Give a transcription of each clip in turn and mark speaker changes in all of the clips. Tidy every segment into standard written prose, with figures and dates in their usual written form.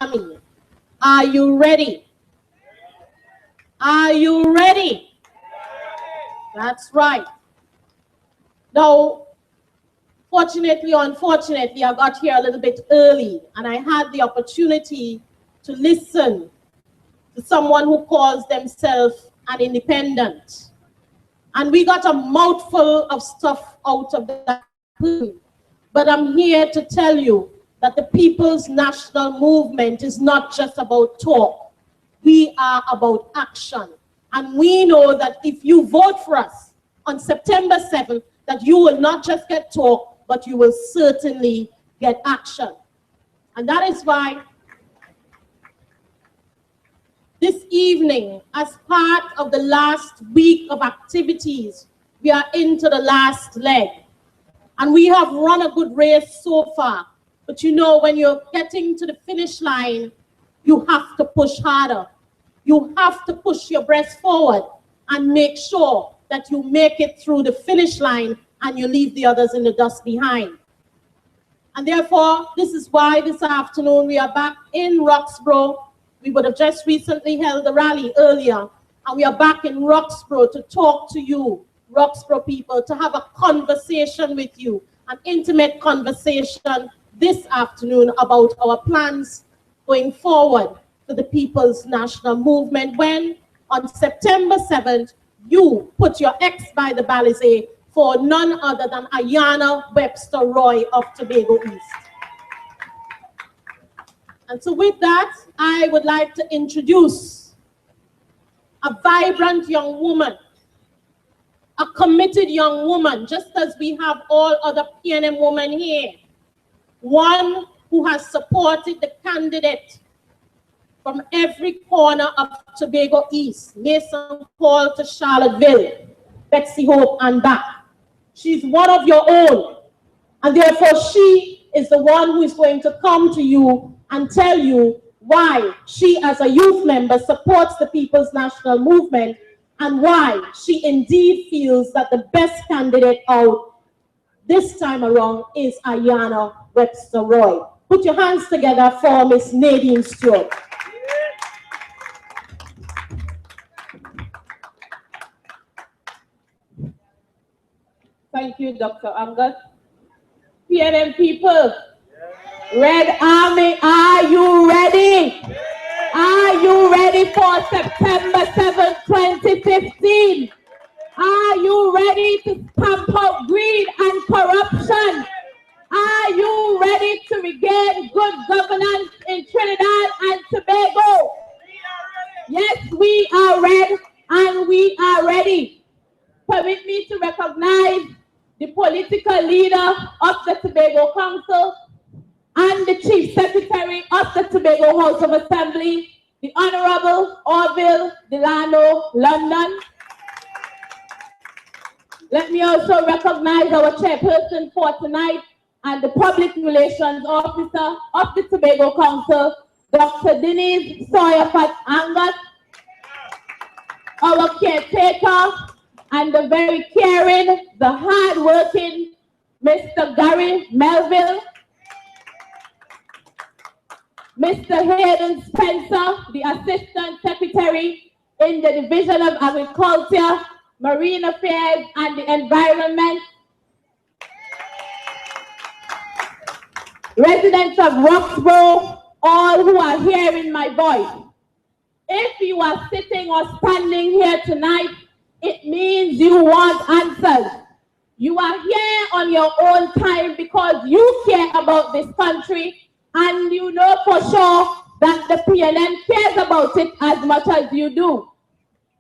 Speaker 1: Army. Are you ready? Are you ready? That's right. Now, fortunately or unfortunately, I got here a little bit early and I had the opportunity to listen to someone who calls themselves an independent. And we got a mouthful of stuff out of that. But I'm here to tell you that the People's National Movement is not just about talk. We are about action. And we know that if you vote for us on September 7th, that you will not just get talk, but you will certainly get action. And that is why this evening, as part of the last week of activities, we are into the last leg. And we have run a good race so far. But you know, when you're getting to the finish line, you have to push harder. You have to push your breast forward and make sure that you make it through the finish line and you leave the others in the dust behind. And therefore, this is why this afternoon we are back in Roxborough. We would have just recently held a rally earlier, and we are back in Roxborough to talk to you, Roxborough people, to have a conversation with you, an intimate conversation this afternoon about our plans going forward for the People's National Movement when, on September 7th, you put your X by the Balizé for none other than Ayanna Webster-Roy of Tobago East. And so with that, I would like to introduce a vibrant young woman, a committed young woman, just as we have all other PNM women here. One who has supported the candidate from every corner of Tobago East, Mason Hall to Charlottesville, Betsy Hope and back. She's one of your own, and therefore she is the one who is going to come to you and tell you why she as a youth member supports the People's National Movement and why she indeed feels that the best candidate out this time around is Ayanna Webster-Roy. Put your hands together for Miss Nadine Stewart. Thank you, Dr. Angus. PNM people, Red Army, are you ready? Are you ready for September 7, 2015? Are you ready to stamp out greed and corruption? Are you ready to regain good governance in Trinidad and Tobago? Yes, we are red and we are ready. Permit me to recognize the political leader of the Tobago Council and the Chief Secretary of the Tobago House of Assembly, the Honorable Orville Delano London. Let me also recognize our chairperson for tonight and the Public Relations Officer of the Tobago Council, Dr. Denise Sawyer-Pat Angus, our caretaker, and the very caring, the hard-working Mr. Gary Melville, Mr. Hayden Spencer, the Assistant Secretary in the Division of Agriculture, Marine Affairs, and the Environment, residents of Roxborough, all who are hearing my voice. If you are sitting or standing here tonight, it means you want answers. You are here on your own time because you care about this country and you know for sure that the PNM cares about it as much as you do.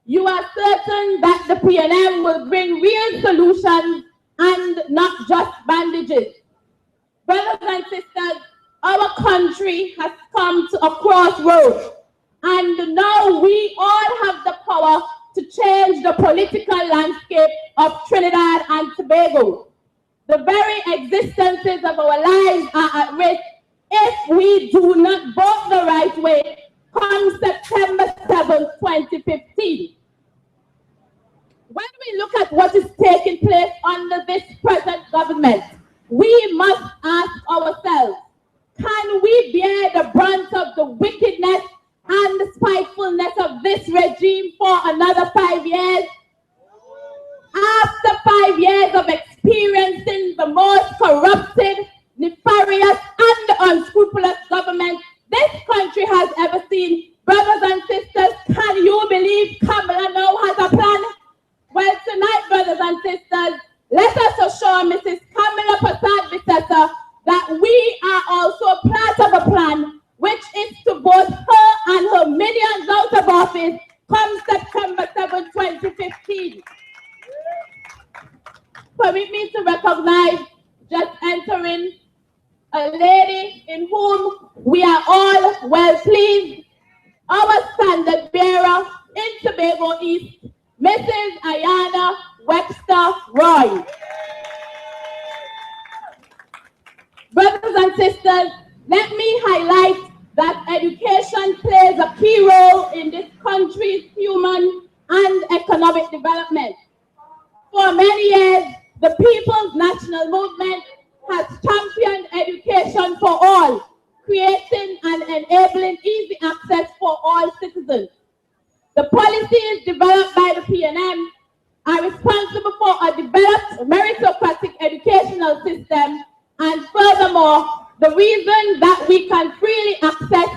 Speaker 1: You are certain that the PNM will bring real solutions and not just bandages. Brothers and sisters, our country has come to a crossroads, and now we all have the power to change the political landscape of Trinidad and Tobago. The very existences of our lives are at risk if we do not vote the right way come September 7, 2015. When we look at what is taking place under this present government, we must ask ourselves, can we bear the brunt of the we are all well pleased. Our standard bearer in Tobago East, Mrs. Ayana Webster-Roy. Brothers and sisters, let me highlight that education plays a key role in this country's human and economic development. For many years, the People's National Movement has championed education for all, creating and enabling easy access for all citizens. The policies developed by the PNM are responsible for a developed meritocratic educational system, and furthermore, the reason that we can freely access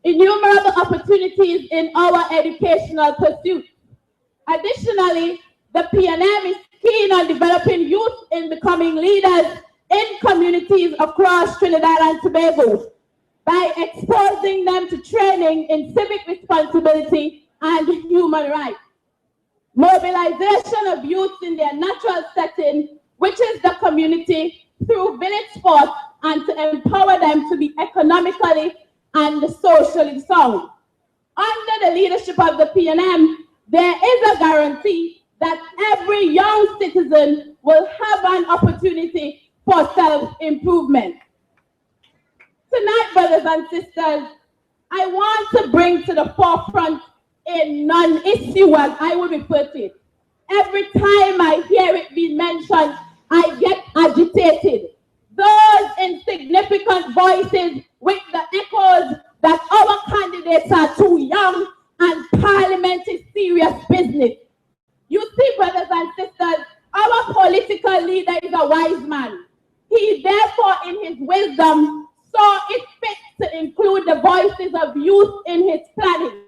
Speaker 1: innumerable opportunities in our educational pursuits. Additionally, the PNM is keen on developing youth in becoming leaders in communities across Trinidad and Tobago by exposing them to training in civic responsibility and human rights. Mobilization of youth in their natural setting, which is the community, through village sports, and to empower them to be economically and socially sound. Under the leadership of the PNM, there is a guarantee that every young citizen will have an opportunity for self-improvement. Tonight, brothers and sisters, I want to bring to the forefront a non-issue, as I would refer to it. Every time I hear it being mentioned, I get agitated. Those insignificant voices with the echoes that our candidates are too young and Parliament is serious business. You see, brothers and sisters, our political leader is a wise man. He therefore, in his wisdom, saw it fit to include the voices of youth in his planning.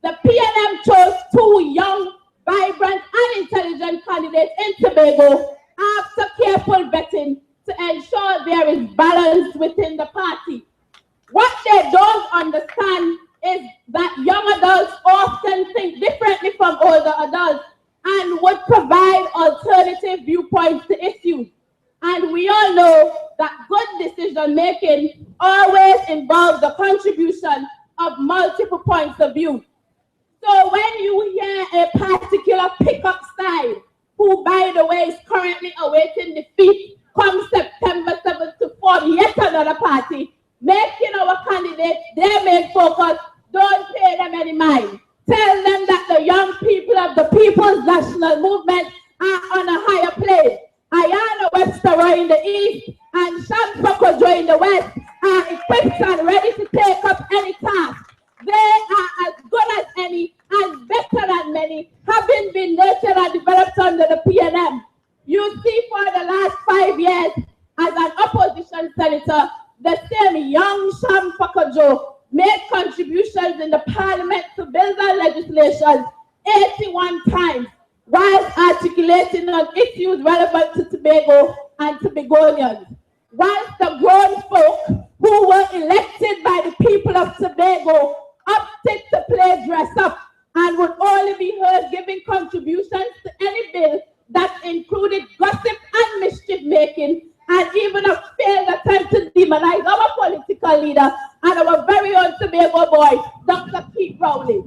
Speaker 1: The PNM chose two young, vibrant, and intelligent candidates in Tobago after careful vetting to ensure there is balance within the party. What they don't understand is that young adults often think differently from older adults and would provide alternative viewpoints to issues. And we all know that good decision making always involves the contribution of multiple points of view. So when you hear a particular pickup style, who by the way is currently awaiting defeat come September 7th to form yet another party, making our candidates their main focus, don't pay them any mind. Tell them that the young people of the People's National Movement are on a higher place. Ayana Webster-Roy in the east and Tobago in the west are equipped and ready to take up any task. They are as good as any and better than many, having been nurtured and developed under the PNM. You see, for the last 5 years, as an opposition senator, the same young Tobago made contributions in the Parliament to bills and legislation 81 times, whilst articulating on issues relevant to Tobago and Tobagonians. Whilst the grown folk who were elected by the people of Tobago opted to play dress up and would only be heard giving contributions to any bill that included gossip and mischief making, and even a failed attempt to demonize our political leader and our very own Tobago boy, Dr. Keith Rowley.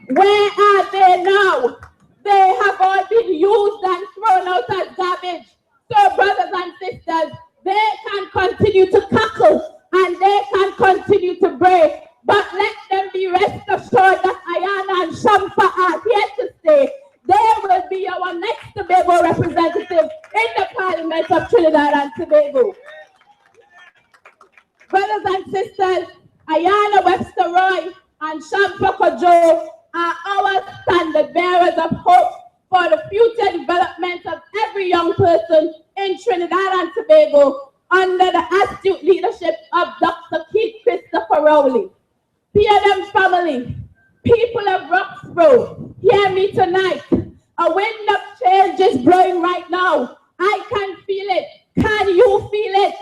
Speaker 1: Where are they now? They have all been used and thrown out as garbage. So, brothers and sisters, they can continue to cackle and they can continue to break, but let them be rest assured that Ayana and Shamfa are here to stay. They will be our next Tobago representative in the Parliament of Trinidad and Tobago. Brothers and sisters, Ayana Webster-Roy and Tobago are our standard bearers of hope for the future development of every young person in Trinidad and Tobago under the astute leadership of Dr. Keith Christopher Rowley. PNM family, people of Roxborough, hear me tonight. A wind of change is blowing right now. I can feel it. Can you feel it?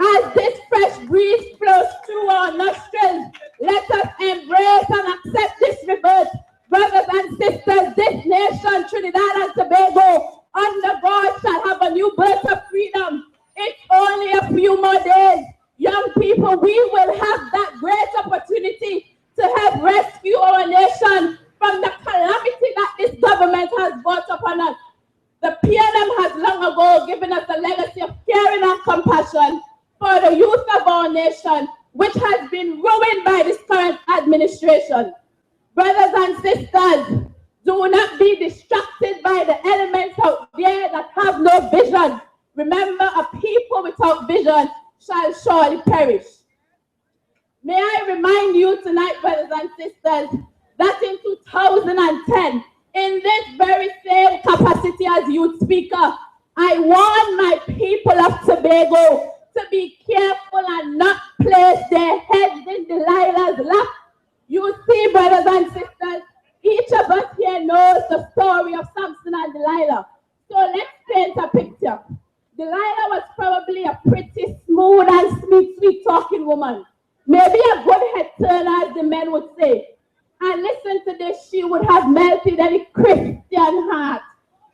Speaker 1: As this fresh breeze flows through our nostrils, let us embrace and accept this rebirth. Brothers and sisters, this nation, Trinidad and Tobago, under God shall have a new birth of freedom. It's only a few more days. Young people, we will have great opportunity to help rescue our nation from the calamity that this government has brought upon us. The PNM has long ago given us a legacy of caring and compassion for the youth of our nation, which has been ruined by this current administration. Brothers and sisters, do not be distracted by the elements out there that have no vision. Remember, a people without vision shall surely perish. May I remind you tonight, brothers and sisters, that in 2010, in this very same capacity as youth speaker, I warned my people of Tobago to be careful and not place their heads in Delilah's lap. You see, brothers and sisters, each of us here knows the story of Samson and Delilah. So let's paint a picture. Delilah was probably a pretty smooth and sweet talking woman. Maybe a good head turner, as the men would say. And listen to this, she would have melted any Christian heart.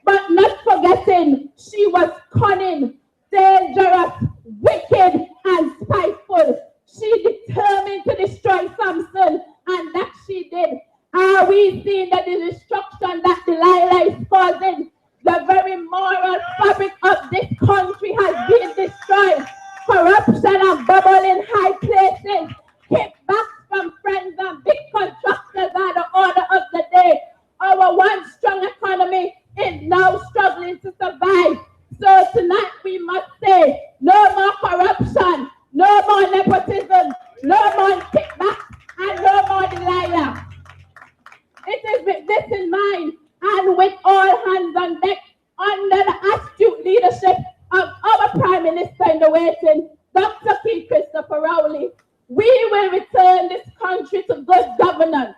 Speaker 1: But not forgetting, she was cunning, dangerous, wicked, and spiteful. She determined to destroy Samson, and that she did. Are we seeing that the destruction that Delilah is causing? The very moral fabric of this country has been destroyed. Corruption and bubble in high places. Kickbacks from friends and big contractors are the order of the day. Our one strong economy is now struggling to survive. So tonight we must say, no more corruption, no more nepotism, no more kickbacks, and no more Delilah. It is with this in mind, and with all hands on deck, under the astute leadership of our Prime Minister in the waiting, Dr. P. Christopher Rowley, we will return this country to good governance,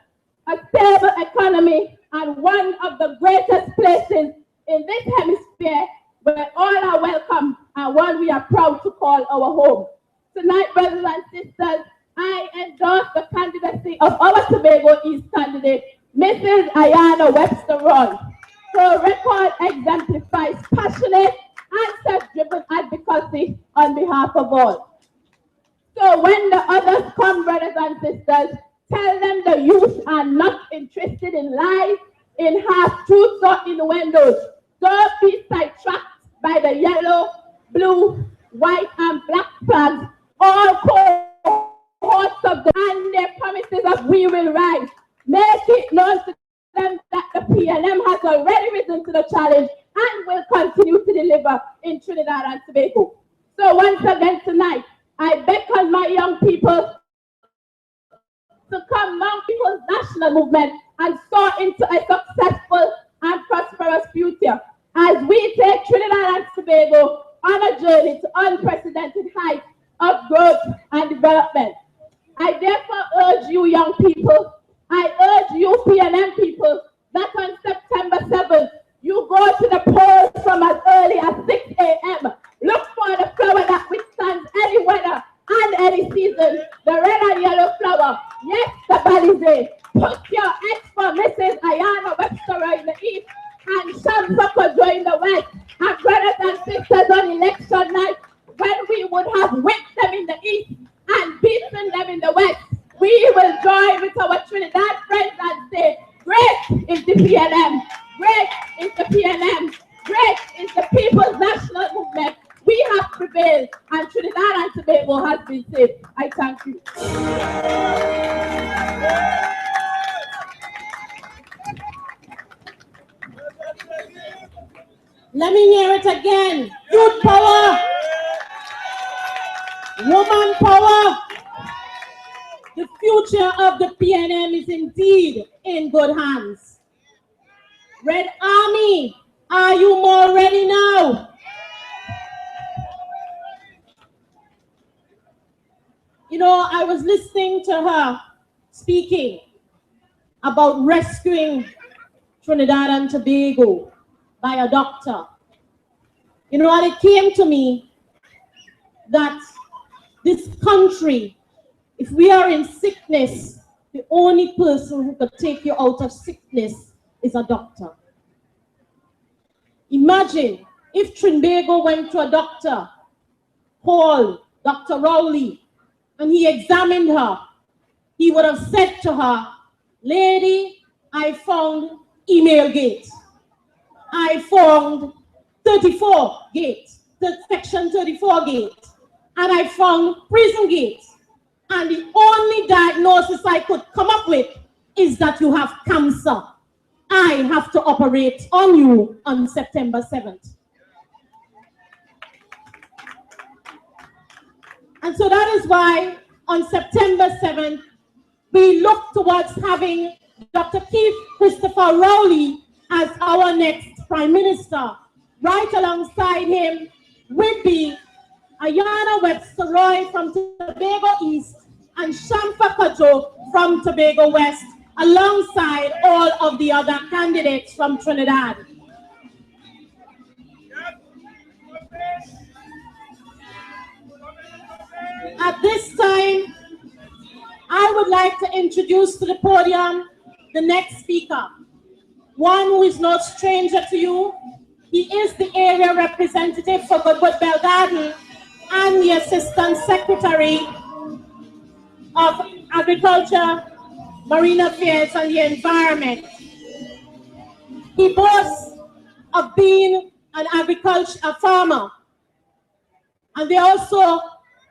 Speaker 1: a stable economy, and one of the greatest places in this hemisphere where all are welcome and one we are proud to call our home. Tonight, brothers and sisters, I endorse the candidacy of our Tobago East candidate, Mrs. Ayana Webster-Roy. Her record exemplifies passionate and self-driven advocacy on behalf of all. So when the others come, brothers and sisters, tell them the youth are not interested in lies, in half-truths or innuendos. Don't be sidetracked by the yellow, blue, white, and black flags, all cohorts of them and their promises of we will rise. Make it known to them that the PNM has already risen to the challenge and will continue to deliver in Trinidad and Tobago. So once again tonight, I beckon my young people to come among people's national movement and soar into a successful and prosperous future as we take Trinidad and Tobago on a journey to unprecedented heights of growth and development. I therefore urge you young people, I urge you PNM people that on September 7th, you go to the polls from as early as 6 a.m. Look for the flower that withstands any weather and any season, the red and yellow flower. Yes, the Balize. Put your X for Mrs. Ayana Webster in the east and Shamsoko Joy in the west. And brothers and sisters, on election night, when we would have whipped them in the east and beaten them in the west, we will join with our Trinidad friends and say, great is the PNM, great is the PNM, great is the People's National Movement. We have prevailed and Trinidad and Tobago has been saved. I thank you.
Speaker 2: Let me hear it again. Youth power, woman power. The future of the PNM is indeed in good hands. Red Army, are you more ready now? You know, I was listening to her speaking about rescuing Trinidad and Tobago by a doctor. You know, and it came to me that this country, if we are in sickness, the only person who could take you out of sickness is a doctor. Imagine if Tobago went to a doctor, called Dr. Rowley, and he examined her he would have said to her, lady, I found email gate. I found 34 gate, section 34 gate, and I found prison gate. And the only diagnosis I could come up with is that you have cancer. I have to operate on you on September 7th. And so that is why on September 7th, we look towards having Dr. Keith Christopher Rowley as our next Prime Minister. Right alongside him will be Ayana Webster-Roy from Tobago East and Shamfa Kajo from Tobago West, alongside all of the other candidates from Trinidad. At this time, I would like to introduce to the podium the next speaker, one who is no stranger to you. He is the area representative for Goodwood Bell Garden and the Assistant Secretary of Agriculture, Marine Affairs and the Environment. He boasts of being a farmer, and they also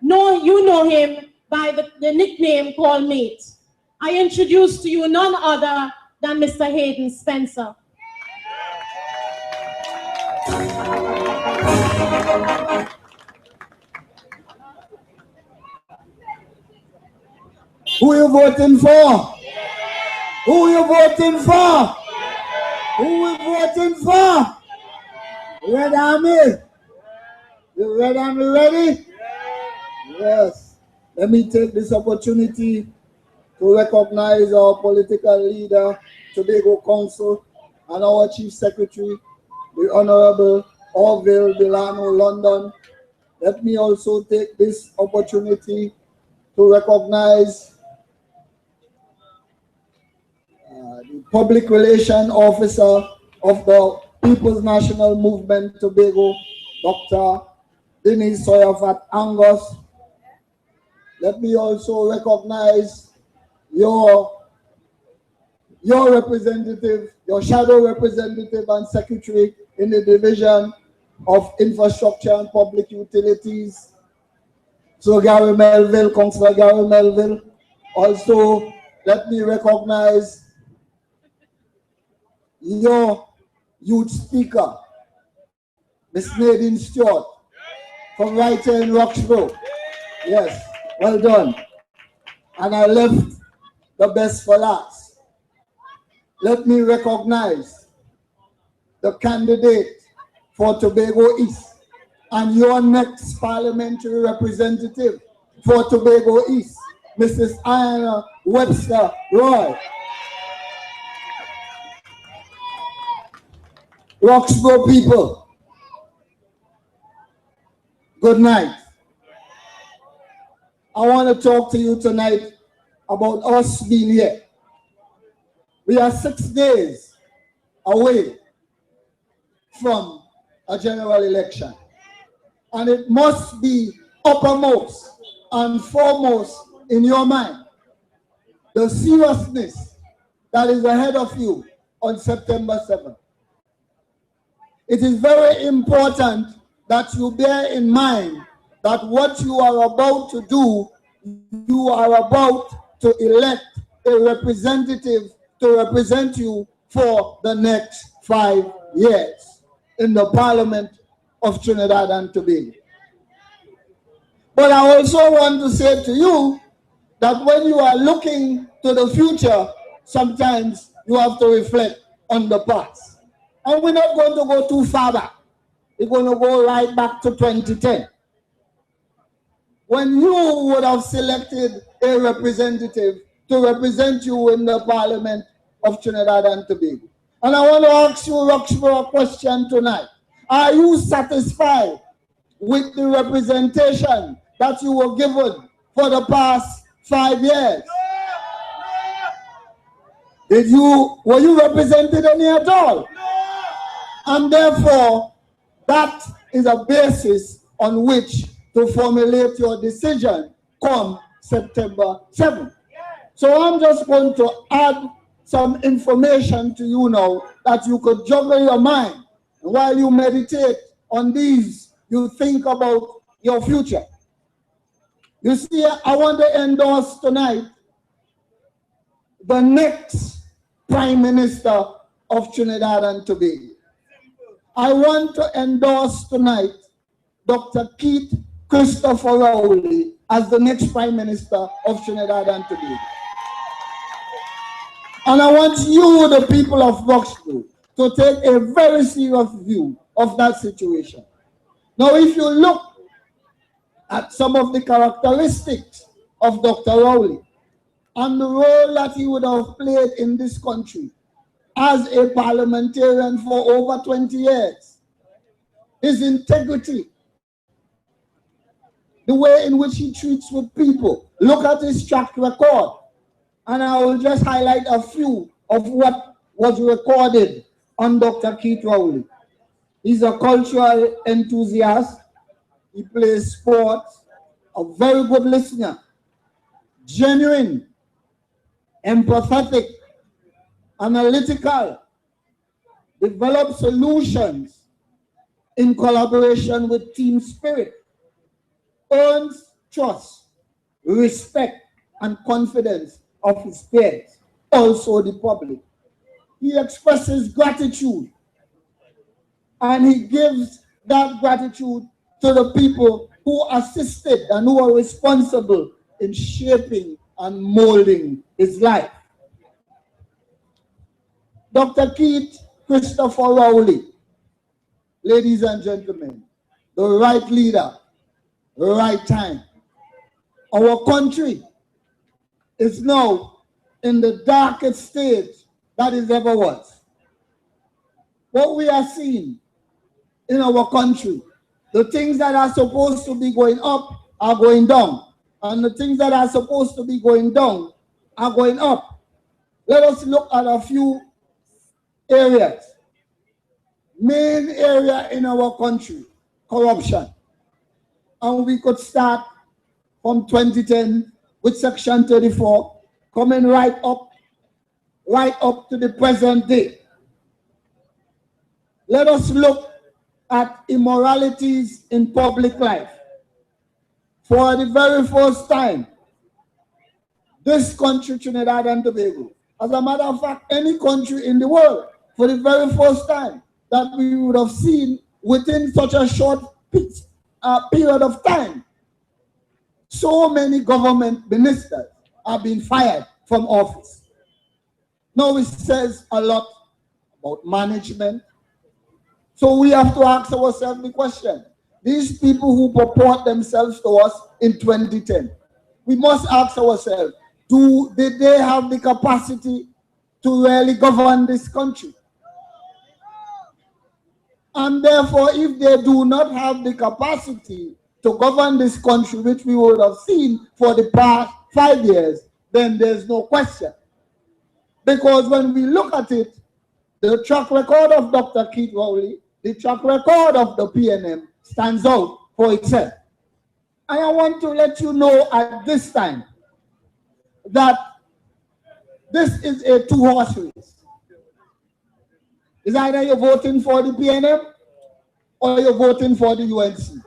Speaker 2: know him by the nickname called Mate. I introduce to you none other than Mr. Hayden Spencer.
Speaker 3: Who you voting for? Who you voting for? Who we voting for? Red Army? The Red Army ready? Yes. Let me take this opportunity to recognize our political leader, Tobago Council, and our Chief Secretary, the Honorable Orville Delano London. Let me also take this opportunity to recognize the Public Relations Officer of the People's National Movement Tobago, Dr. Denise Soyafat Angus. Let me also recognize your representative, your shadow representative and secretary in the Division of Infrastructure and Public Utilities, so Gary Melville, Councillor Gary Melville. Also, let me recognize your youth speaker, Miss Nadine Stewart, from right here in Roxborough. Yes, well done. And I left the best for last. Let me recognize the candidate for Tobago East and your next parliamentary representative for Tobago East, Mrs. Ayana Webster-Roy. Roxborough people, good night. I want to talk to you tonight about us being here. We are 6 days away from a general election, and it must be uppermost and foremost in your mind the seriousness that is ahead of you on September 7th. It is very important that you bear in mind that what you are about to do, you are about to elect a representative to represent you for the next 5 years in the Parliament of Trinidad and Tobago. But I also want to say to you that when you are looking to the future, sometimes you have to reflect on the past. And we're not going to go too far back. We're going to go right back to 2010. When you would have selected a representative to represent you in the Parliament of Trinidad and Tobago. And I want to ask you, Roxborough, a question tonight. Are you satisfied with the representation that you were given for the past 5 years? Were you represented any at all? And therefore, that is a basis on which to formulate your decision come September 7th. So I'm just going to add some information to you now that you could juggle your mind. And while you meditate on these, you think about your future. You see, I want to endorse tonight the next Prime Minister of Trinidad and Tobago. I want to endorse tonight Dr. Keith Christopher Rowley as the next Prime Minister of Trinidad and Tobago. And I want you, the people of Roxborough, to take a very serious view of that situation. Now, if you look at some of the characteristics of Dr. Rowley and the role that he would have played in this country as a parliamentarian for over 20 years, his integrity, the way in which he treats with people, look at his track record. And I will just highlight a few of what was recorded on Dr. Keith Rowley. He's a cultural enthusiast. He plays sports, a very good listener, genuine, empathetic, analytical, develop solutions in collaboration with team spirit, earns trust, respect, and confidence of his peers, also the public. He expresses gratitude, and he gives that gratitude to the people who assisted and who are responsible in shaping and molding his life. Dr. Keith Christopher Rowley, ladies and gentlemen, the right leader, right time. Our country is now in the darkest stage that it ever was. What we are seeing in our country, the things that are supposed to be going up are going down, and the things that are supposed to be going down are going up. Let us look at a few areas. Main area in our country, corruption. And we could start from 2010 with Section 34, coming right up to the present day. Let us look at immoralities in public life. For the very first time, this country, Trinidad and Tobago, as a matter of fact, any country in the world, for the very first time that we would have seen within such a short period of time, so many government ministers are being fired from office. Now it says a lot about management. So we have to ask ourselves the question, these people who purport themselves to us in 2010, we must ask ourselves, did they have the capacity to really govern this country? And therefore, if they do not have the capacity to govern this country, which we would have seen for the past 5 years, then there's no question. Because when we look at it, the track record of Dr. Keith Rowley, the track record of the PNM stands out for itself. And I want to let you know at this time that this is a two-horse race. It's either you're voting for the PNM or you're voting for the UNC.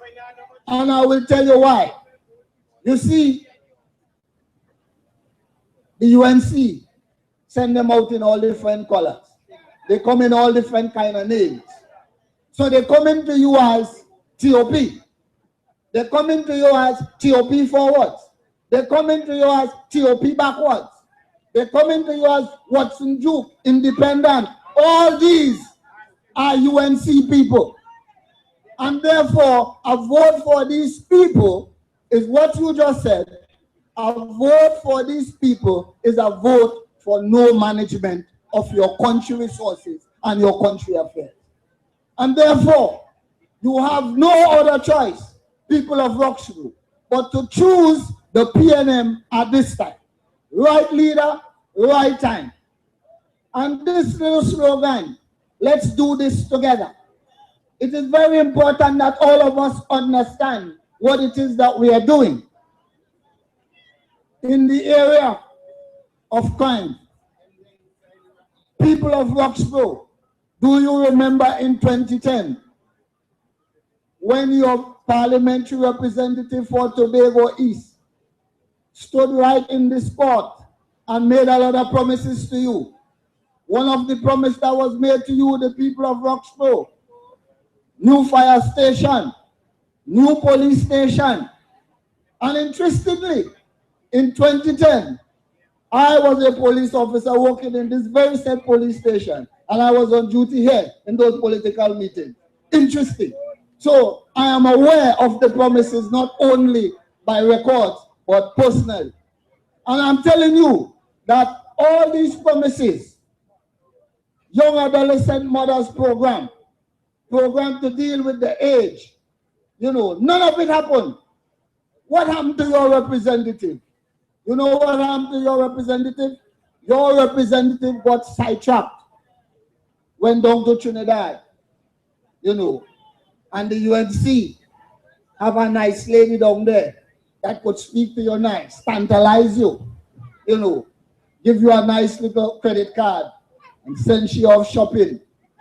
Speaker 3: And I will tell you why. You see, the UNC send them out in all different colors. They come in all different kind of names. So they come into you as TOP. They come into you as TOP forwards. They come into you as TOP backwards. They come into you as Watson Duke, independent. All these are UNC people. And therefore, a vote for these people is what you just said. A vote for these people is a vote for no management of your country resources and your country affairs. And therefore, you have no other choice, people of Roxborough, but to choose the PNM at this time. Right leader, right time. And this little slogan, let's do this together. It is very important that all of us understand what it is that we are doing. In the area of crime. People of Roxborough, do you remember in 2010 when your parliamentary representative for Tobago East stood right in this spot and made a lot of promises to you? One of the promises that was made to you, the people of Roxborough: new fire station, new police station. And interestingly, in 2010, I was a police officer working in this very same police station, and I was on duty here in those political meetings. Interesting. So I am aware of the promises not only by records, but personally. And I'm telling you that all these promises, young adolescent mothers program to deal with the age, none of it happened. What happened to your representative? You know what happened to your representative? Your representative got sidetracked, went down to Trinidad, and the UNC have a nice lady down there that could speak to you nice, tantalize you, give you a nice little credit card and send you off shopping.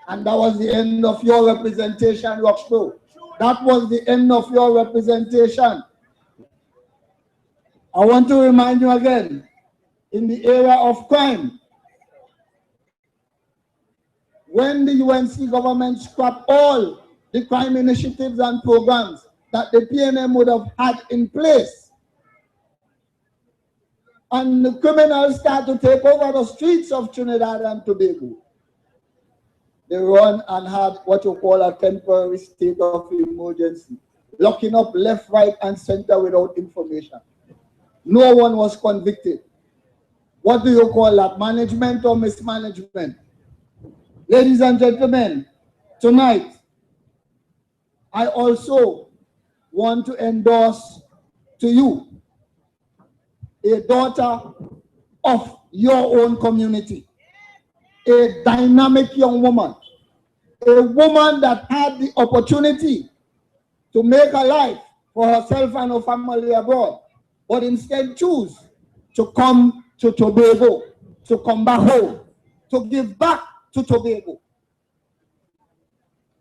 Speaker 3: And that was the end of your representation, Roxborough. That was the end of your representation. I want to remind you again, in the area of crime, when the UNC government scrapped all the crime initiatives and programs that the PNM would have had in place, and the criminals start to take over the streets of Trinidad and Tobago, they run and had what you call a temporary state of emergency, locking up left, right, and center without information. No one was convicted. What do you call that? Management or mismanagement? Ladies and gentlemen, tonight, I also want to endorse to you a daughter of your own community, a dynamic young woman, a woman that had the opportunity to make a life for herself and her family abroad, but instead choose to come to Tobago, to come back home, to give back to Tobago,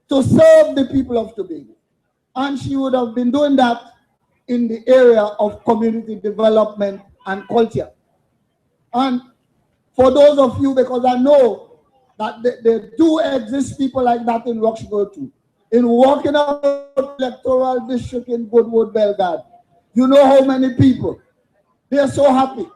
Speaker 3: to serve the people of Tobago. And she would have been doing that in the area of community development and culture. And for those of you, because I know that there do exist people like that in Roxborough too, in walking out electoral district in Goodwood, Belgrade, you know how many people, they are so happy.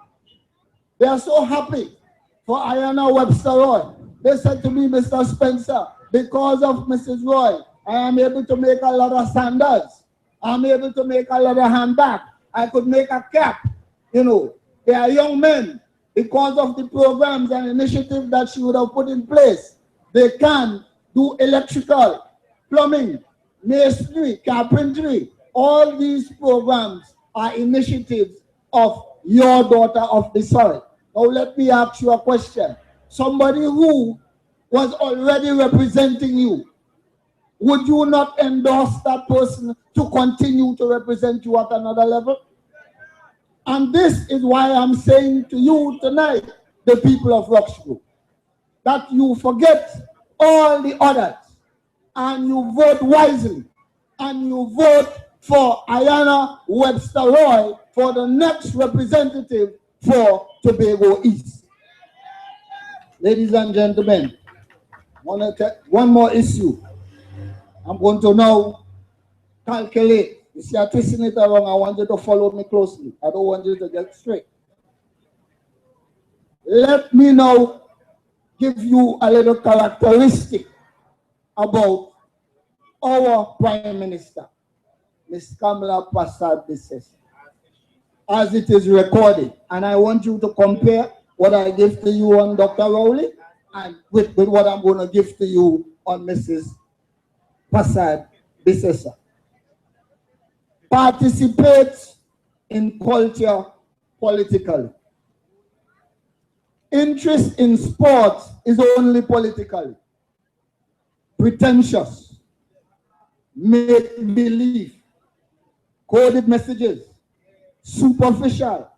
Speaker 3: They are so happy for Ayana Webster-Roy. They said to me, Mr. Spencer, because of Mrs. Roy, I am able to make a lot of sandals. I'm able to make a lot of handbags. I could make a cap. They are young men. Because of the programs and initiatives that she would have put in place, they can do electrical, plumbing, masonry, carpentry. All these programs are initiatives of your daughter of the soil. Now let me ask you a question. Somebody who was already representing you, would you not endorse that person to continue to represent you at another level? And this is why I'm saying to you tonight, the people of Roxborough, that you forget all the others and you vote wisely and you vote for Ayana Webster-Roy for the next representative for Tobago East. Ladies and gentlemen, one more issue. I'm going to now calculate. You see, I'm twisting it around. I want you to follow me closely. I don't want you to get straight. Let me now give you a little characteristic about our Prime Minister, Ms. Kamala Prasad-Bissesa, as it is recorded. And I want you to compare what I give to you on Dr. Rowley and with what I'm going to give to you on Mrs. Prasad-Bissesa. Participate in culture politically. Interest in sports is only political. Pretentious, make-believe, coded messages, superficial,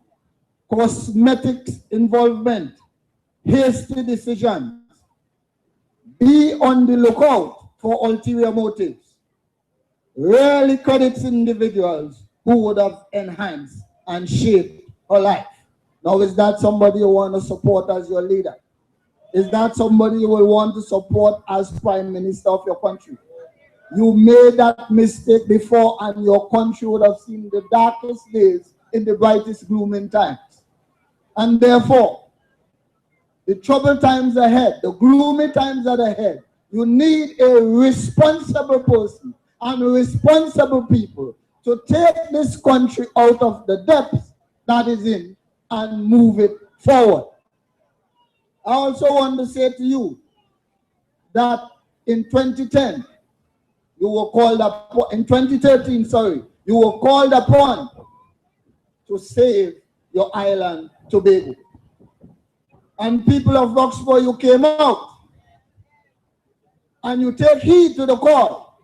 Speaker 3: cosmetic involvement, hasty decisions. Be on the lookout for ulterior motives. Rarely credits individuals who would have enhanced and shaped her life. Now, is that somebody you want to support as your leader? Is that somebody you will want to support as Prime Minister of your country? You made that mistake before and your country would have seen the darkest days in the brightest glooming times. And therefore, the troubled times ahead, the gloomy times that are ahead, you need a responsible person and responsible people to take this country out of the depths that is in and move it forward. I also want to say to you that in 2010, you were called upon, in 2013, sorry, you were called upon to save your island, Tobago. And people of Roxborough, you came out and you take heed to the call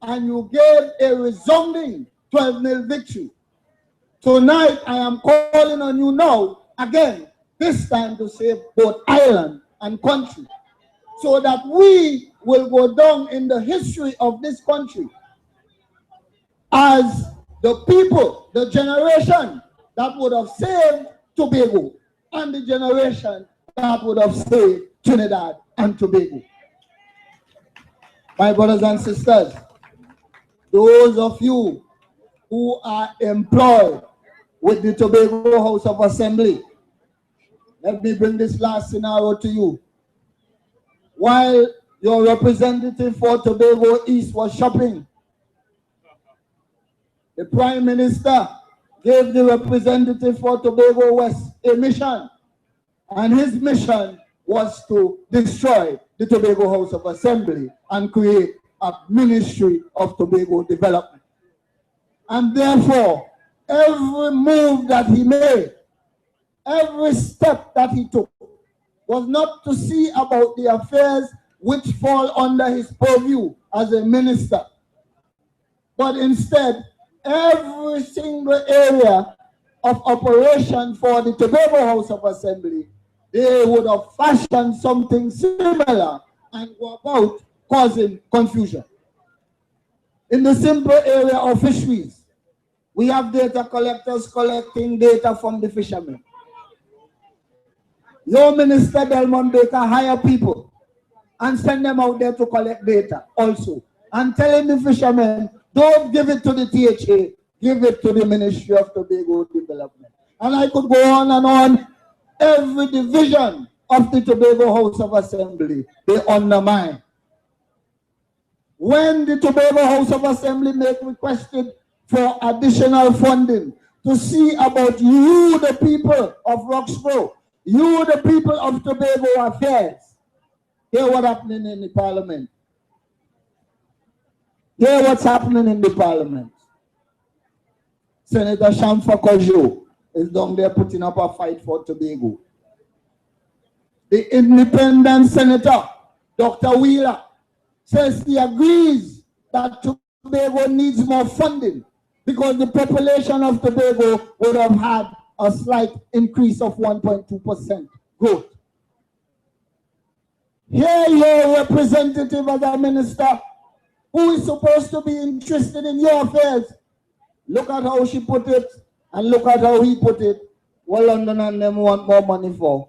Speaker 3: and you gave a resounding 12-0 victory. Tonight, I am calling on you now, again, this time to save both island and country, so that we will go down in the history of this country as the people, the generation that would have saved Tobago and the generation that would have saved Trinidad and Tobago. My brothers and sisters, those of you who are employed with the Tobago House of Assembly, let me bring this last scenario to you. While your representative for Tobago East was shopping, the Prime Minister gave the representative for Tobago West a mission, and his mission was to destroy the Tobago House of Assembly and create a Ministry of Tobago Development. And therefore, every move that he made, every step that he took, was not to see about the affairs which fall under his purview as a minister, but instead, every single area of operation for the Tobago House of Assembly, they would have fashioned something similar and go about causing confusion. In the simple area of fisheries, we have data collectors collecting data from the fishermen. Your Minister Delmon Baker hire people and send them out there to collect data also, and telling the fishermen, don't give it to the THA, give it to the Ministry of Tobago Development. And I could go on and on. Every division of the Tobago House of Assembly, they undermine. When the Tobago House of Assembly requested for additional funding to see about you, the people of Roxborough, you, the people of Tobago affairs, hear what's happening in the Parliament. Hear what's happening in the Parliament. Senator Shamfa Kojo is down there putting up a fight for Tobago. The independent senator, Dr. Wheeler, says he agrees that Tobago needs more funding because the population of Tobago would have had a slight increase of 1.2% growth. Here your representative as a minister who is supposed to be interested in your affairs, look at how she put it and look at how he put it. Well, London and them want more money for.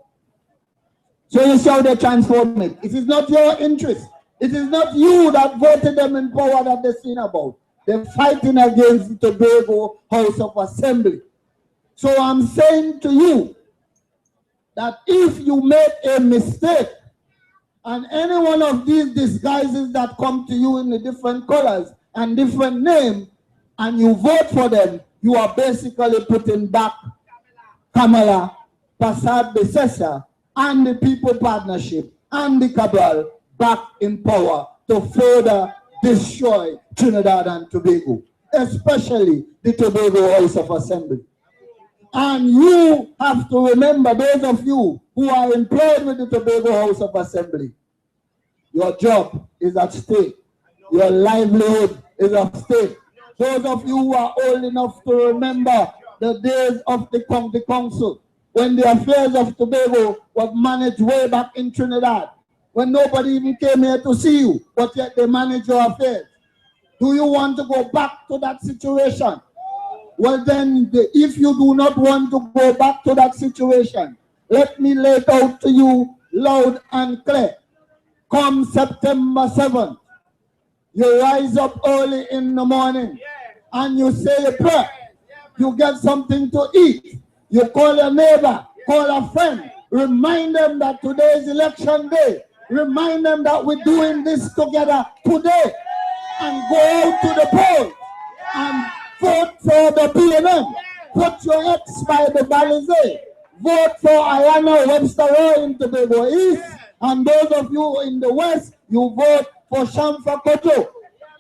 Speaker 3: So you see how they transform it. It is not your interest. It is not you that voted them in power that they're saying about. They're fighting against the Tobago House of Assembly. So I'm saying to you that if you make a mistake and any one of these disguises that come to you in the different colors and different names, and you vote for them, you are basically putting back Kamala, Passad Besessa, and the People Partnership and the Cabal back in power to further destroy Trinidad and Tobago, especially the Tobago House of Assembly. And you have to remember, those of you who are employed with the Tobago House of Assembly, your job is at stake. Your livelihood is at stake. Those of you who are old enough to remember the days of the council, when the affairs of Tobago were managed way back in Trinidad, when nobody even came here to see you, but yet they manage your affairs. Do you want to go back to that situation? Well then, if you do not want to go back to that situation, let me lay it out to you loud and clear. Come September 7th, you rise up early in the morning and you say a prayer. You get something to eat. You call your neighbor, call a friend. Remind them that today is election day. Remind them that we're doing this together today. And go out to the polls and vote for the PNM. Put your X by the Balizé. Vote for Ayana Webster-Roy in Tobago East. And those of you in the West, you vote for Shamfa Kojo.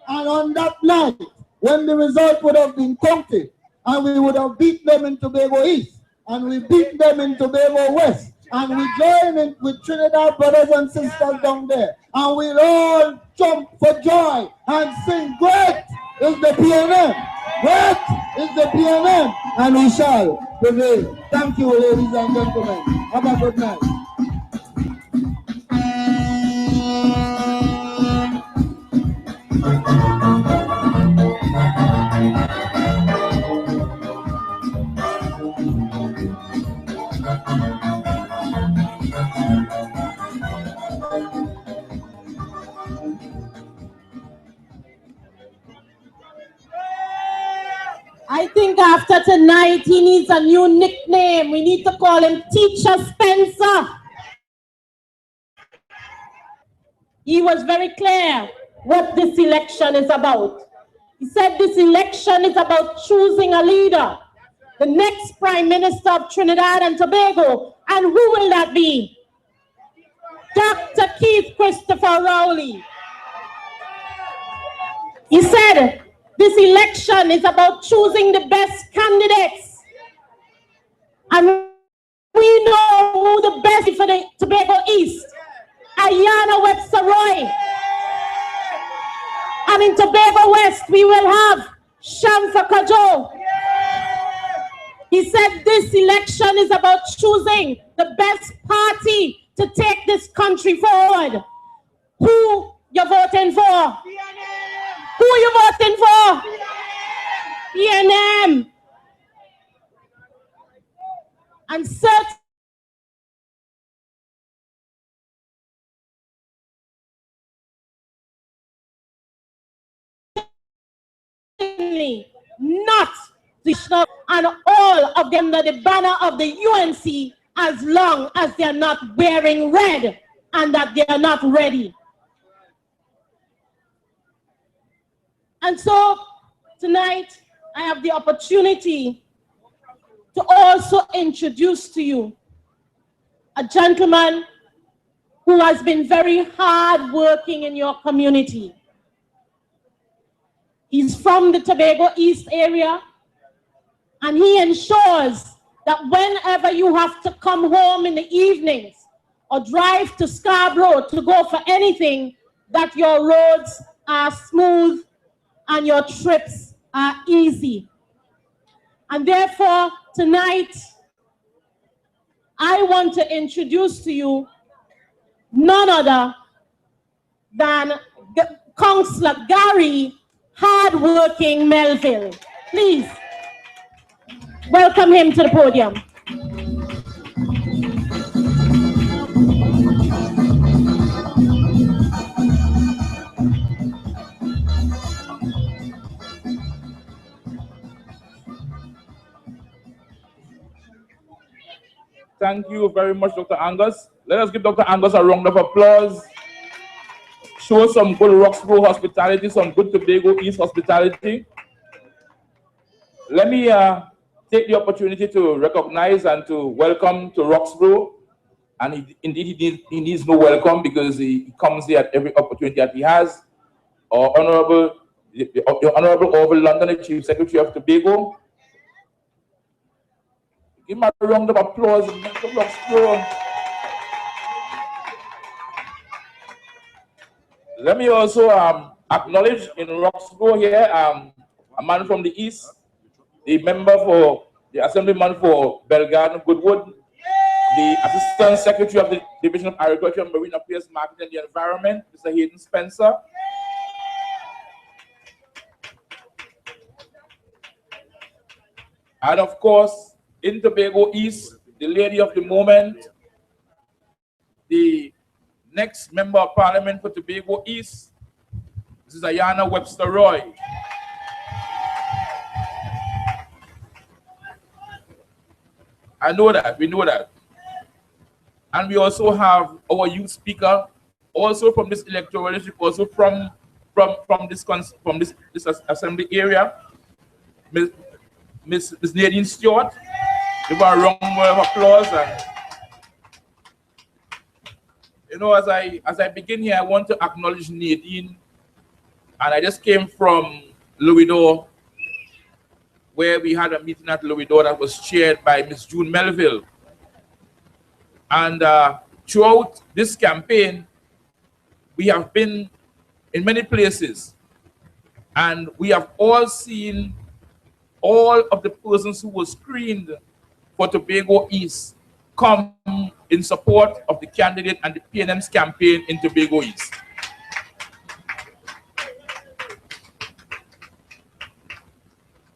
Speaker 3: And on that night, when the result would have been counted, and we would have beat them in Tobago East, and we beat them in Tobago West, and we join in with Trinidad brothers and sisters down there, and we'll all jump for joy and sing, great is the PNM, great is the PNM, and we shall prevail. Thank you, ladies and gentlemen. Have a good night.
Speaker 2: I think after tonight, he needs a new nickname. We need to call him Teacher Spencer. He was very clear what this election is about. He said this election is about choosing a leader, the next Prime Minister of Trinidad and Tobago. And who will that be? Dr. Keith Christopher Rowley. He said, this election is about choosing the best candidates. And we know who the best is for the Tobago East. Ayana Webster-Roy. And in Tobago West, we will have Shamfa Kojo. He said this election is about choosing the best party to take this country forward. Who you're voting for? Who are you voting for? PNM. And certainly not the and all of them under the banner of the UNC, as long as they're not wearing red and that they are not ready. And so tonight, I have the opportunity to also introduce to you a gentleman who has been very hard working in your community. He's from the Tobago East area, and he ensures that whenever you have to come home in the evenings or drive to Scarborough to go for anything, that your roads are smooth and your trips are easy. And therefore, tonight, I want to introduce to you none other than Councillor Gary Hardworking Melville. Please, welcome him to the podium.
Speaker 4: Thank you very much, Dr. Angus. Let us give Dr. Angus a round of applause. Show some good Roxborough hospitality, some good Tobago East hospitality. Let me take the opportunity to recognize and to welcome to Roxborough. And indeed, he needs no welcome because he comes here at every opportunity that he has. Our Honorable Orville London, the Chief Secretary of Tobago. Give him a round of applause. Let me also acknowledge in Roxborough here a man from the East, the member for the Assemblyman for Belgarden Goodwood, the Assistant Secretary of the Division of Agriculture, Marine Affairs, Market and the Environment, Mr. Hayden Spencer. And of course, in Tobago East, the lady of the moment, the next Member of Parliament for Tobago East, this is Ayana Webster-Roy. I know that, we know that. And we also have our youth speaker, also from this electoral district, also from this assembly area, Miss Nadine Stewart. Give her a round of applause. And you know, as I begin here, I want to acknowledge Nadine. And I just came from Louisdor, where we had a meeting at Louisdor that was chaired by Miss June Melville. And throughout this campaign, we have been in many places, and we have all seen all of the persons who were screened for Tobago East come in support of the candidate and the PNM's campaign in Tobago East.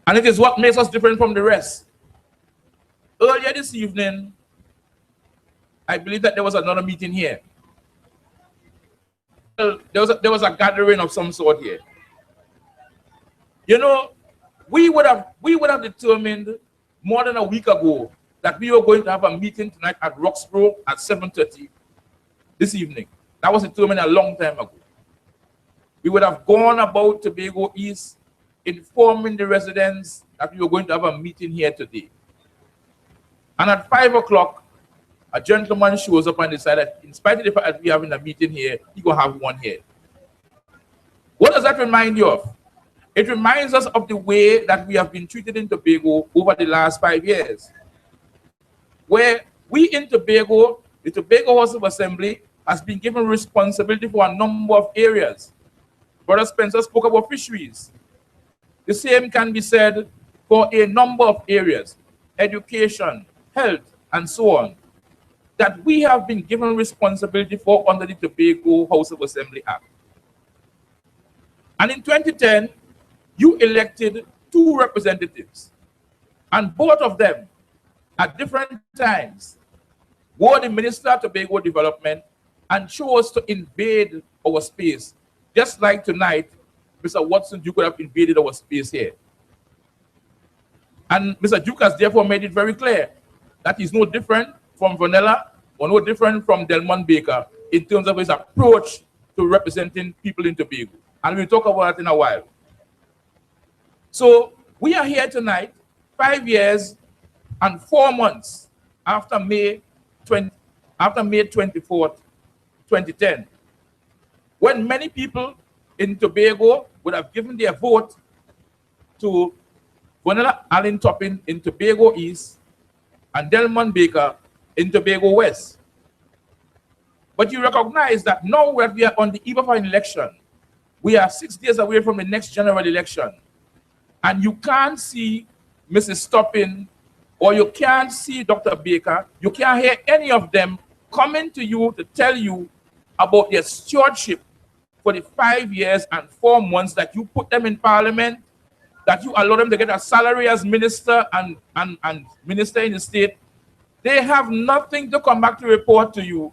Speaker 4: And it is what makes us different from the rest. Earlier this evening, I believe that there was another meeting here. There was a gathering of some sort here. You know, we would have determined more than a week ago that we were going to have a meeting tonight at Roxborough at 7:30 this evening. That was determined a long time ago. We would have gone about Tobago East, informing the residents that we were going to have a meeting here today. And at 5 o'clock, a gentleman shows up and decided, in spite of the fact that we're having a meeting here, he's going to have one here. What does that remind you of? It reminds us of the way that we have been treated in Tobago over the last 5 years, where we in Tobago, the Tobago House of Assembly has been given responsibility for a number of areas. Brother Spencer spoke about fisheries. The same can be said for a number of areas, education, health, and so on, that we have been given responsibility for under the Tobago House of Assembly Act. And in 2010, you elected 2 representatives, and both of them, at different times, were the Minister of Tobago Development and chose to invade our space, just like tonight, Mr. Watson Duke could have invaded our space here. And Mr. Duke has therefore made it very clear that he's no different from Vanilla or no different from Delmon Baker in terms of his approach to representing people in Tobago. And we'll talk about that in a while. So we are here tonight, 5 years and 4 months after May 24th, 2010, when many people in Tobago would have given their vote to Vanilla Allen Toppin in Tobago East and Delmon Baker in Tobago West. But you recognize that now that we are on the eve of an election, we are 6 days away from the next general election, and you can't see Mrs. Toppin or you can't see Dr. Baker, you can't hear any of them coming to you to tell you about their stewardship for the 5 years and 4 months that you put them in Parliament, that you allow them to get a salary as minister and minister in the state. They have nothing to come back to report to you,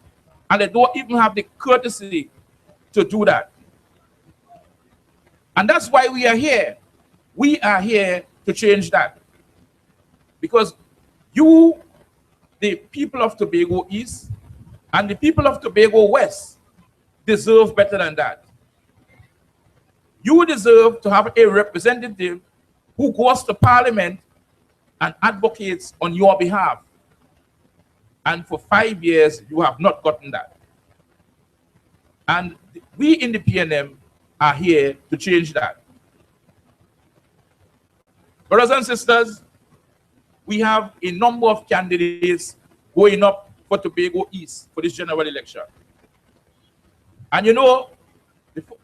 Speaker 4: and they don't even have the courtesy to do that. And that's why we are here. We are here to change that. Because you, the people of Tobago East and the people of Tobago West, deserve better than that. You deserve to have a representative who goes to Parliament and advocates on your behalf. And for 5 years, you have not gotten that. And we in the PNM are here to change that. Brothers and sisters, we have a number of candidates going up for Tobago East for this general election. And you know,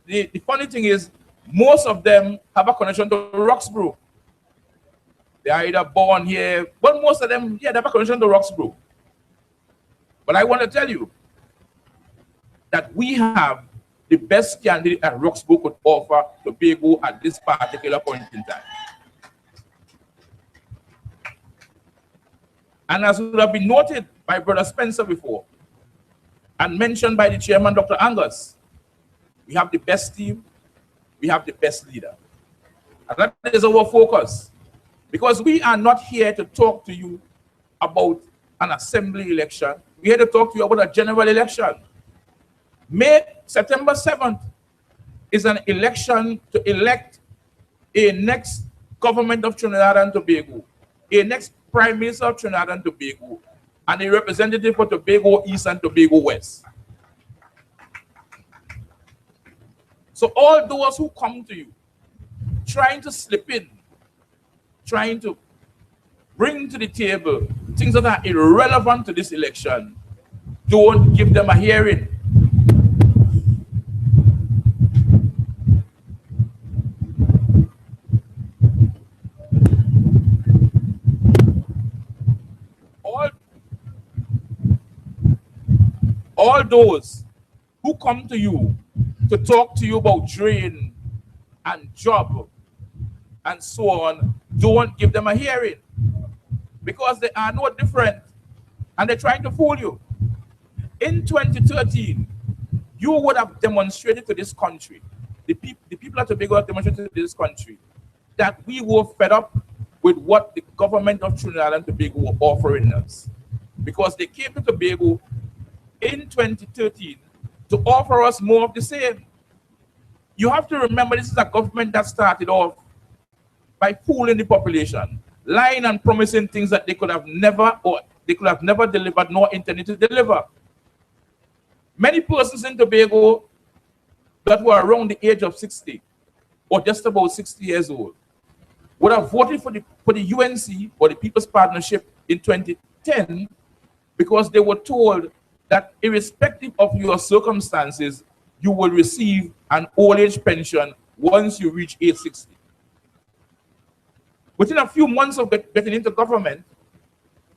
Speaker 4: the funny thing is, most of them have a connection to Roxborough. They are either born here, but most of them, yeah, they have a connection to Roxborough. But I want to tell you that we have the best candidate that Roxborough could offer Tobago at this particular point in time. And as would have been noted by Brother Spencer before, and mentioned by the chairman, Dr. Angus, we have the best team, we have the best leader. And that is our focus. Because we are not here to talk to you about an assembly election. We're here to talk to you about a general election. September 7th is an election to elect a next government of Trinidad and Tobago, a next Prime Minister of Trinidad and Tobago, and a representative for Tobago East and Tobago West. So all those who come to you, trying to slip in, trying to bring to the table things that are irrelevant to this election, don't give them a hearing. All those who come to you to talk to you about drain and job and so on, don't give them a hearing, because they are no different and they're trying to fool you. In 2013, you would have demonstrated to this country, the people of Tobago have demonstrated to this country that we were fed up with what the government of Trinidad and Tobago were offering us, because they came to Tobago in 2013 to offer us more of the same. You have to remember, this is a government that started off by fooling the population, lying and promising things that they could have never delivered nor intended to deliver. Many persons in Tobago that were around the age of 60 or just about 60 years old would have voted for the UNC or the People's Partnership in 2010 because they were told that irrespective of your circumstances, you will receive an old age pension once you reach age 60. Within a few months of getting into government,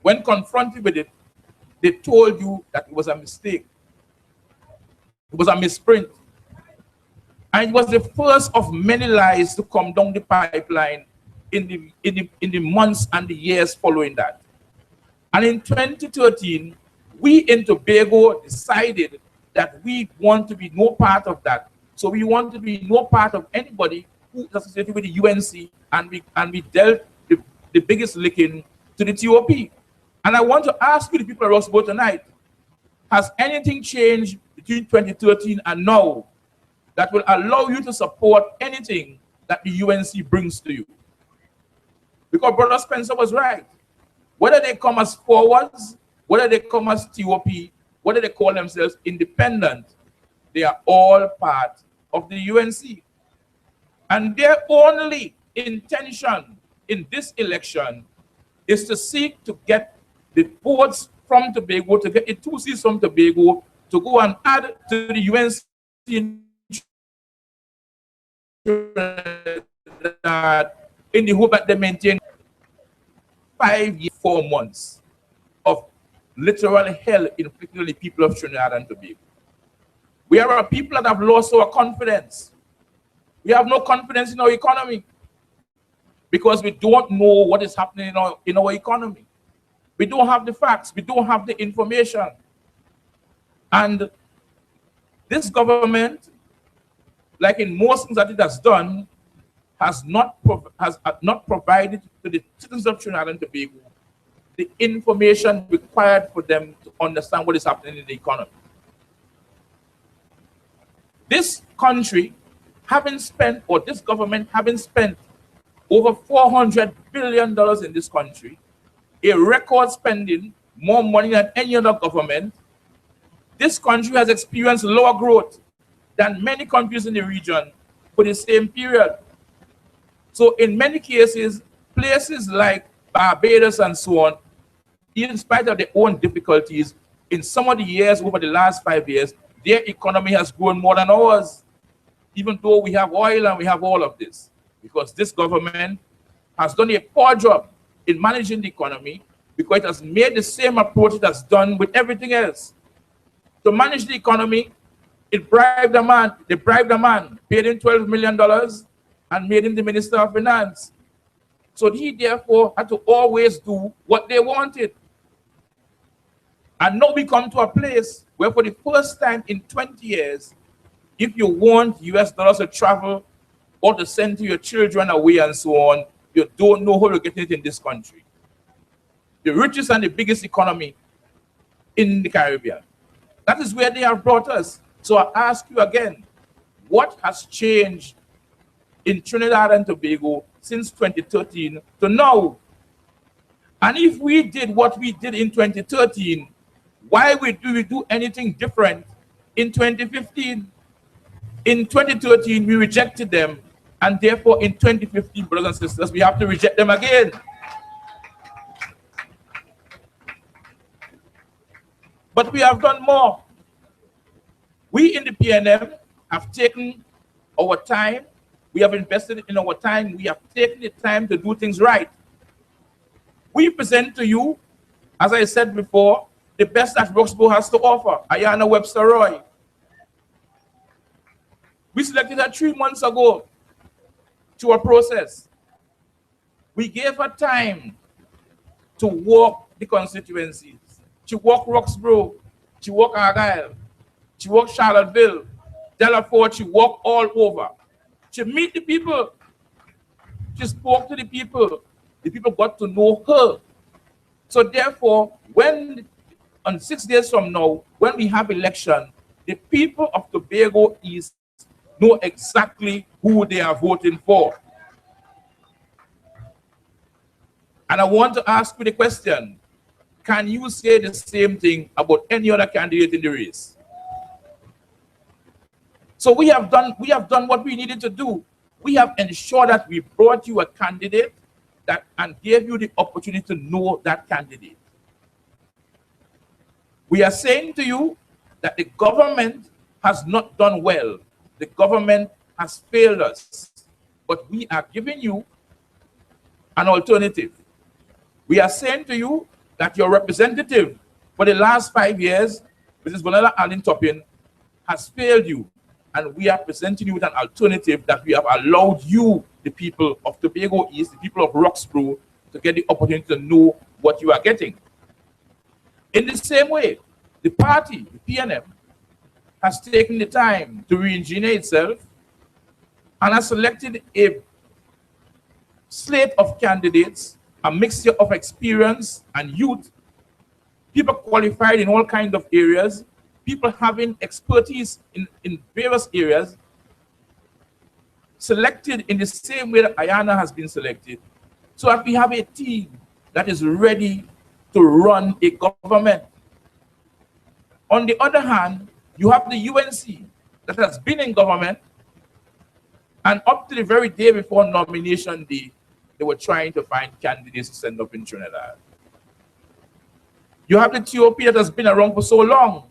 Speaker 4: when confronted with it, they told you that it was a mistake. It was a misprint. And it was the first of many lies to come down the pipeline in the months and the years following that. And in 2013, we in Tobago decided that we want to be no part of that. So we want to be no part of anybody who is associated with the UNC, and we dealt the biggest licking to the TOP. And I want to ask you, the people of Roxborough tonight, has anything changed between 2013 and now that will allow you to support anything that the UNC brings to you? Because Brother Spencer was right. Whether they come as forwards, whether they come as TOP, whether they call themselves independent, they are all part of the UNC. And their only intention in this election is to seek to get the votes from Tobago, to get the 2 seats from Tobago, to go and add to the UNC in the hope that they maintain 5 years, 4 months of literal hell inflicted on the people of Trinidad and Tobago. We are a people that have lost our confidence. We have no confidence in our economy because we don't know what is happening in our economy. We don't have the facts. We don't have the information. And this government, like in most things that it has done, has not provided to the citizens of Trinidad and Tobago the information required for them to understand what is happening in the economy. This country, this government having spent over $400 billion in this country, a record spending, more money than any other government, this country has experienced lower growth than many countries in the region for the same period. So in many cases, places like Barbados and so on, in spite of their own difficulties, in some of the years over the last 5 years, their economy has grown more than ours, even though we have oil and we have all of this, because this government has done a poor job in managing the economy, because it has made the same approach it has done with everything else. To manage the economy, it bribed a man. They bribed a man, paid him $12 million, and made him the Minister of Finance. So he therefore had to always do what they wanted. And now we come to a place where for the first time in 20 years, if you want US dollars to travel or to send to your children away and so on, you don't know how to get it in this country. The richest and the biggest economy in the Caribbean. That is where they have brought us. So I ask you again, what has changed in Trinidad and Tobago since 2013 to now? And if we did what we did in 2013, why do we do anything different in 2015? In 2013, we rejected them, and therefore in 2015, brothers and sisters, we have to reject them again. But we have done more. We in the PNM have taken our time. We have invested in our time. We have taken the time to do things right. We present to you, as I said before, the best that Roxborough has to offer. Ayana Webster-Roy. We selected her 3 months ago through a process. We gave her time to walk the constituencies. She walked Roxborough, she walked Argyle, she walked Charlottesville, Delaford, she walked all over. She met the people. She spoke to the people. The people got to know her. So therefore, when on 6 days from now, when we have election, the people of Tobago East know exactly who they are voting for. And I want to ask you the question, can you say the same thing about any other candidate in the race? So we have done what we needed to do. We have ensured that we brought you a candidate and gave you the opportunity to know that candidate. We are saying to you that the government has not done well. The government has failed us. But we are giving you an alternative. We are saying to you that your representative for the last 5 years, Mrs. Bonella Allen Toppin, has failed you. And we are presenting you with an alternative that we have allowed you, the people of Tobago East, the people of Roxborough, to get the opportunity to know what you are getting. In the same way, the party, the PNM, has taken the time to re-engineer itself and has selected a slate of candidates, a mixture of experience and youth, people qualified in all kinds of areas, people having expertise in various areas, selected in the same way that Ayana has been selected, so that we have a team that is ready to run a government. On the other hand, you have the UNC that has been in government, and up to the very day before nomination day, they were trying to find candidates to send up in Trinidad. You have the TOP that has been around for so long,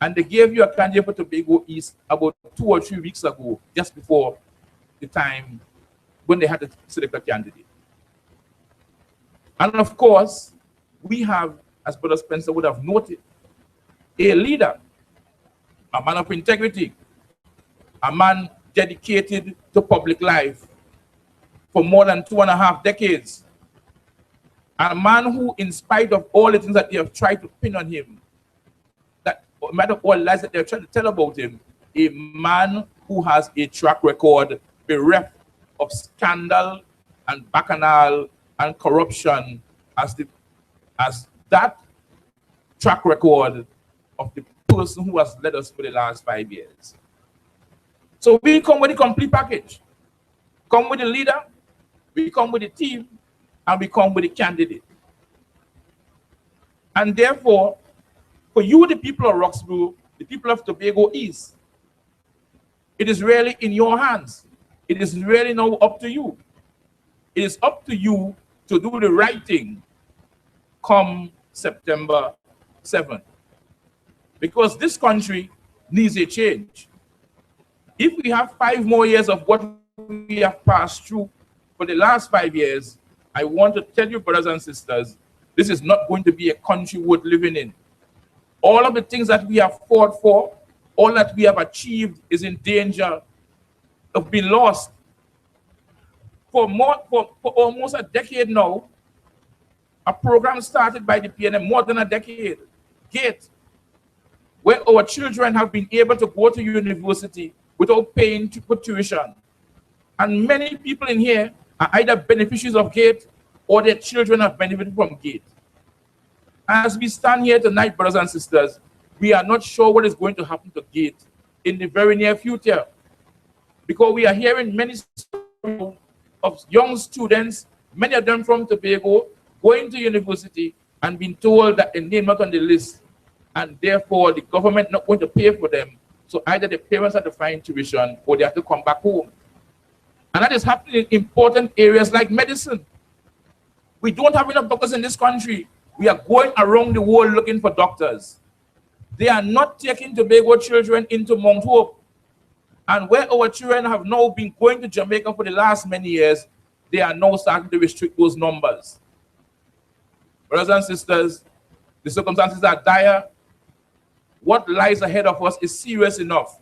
Speaker 4: and they gave you a candidate for Tobago East about 2 or 3 weeks ago, just before the time when they had to select a candidate. And of course, we have, as Brother Spencer would have noted, a leader, a man of integrity, a man dedicated to public life for more than 2.5 decades, a man who, in spite of all the things that they have tried to pin on him, that no matter all lies that they're trying to tell about him, a man who has a track record bereft of scandal and bacchanal and corruption as that track record of the person who has led us for the last 5 years. So we come with a complete package. Come with the leader, we come with the team, and we come with the candidate. And therefore, for you, the people of Roxborough, the people of Tobago East, it is really in your hands. It is really now up to you. It is up to you to do the right thing come September 7th. Because this country needs a change. If we have 5 more years of what we have passed through for the last 5 years, I want to tell you, brothers and sisters, this is not going to be a country worth living in. All of the things that we have fought for, all that we have achieved is in danger of being lost. For almost a decade now, a program started by the PNM, more than a decade, GATE, where our children have been able to go to university without paying for tuition. And many people in here are either beneficiaries of GATE or their children have benefited from GATE. As we stand here tonight, brothers and sisters, we are not sure what is going to happen to GATE in the very near future, because we are hearing many stories of young students, many of them from Tobago, going to university and being told that their name not on the list, and therefore the government not going to pay for them. So either the parents have to find tuition or they have to come back home. And that is happening in important areas like medicine. We don't have enough doctors in this country. We are going around the world looking for doctors. They are not taking Tobago children into Mount Hope. And where our children have now been going to Jamaica for the last many years, they are now starting to restrict those numbers. Brothers and sisters, the circumstances are dire. What lies ahead of us is serious enough.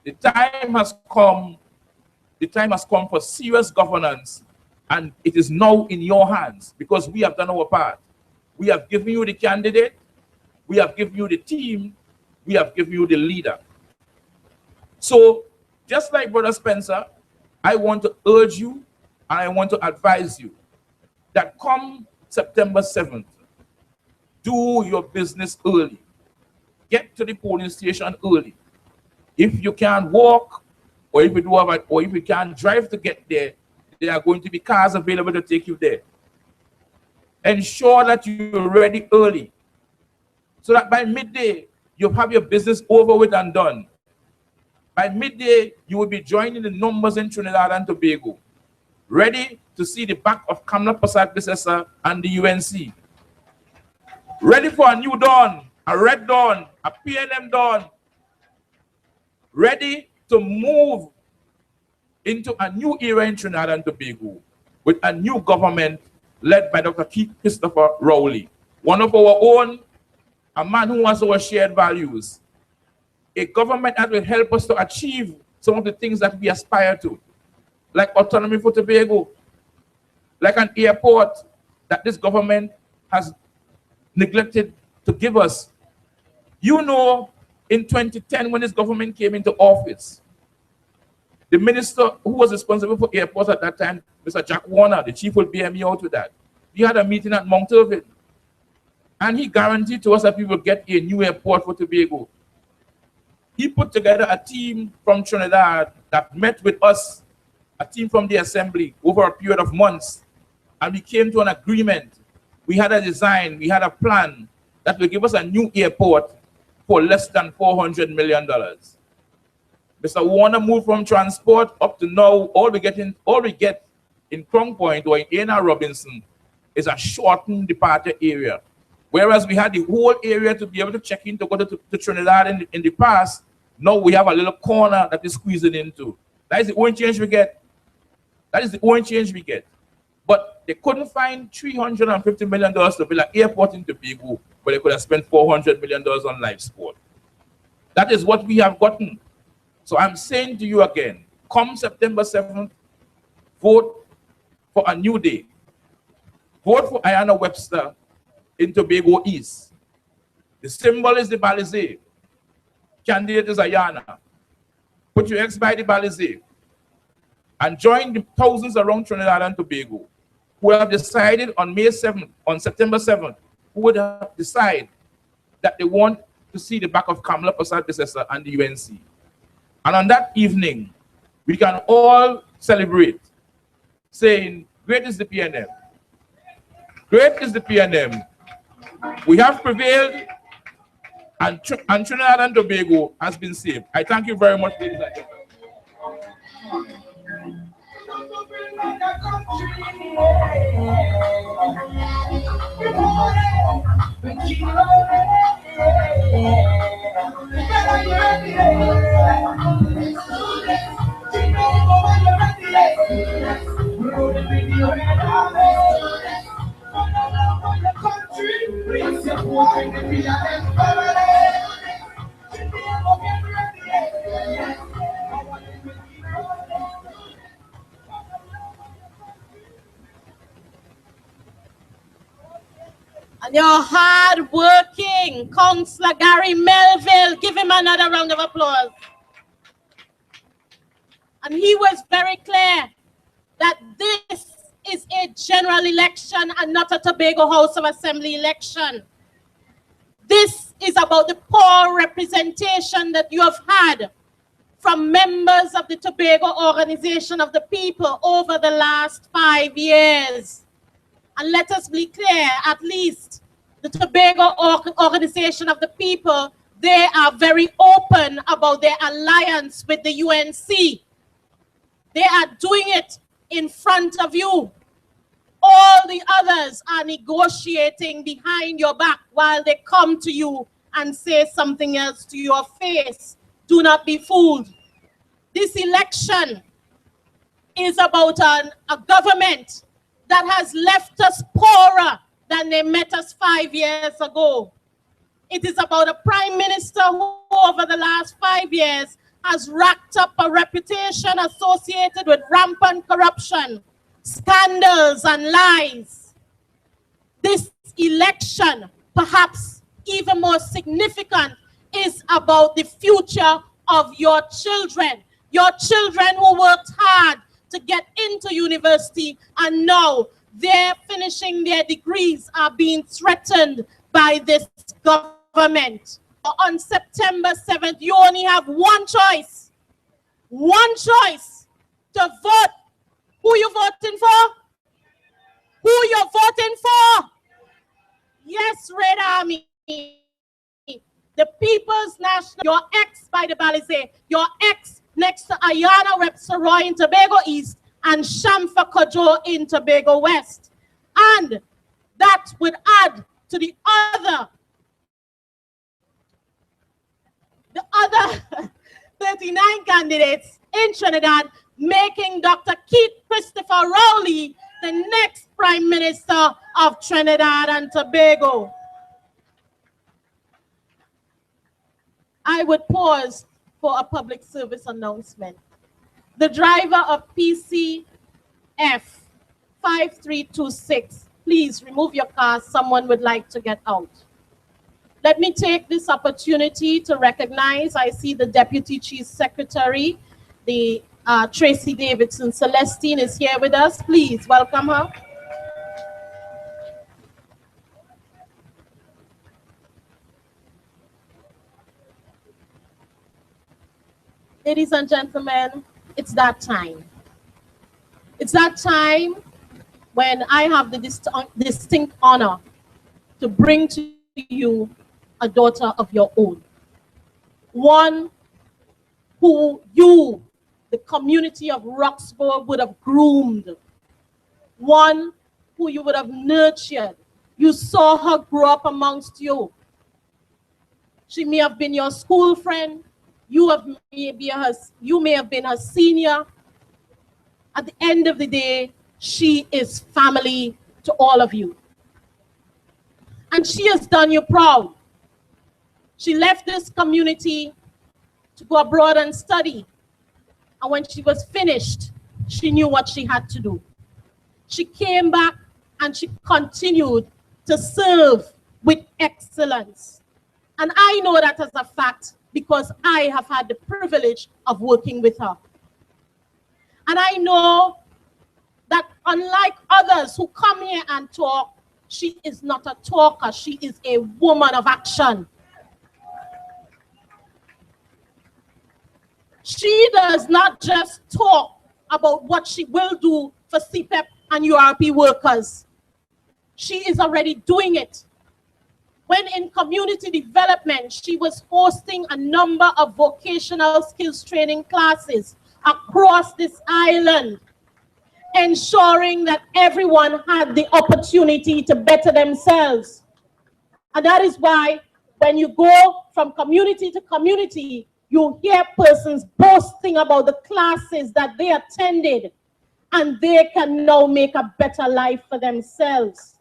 Speaker 4: The time has come for serious governance, and it is now in your hands, because we have done our part. We have given you the candidate, we have given you the team, we have given you the leader. So, just like Brother Spencer, I want to urge you and I want to advise you that come September 7th, do your business early. Get to the polling station early. If you can't walk, or if you can't drive to get there, there are going to be cars available to take you there. Ensure that you're ready early, so that by midday, you have your business over with and done. By midday, you will be joining the numbers in Trinidad and Tobago, ready to see the back of Kamla Prasad Bissessa and the UNC. Ready for a new dawn, a red dawn, a PNM dawn. Ready to move into a new era in Trinidad and Tobago with a new government led by Dr. Christopher Rowley, one of our own, a man who has our shared values, a government that will help us to achieve some of the things that we aspire to, like autonomy for Tobago, like an airport that this government has neglected to give us. You know, in 2010, when this government came into office, the minister who was responsible for airports at that time, Mr. Jack Warner, the chief will bear me out with that. He had a meeting at Mount Irving, and he guaranteed to us that we will get a new airport for Tobago. He put together a team from Trinidad that met with us, a team from the assembly, over a period of months, and we came to an agreement. We had a design, we had a plan that will give us a new airport for less than $400 million. Mr. Warner moved from transport up to now. All we get in Crown Point or in A&R Robinson is a shortened departure area. Whereas we had the whole area to be able to check in to go to Trinidad in the past, now we have a little corner that is squeezing into. That is the only change we get. That is the only change we get. But they couldn't find $350 million to build an airport in Tobago, but they could have spent $400 million on life sport. That is what we have gotten. So I'm saying to you again, come September 7th, vote for a new day. Vote for Ayanna Webster in Tobago East. The symbol is the Balize. Candidate is Ayanna. Put your X by the Balize and join the thousands around Trinidad and Tobago who have decided on May 7th, on September 7th, who would have decided that they want to see the back of Kamla Prasad Bissessa and the UNC. And on that evening, we can all celebrate, saying, great is the PNM. Great is the PNM. We have prevailed, and Trinidad and Tobago has been saved. I thank you very much, ladies and gentlemen.
Speaker 2: And your hard-working Councillor Gary Melville, give him another round of applause. And he was very clear that this is a general election and not a Tobago House of Assembly election. This is about the poor representation that you have had from members of the Tobago Organization of the People over the last 5 years. And let us be clear, at least the Tobago Organization of the People, they are very open about their alliance with the UNC. They are doing it in front of you. All the others are negotiating behind your back while they come to you and say something else to your face. Do not be fooled. This election is about a government that has left us poorer than they met us 5 years ago. It is about a prime minister who over the last 5 years has racked up a reputation associated with rampant corruption, scandals and lies. This election, perhaps even more significant, is about the future of your children who worked hard to get into university and now they're finishing their degrees are being threatened by this government. On September 7th, you only have one choice to vote. Who you voting for? Who you're voting for? Yes, Red Army. The People's National, your ex by the Balize, your ex next to Ayana Webster-Roy in Tobago East and Shamfa Kojo in Tobago West. And that would add to the other 39 candidates in Trinidad, making Dr. Keith Christopher Rowley the next Prime Minister of Trinidad and Tobago. I would pause for a public service announcement. The driver of PCF 5326, please remove your car. Someone would like to get out. Let me take this opportunity to recognize, I see the Deputy Chief Secretary, the Tracy Davidson Celestine is here with us. Please welcome her. Ladies and gentlemen, it's that time. It's that time when I have the distinct honor to bring to you a daughter of your own. One who you, the community of Roxborough, would have groomed. One who you would have nurtured. You saw her grow up amongst you. She may have been your school friend. You may have been her senior. At the end of the day, she is family to all of you. And she has done you proud. She left this community to go abroad and study. And when she was finished, she knew what she had to do. She came back and she continued to serve with excellence. And I know that as a fact because I have had the privilege of working with her. And I know that unlike others who come here and talk, she is not a talker, she is a woman of action. She does not just talk about what she will do for CPEP and URP workers. She is already doing it. When in community development, she was hosting a number of vocational skills training classes across this island, ensuring that everyone had the opportunity to better themselves. And that is why when you go from community to community, you hear persons boasting about the classes that they attended, and they can now make a better life for themselves.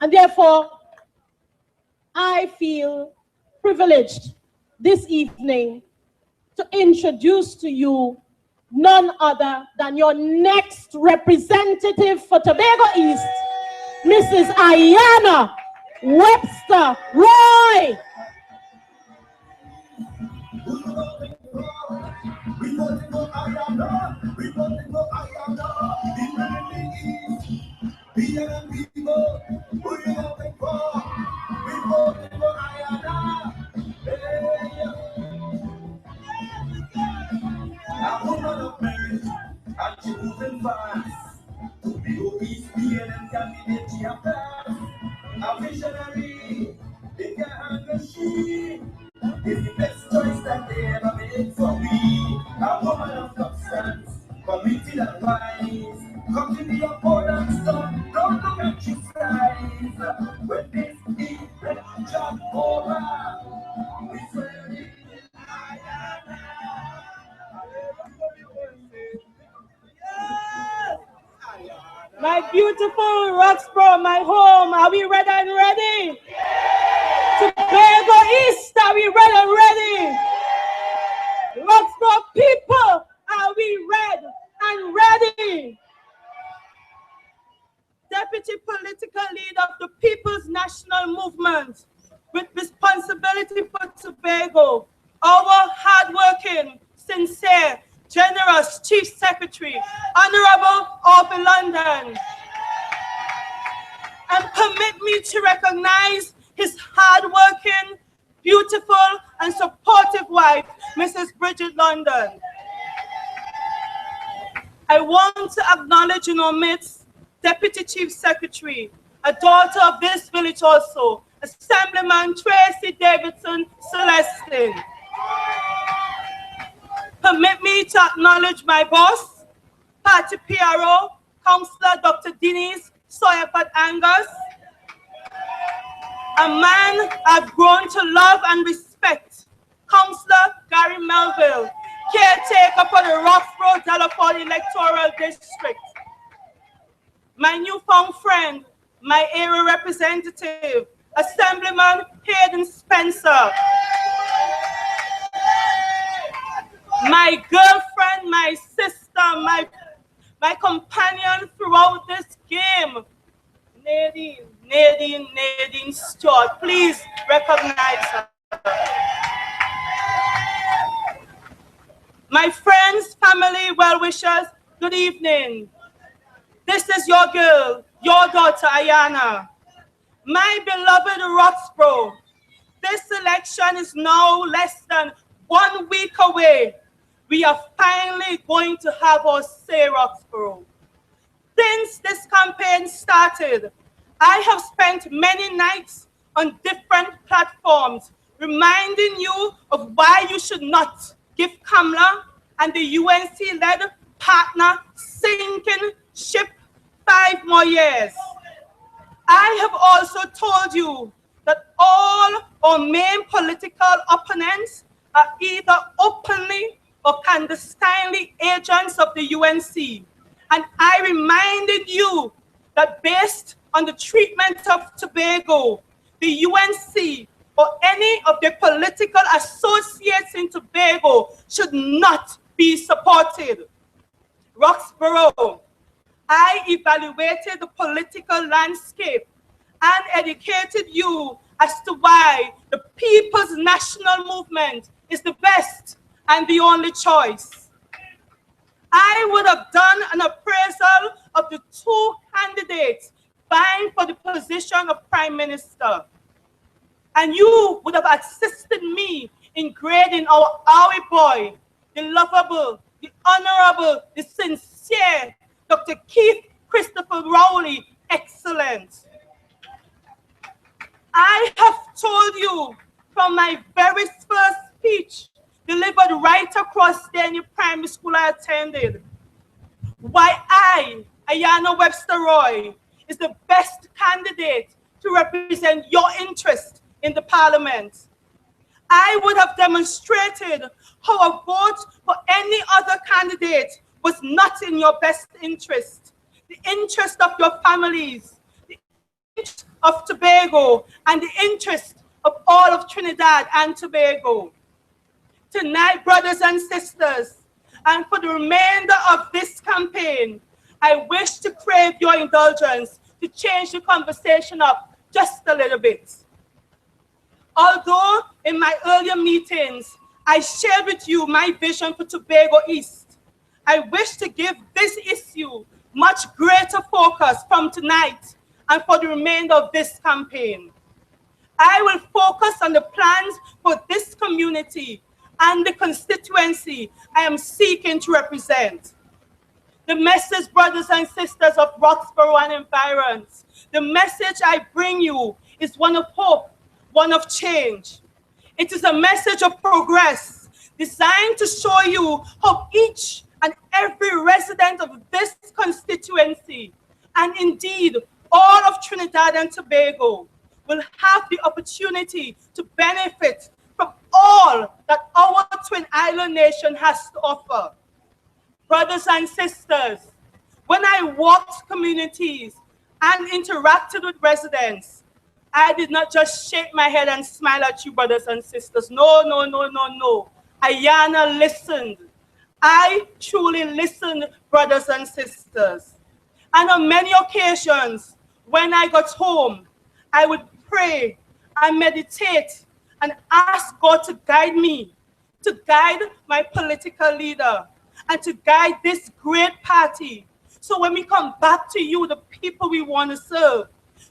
Speaker 2: And therefore, I feel privileged this evening to introduce to you none other than your next representative for Tobago East, Mrs. Ayana Webster-Roy.
Speaker 5: A woman of merit, and she moving fast. Tobago East PNM candidate, she a fast. A visionary, bigger and she is the best choice that they ever made for me. A woman of substance, committed and wise. Come to the opponent's son, don't look at your size. When this is the job over, we swear it.
Speaker 2: My beautiful Roxborough, my home, are we red and ready? Tobago East, are we red and ready? Roxborough people, are we red and ready? Deputy Political Leader of the People's National Movement, with responsibility for Tobago, our hardworking, sincere, generous Chief Secretary, Honorable Orby London. And permit me to recognize his hardworking, beautiful, and supportive wife, Mrs. Bridget London. I want to acknowledge in our midst Deputy Chief Secretary, a daughter of this village also, Assemblyman Tracy Davidson Celestine. Permit me to acknowledge my boss, Party PRO, Councillor Dr. Denise Soyapad Angus, a man I've grown to love and respect, Councillor Gary Melville, caretaker for the Roxborough Delafour Electoral District. My newfound friend, my area representative, Assemblyman Hayden Spencer. My girlfriend, my sister, my companion throughout this game, Nadine Stewart. Please recognize her. My friends, family, well-wishers, good evening. This is your girl, your daughter, Ayana. My beloved Roxborough, this election is now less than 1 week away. We are finally going to have our say, Roxborough. Since this campaign started, I have spent many nights on different platforms reminding you of why you should not give Kamala and the UNC-led partner sinking ship 5 more years. I have also told you that all our main political opponents are either openly or clandestinely agents of the UNC. And I reminded you that based on the treatment of Tobago, the UNC or any of their political associates in Tobago should not be supported. Roxborough, I evaluated the political landscape and educated you as to why the People's National Movement is the best and the only choice. I would have done an appraisal of the 2 candidates vying for the position of Prime Minister. And you would have assisted me in grading our boy, the lovable, the honorable, the sincere Dr. Keith Christopher Rowley, excellent. I have told you from my very first speech, delivered right across the any primary school I attended, why I, Ayana Webster-Roy, is the best candidate to represent your interest in the parliament. I would have demonstrated how a vote for any other candidate was not in your best interest, the interest of your families, the interest of Tobago, and the interest
Speaker 6: all of Trinidad and Tobago. Tonight, brothers and sisters, and for the remainder of this campaign, I wish to crave your indulgence to change the conversation up just a little bit. Although in my earlier meetings, I shared with you my vision for Tobago East, I wish to give this issue much greater focus from tonight and for the remainder of this campaign. I will focus on the plans for this community and the constituency I am seeking to represent. The message, brothers and sisters of Roxborough and environs, the message I bring you is one of hope, one of change. It is a message of progress designed to show you how each and every resident of this constituency, and indeed all of Trinidad and Tobago, will have the opportunity to benefit from all that our Twin Island nation has to offer. Brothers and sisters, when I walked communities and interacted with residents, I did not just shake my head and smile at you, brothers and sisters. No, no, no, no, no. Ayana listened. I truly listened, brothers and sisters. And on many occasions, when I got home, I would pray and meditate and ask God to guide me, to guide my political leader, and to guide this great party. So when we come back to you, the people we want to serve,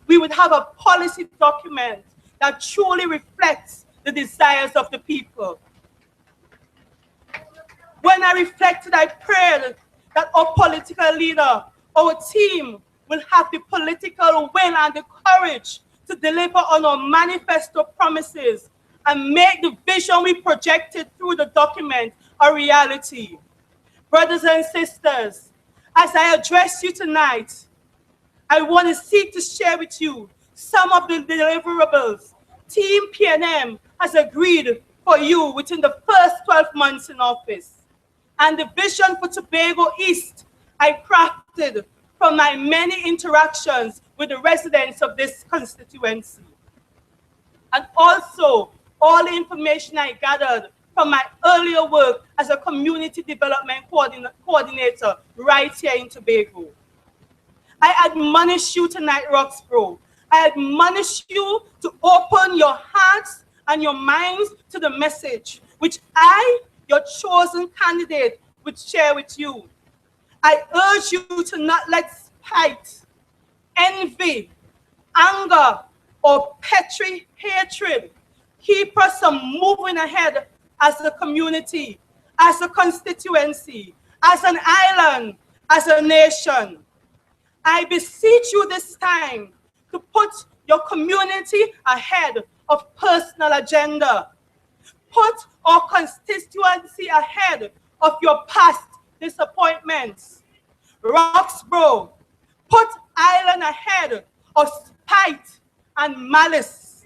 Speaker 6: we would have a policy document that truly reflects the desires of the people. When I reflected, I prayed that our political leader, our team, will have the political will and the courage to deliver on our manifesto promises and make the vision we projected through the document a reality. Brothers and sisters, as I address you tonight, I want to seek to share with you some of the deliverables Team PNM has agreed for you within the first 12 months in office, and the vision for Tobago East I crafted from my many interactions with the residents of this constituency, and also all the information I gathered from my earlier work as a community development coordinator right here in Tobago. I admonish you tonight, Roxborough. I admonish you to open your hearts and your minds to the message which I, your chosen candidate, would share with you. I urge you to not let spite, envy, anger, or petty hatred keep us from moving ahead as a community, as a constituency, as an island, as a nation. I beseech you this time to put your community ahead of personal agenda. Put our constituency ahead of your past disappointments. Roxborough, put island ahead of spite and malice.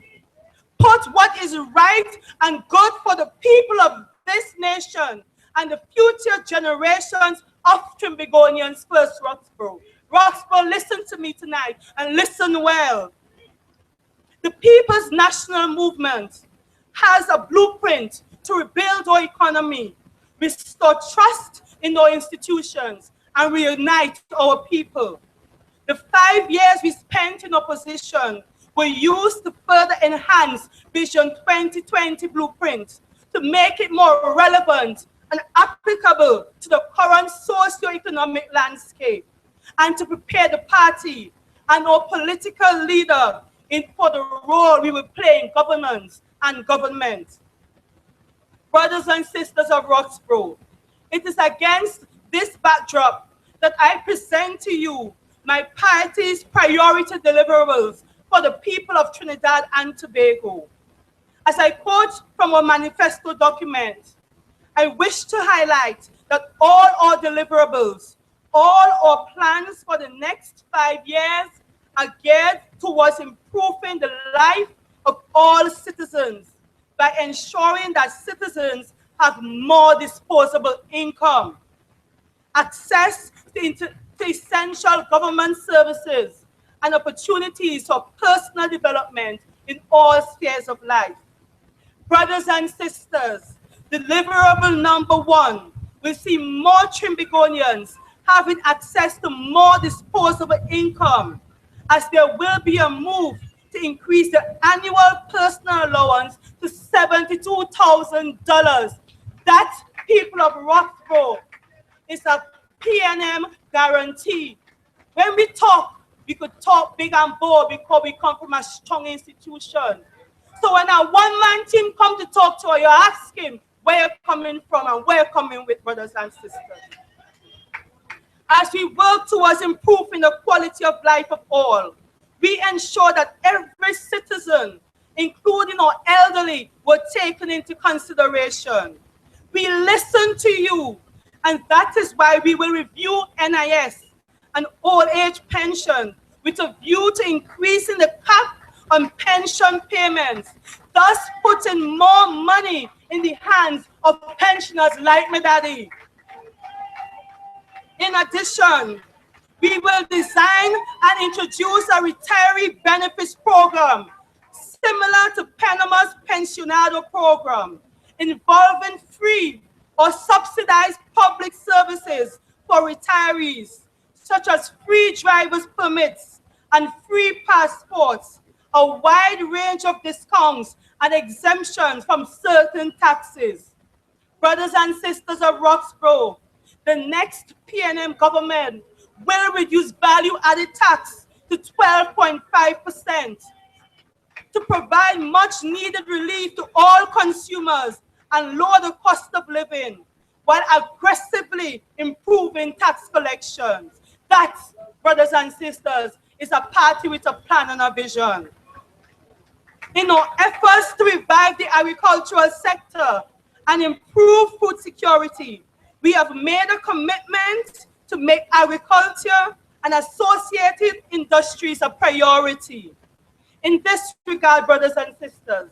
Speaker 6: Put what is right and good for the people of this nation and the future generations of Trimbagonians first, Roxborough. Roxborough, listen to me tonight and listen well. The People's National Movement has a blueprint to rebuild our economy, restore trust in our institutions, and reunite our people. The 5 years we spent in opposition were used to further enhance Vision 2020 blueprint to make it more relevant and applicable to the current socio-economic landscape, and to prepare the party and our political leader for the role we will play in governance and government. Brothers and sisters of Roxborough, it is against this backdrop that I present to you my party's priority deliverables for the people of Trinidad and Tobago. As I quote from our manifesto document, I wish to highlight that all our deliverables, all our plans for the next 5 years are geared towards improving the life of all citizens by ensuring that citizens have more disposable income, access to essential government services, and opportunities for personal development in all spheres of life. Brothers and sisters, deliverable number 1 will see more Trimbigonians having access to more disposable income, as there will be a move to increase the annual personal allowance to $72,000. That, people of Roxborough, is a PNM guarantee. When we talk, we could talk big and bold because we come from a strong institution. So when a one-man team come to talk to you, you're asking where you're coming from and where you're coming with, brothers and sisters. As we work towards improving the quality of life of all, we ensure that every citizen, including our elderly, were taken into consideration. We listen to you, and that is why we will review NIS and old age pension with a view to increasing the cap on pension payments, thus putting more money in the hands of pensioners like my daddy. In addition, we will design and introduce a retiree benefits program similar to Panama's Pensionado program, involving free or subsidized public services for retirees, such as free driver's permits and free passports, a wide range of discounts and exemptions from certain taxes. Brothers and sisters of Roxborough, the next PNM government will reduce value-added tax to 12.5% to provide much-needed relief to all consumers and lower the cost of living, while aggressively improving tax collections. That, brothers and sisters, is a party with a plan and a vision. In our efforts to revive the agricultural sector and improve food security, we have made a commitment to make agriculture and associated industries a priority. In this regard, brothers and sisters,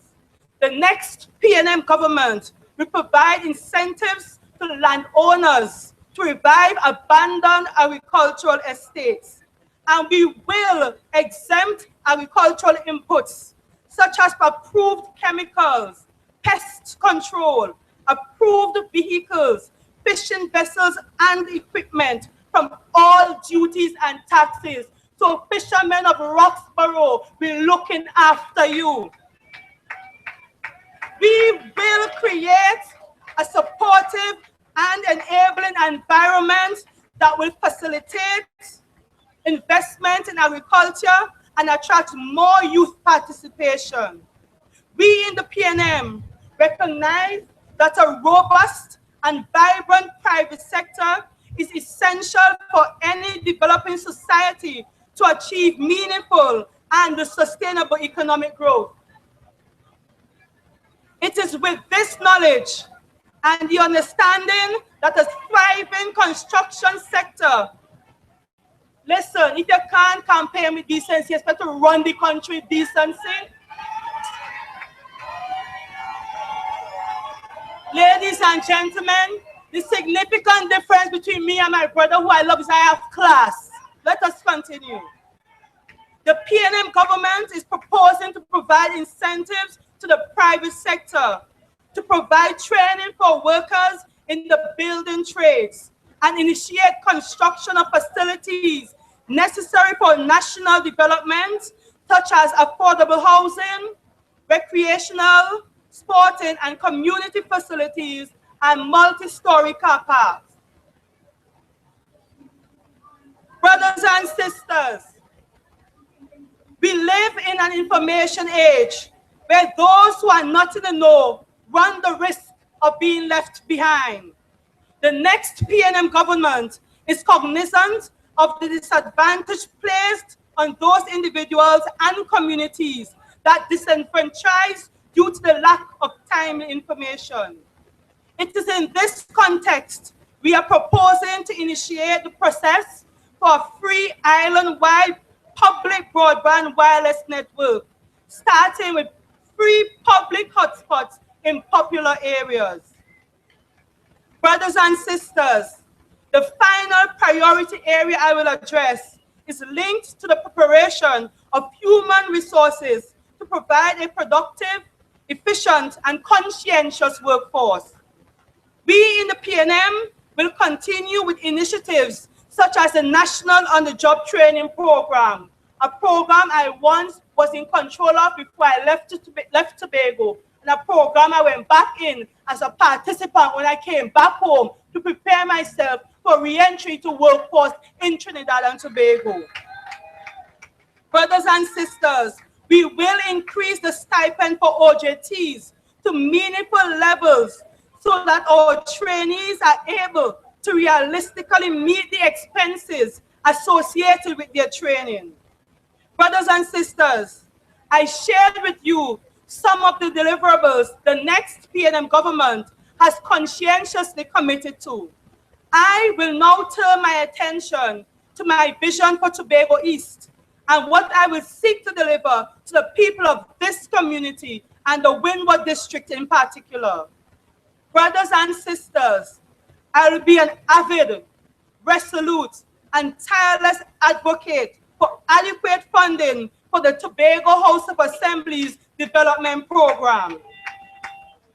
Speaker 6: the next PNM government will provide incentives to landowners to revive abandoned agricultural estates, and we will exempt agricultural inputs such as approved chemicals, pest control, approved vehicles, fishing vessels and equipment from all duties and taxes. So fishermen of Roxborough, we're looking after you. We will create a supportive and enabling environment that will facilitate investment in agriculture and attract more youth participation. We in the PNM recognize that a robust and vibrant private sector is essential for any developing society to achieve meaningful and sustainable economic growth. It is with this knowledge and the understanding that a thriving construction sector, listen, if you can't campaign with decency, you expect to run the country with decency. Ladies and gentlemen, the significant difference between me and my brother, who I love, is I have class. Let us continue. The PNM government is proposing to provide incentives to the private sector, to provide training for workers in the building trades, and initiate construction of facilities necessary for national development, such as affordable housing, recreational, sporting, and community facilities, and multi-story car parks. Brothers and sisters, we live in an information age where those who are not in the know run the risk of being left behind. The next PNM government is cognizant of the disadvantage placed on those individuals and communities that disenfranchise due to the lack of timely information. It is in this context we are proposing to initiate the process for a free island-wide public broadband wireless network, starting with free public hotspots in popular areas. Brothers and sisters, the final priority area I will address is linked to the preparation of human resources to provide a productive, efficient, and conscientious workforce. We in the PNM will continue with initiatives such as the National On-the-Job Training Program, a program I once was in control of before I left Tobago, and a program I went back in as a participant when I came back home to prepare myself for re-entry to workforce in Trinidad and Tobago. Brothers and sisters, we will increase the stipend for OJTs to meaningful levels so that our trainees are able to realistically meet the expenses associated with their training. Brothers and sisters, I shared with you some of the deliverables the next PNM government has conscientiously committed to. I will now turn my attention to my vision for Tobago East and what I will seek to deliver to the people of this community and the Windward District in particular. Brothers and sisters, I will be an avid, resolute, and tireless advocate for adequate funding for the Tobago House of Assembly's development program.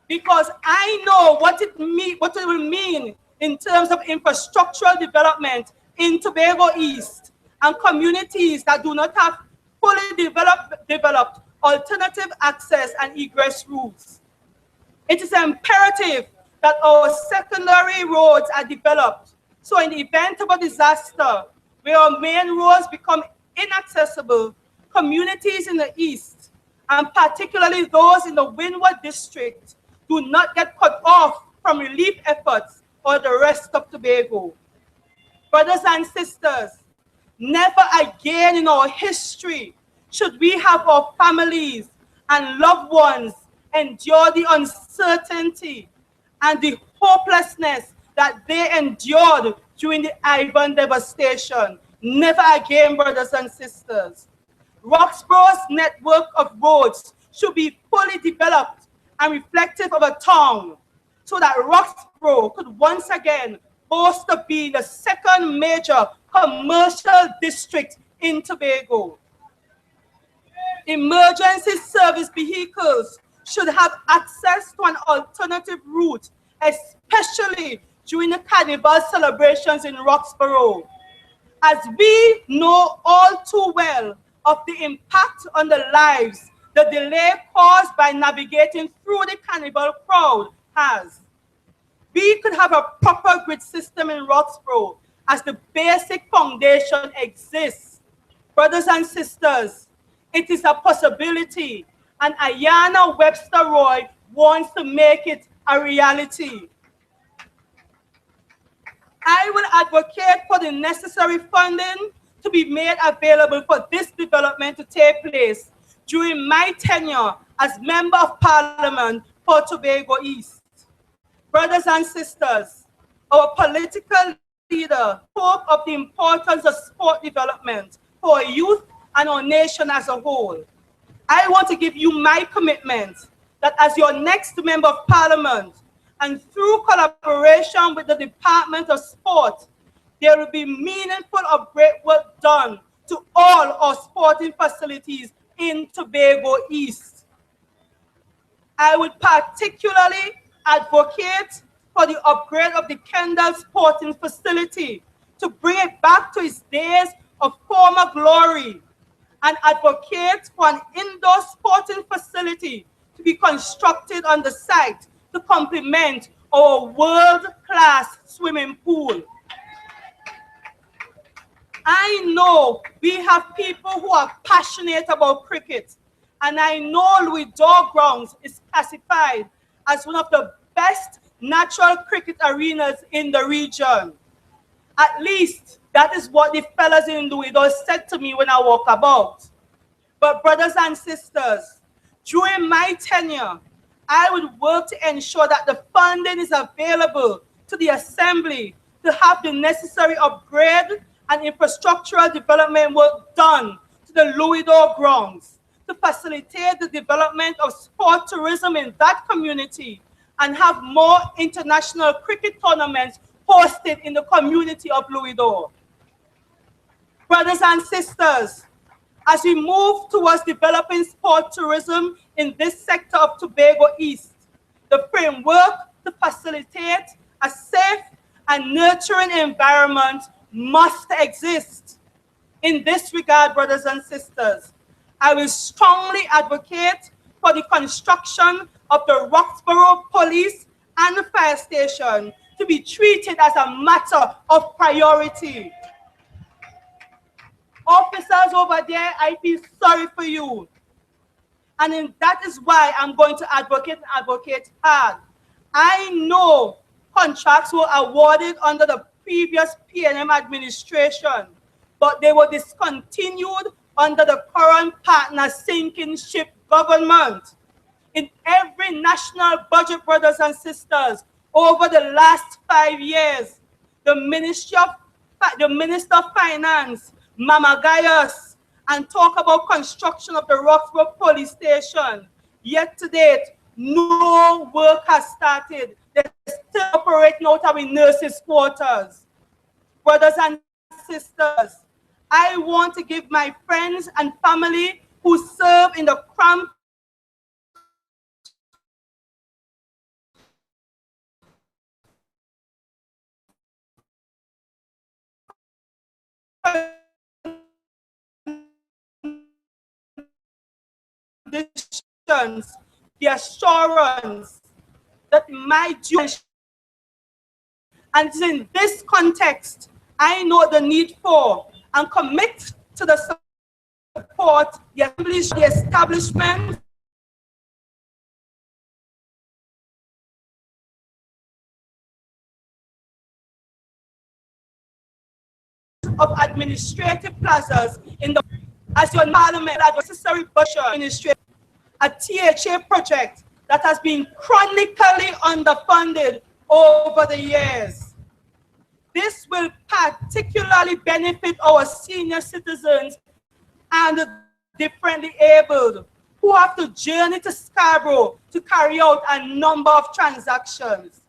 Speaker 6: Because I know what it will mean in terms of infrastructural development in Tobago East and communities that do not have fully developed alternative access and egress routes. It is imperative that our secondary roads are developed, so in the event of a disaster where our main roads become inaccessible, communities in the east, and particularly those in the Windward District, do not get cut off from relief efforts or the rest of Tobago. Brothers and sisters, never again in our history should we have our families and loved ones endure the uncertainty and the hopelessness that they endured during the Ivan devastation. Never again, brothers and sisters. Roxborough's network of roads should be fully developed and reflective of a town so that Roxborough could once again boast of being the second major commercial district in Tobago. Emergency service vehicles should have access to an alternative route, especially during the carnival celebrations in Roxborough. As we know all too well of the impact on the lives the delay caused by navigating through the carnival crowd has. We could have a proper grid system in Roxborough as the basic foundation exists. Brothers and sisters, it is a possibility, and Ayana Webster-Roy wants to make it a reality. I will advocate for the necessary funding to be made available for this development to take place during my tenure as Member of Parliament for Tobago East. Brothers and sisters, our political leader spoke of the importance of sport development for our youth and our nation as a whole. I want to give you my commitment that as your next Member of Parliament, and through collaboration with the Department of Sport, there will be meaningful upgrade work done to all our sporting facilities in Tobago East. I would particularly advocate for the upgrade of the Kendall Sporting Facility to bring it back to its days of former glory, and advocate for an indoor sporting facility to be constructed on the site to complement our world-class swimming pool. I know we have people who are passionate about cricket, and I know Louis Dore Grounds is classified as one of the best natural cricket arenas in the region. At least that is what the fellas in Louis Dore said to me when I walk about. But brothers and sisters, during my tenure, I would work to ensure that the funding is available to the Assembly to have the necessary upgrade and infrastructural development work done to the Louis Dore grounds to facilitate the development of sport tourism in that community and have more international cricket tournaments hosted in the community of Louis Dore. Brothers and sisters, As we move towards developing sport tourism in this sector of Tobago East, the framework to facilitate a safe and nurturing environment must exist. In this regard, brothers and sisters, I will strongly advocate for the construction of the Roxborough Police and Fire Station to be treated as a matter of priority. Officers over there, I feel sorry for you. And that is why I'm going to advocate hard. I know contracts were awarded under the previous PNM administration, but they were discontinued under the current partner sinking ship government. In every national budget, brothers and sisters, over the last 5 years, the Minister of Finance, Mama Gaius, and talk about construction of the Roxborough Police Station. Yet to date, no work has started. They're still operating out of nurses' quarters. Brothers and sisters, I want to give my friends and family who serve in the cramped conditions the assurance that my duty, and in this context, I know the need for and commit to the support the establishment of administrative plazas in the as your parliament necessary budget administration, a THA project that has been chronically underfunded over the years. This will particularly benefit our senior citizens and the differently abled who have to journey to Scarborough to carry out a number of transactions.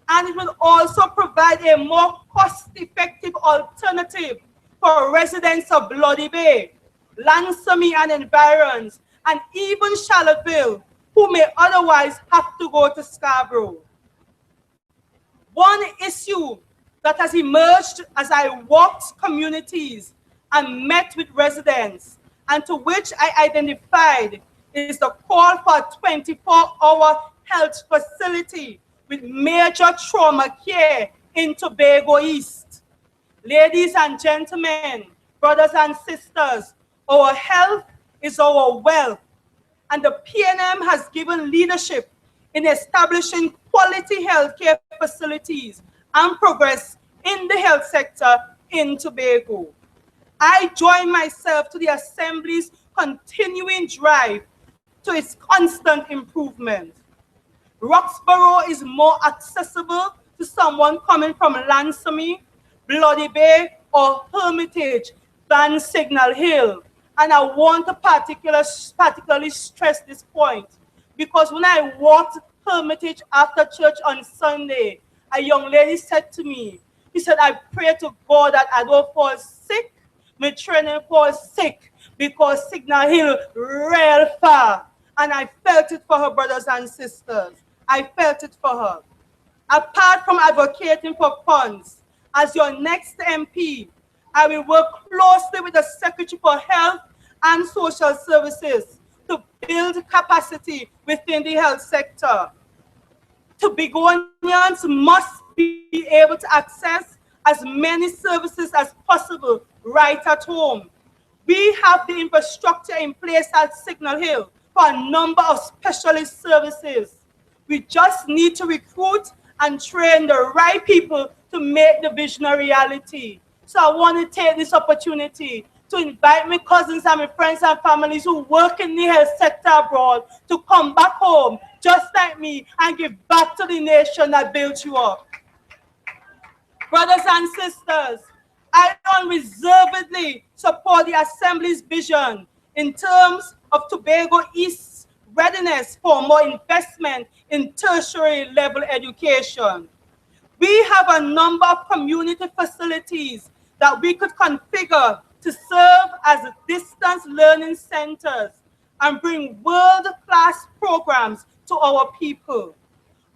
Speaker 6: And it will also provide a more cost-effective alternative for residents of Bloody Bay, Lansome and environs, and even Charlottesville, who may otherwise have to go to Scarborough. One issue that has emerged as I walked communities and met with residents, and to which I identified, is the call for a 24-hour health facility with major trauma care in Tobago East. Ladies and gentlemen, brothers and sisters, our health is our wealth, and the PNM has given leadership in establishing quality healthcare facilities and progress in the health sector in Tobago. I join myself to the Assembly's continuing drive to its constant improvement. Roxborough is more accessible to someone coming from Lansome, Bloody Bay, or Hermitage than Signal Hill. And I want to particularly stress this point, because when I walked Hermitage after church on Sunday, a young lady said to me, she said, I pray to God that I don't fall sick, my training falls sick, because Signal Hill real far. And I felt it for her, brothers and sisters. I felt it for her. Apart from advocating for funds, as your next MP, I will work closely with the Secretary for Health and Social Services to build capacity within the health sector. Tobagonians must be able to access as many services as possible right at home. We have the infrastructure in place at Signal Hill for a number of specialist services. We just need to recruit and train the right people to make the vision a reality. So I want to take this opportunity to invite my cousins and my friends and families who work in the health sector abroad to come back home, just like me, and give back to the nation that built you up. Brothers and sisters, I unreservedly support the Assembly's vision in terms of Tobago East's readiness for more investment in tertiary level education. We have a number of community facilities that we could configure to to serve as distance learning centers and bring world-class programs to our people.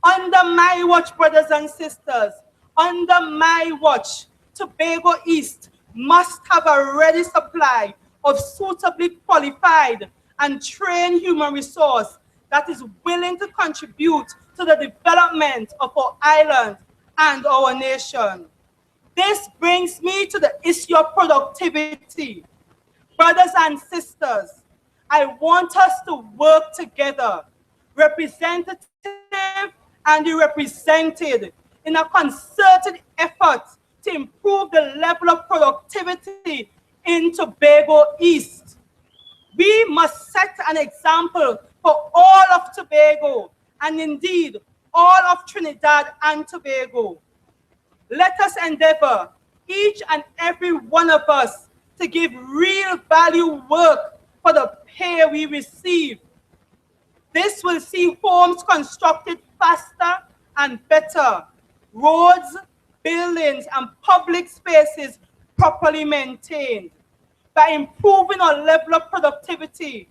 Speaker 6: Under my watch, brothers and sisters, under my watch, Tobago East must have a ready supply of suitably qualified and trained human resource that is willing to contribute to the development of our island and our nation. This brings me to the issue of productivity. Brothers and sisters, I want us to work together, representative and the represented, in a concerted effort to improve the level of productivity in Tobago East. We must set an example for all of Tobago and indeed all of Trinidad and Tobago. Let us endeavor, each and every one of us, to give real value work for the pay we receive. This will see homes constructed faster and better, roads, buildings, and public spaces properly maintained. By improving our level of productivity,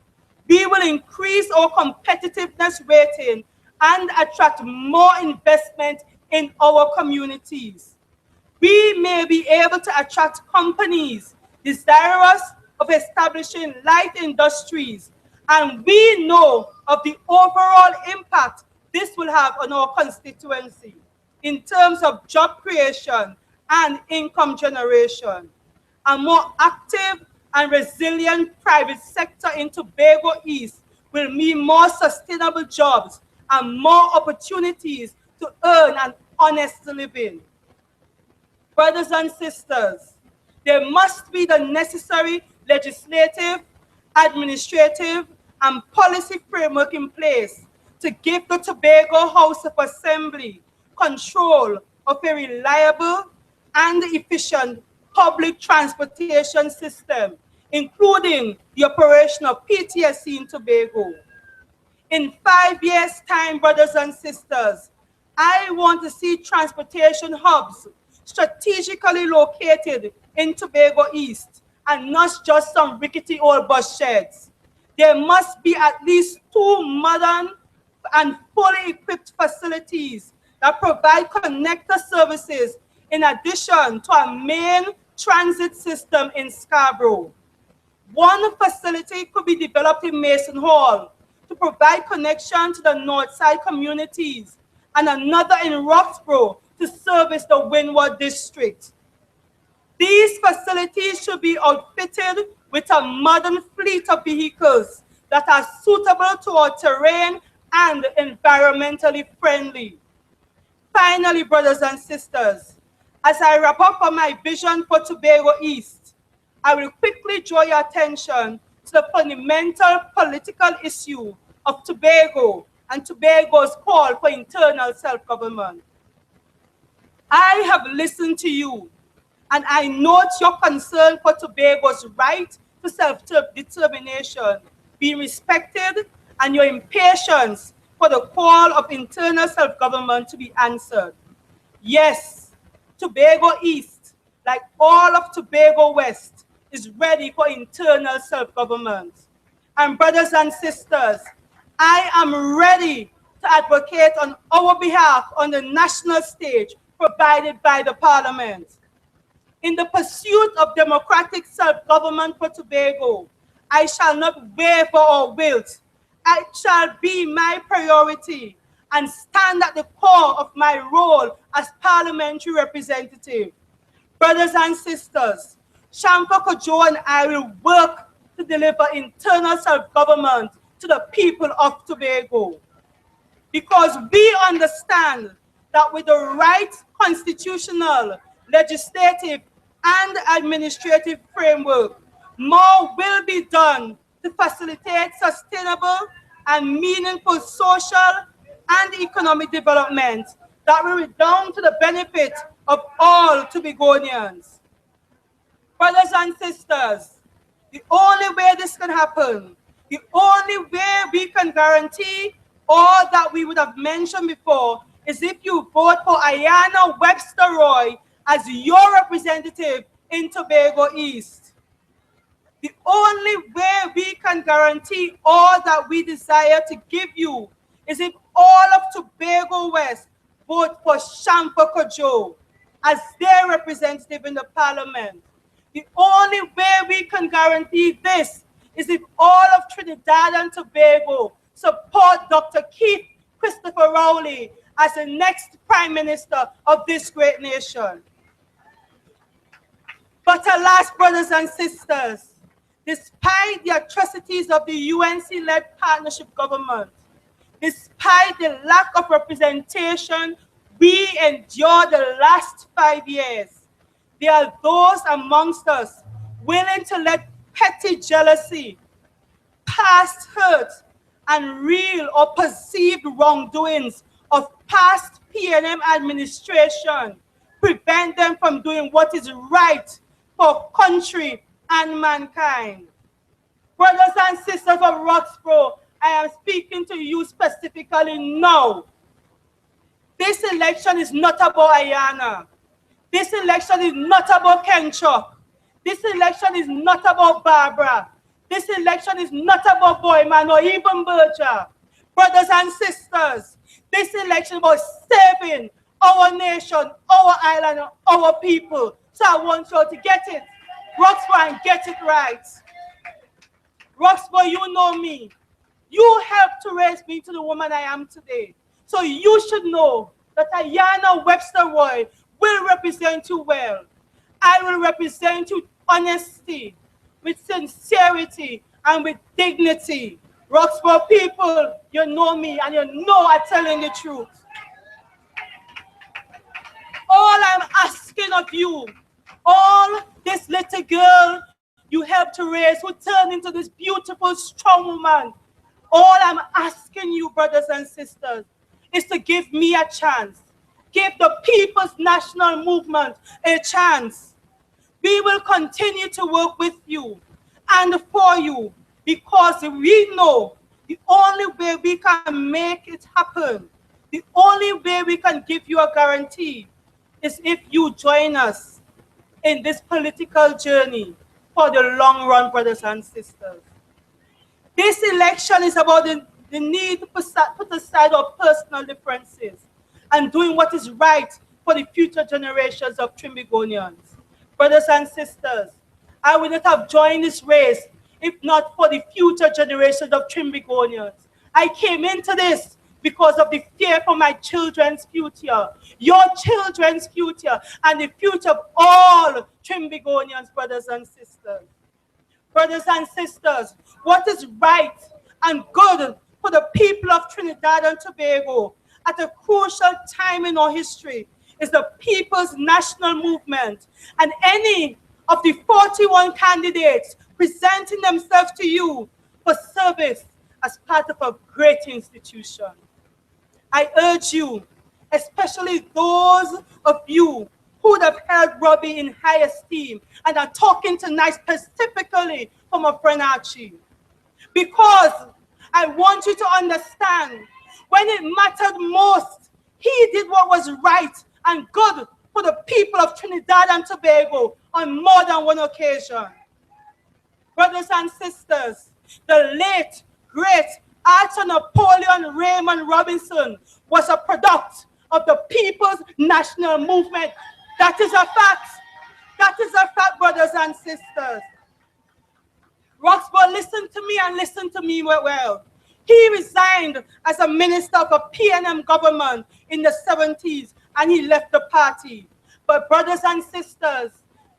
Speaker 6: we will increase our competitiveness rating and attract more investment in our communities. We may be able to attract companies desirous of establishing light industries, and we know of the overall impact this will have on our constituency in terms of job creation and income generation. A more active and resilient private sector in Tobago East will mean more sustainable jobs and more opportunities to earn an honest living. Brothers and sisters, there must be the necessary legislative, administrative, and policy framework in place to give the Tobago House of Assembly control of a reliable and efficient public transportation system, including the operation of PTSC in Tobago. In 5 years' time, brothers and sisters, I want to see transportation hubs strategically located in Tobago East and not just some rickety old bus sheds. There must be at least 2 modern and fully equipped facilities that provide connector services in addition to a main transit system in Scarborough. One facility could be developed in Mason Hall to provide connection to the Northside communities, and another in Roxborough to service the Windward district. These facilities should be outfitted with a modern fleet of vehicles that are suitable to our terrain and environmentally friendly. Finally, brothers and sisters, as I wrap up on my vision for Tobago East, I will quickly draw your attention to the fundamental political issue of Tobago and Tobago's call for internal self-government. I have listened to you, and I note your concern for Tobago's right to self-determination being respected and your impatience for the call of internal self-government to be answered. Yes, Tobago East, like all of Tobago West, is ready for internal self-government. And brothers and sisters, I am ready to advocate on our behalf on the national stage provided by the Parliament. In the pursuit of democratic self-government for Tobago, I shall not waver or wilt. It shall be my priority and stand at the core of my role as parliamentary representative. Brothers and sisters, Shampa Kojo and I will work to deliver internal self-government to the people of Tobago, because we understand that with the right constitutional, legislative, and administrative framework, more will be done to facilitate sustainable and meaningful social and economic development that will redound to the benefit of all Tobagonians. Brothers and sisters, the only way this can happen, the only way we can guarantee all that we would have mentioned before, is if you vote for Ayana Webster-Roy as your representative in Tobago East. The only way we can guarantee all that we desire to give you is if all of Tobago West vote for Shampa Kojo as their representative in the parliament. The only way we can guarantee this is if all of Trinidad and Tobago support Dr. Keith Christopher Rowley as the next Prime Minister of this great nation. But alas, brothers and sisters, despite the atrocities of the UNC-led partnership government, despite the lack of representation we endured the last 5 years, there are those amongst us willing to let petty jealousy, past hurt, and real or perceived wrongdoings of past PNM administration prevent them from doing what is right for country and mankind. Brothers and sisters of Roxborough, I am speaking to you specifically now. This election is not about Ayana. This election is not about Kenchuk. This election is not about Barbara. This election is not about Boyman or even Berger. Brothers and sisters, this election is about saving our nation, our island, our people. So I want you all to get it. Roxborough, and get it right. Roxborough, you know me. You helped to raise me to the woman I am today. So you should know that Ayana Webster-Roy will represent you well. I will represent you with honesty, with sincerity, and with dignity. Roxborough people, you know me, and you know I'm telling the truth. All I'm asking of you, all this little girl you helped to raise, who turned into this beautiful, strong woman, all I'm asking you, brothers and sisters, is to give me a chance. Give the People's National Movement a chance. We will continue to work with you and for you, because we know the only way we can make it happen, the only way we can give you a guarantee, is if you join us in this political journey for the long run, brothers and sisters. This election is about the need to put aside our personal differences and doing what is right for the future generations of Trimbigonians. Brothers and sisters, I would not have joined this race if not for the future generations of Trimbigonians. I came into this because of the fear for my children's future, your children's future, and the future of all Trimbigonians, brothers and sisters. Brothers and sisters, what is right and good for the people of Trinidad and Tobago at a crucial time in our history is the People's National Movement, and any of the 41 candidates presenting themselves to you for service as part of a great institution. I urge you, especially those of you who would have held Robbie in high esteem and are talking tonight specifically for my friend Archie, because I want you to understand, when it mattered most, he did what was right and good for the people of Trinidad and Tobago on more than one occasion. Brothers and sisters, the late, great Arthur Napoleon Raymond Robinson was a product of the People's National Movement. That is a fact. That is a fact, brothers and sisters. Roxborough, listen to me and listen to me well. He resigned as a minister of a PNM government in the 70s, and he left the party. But brothers and sisters,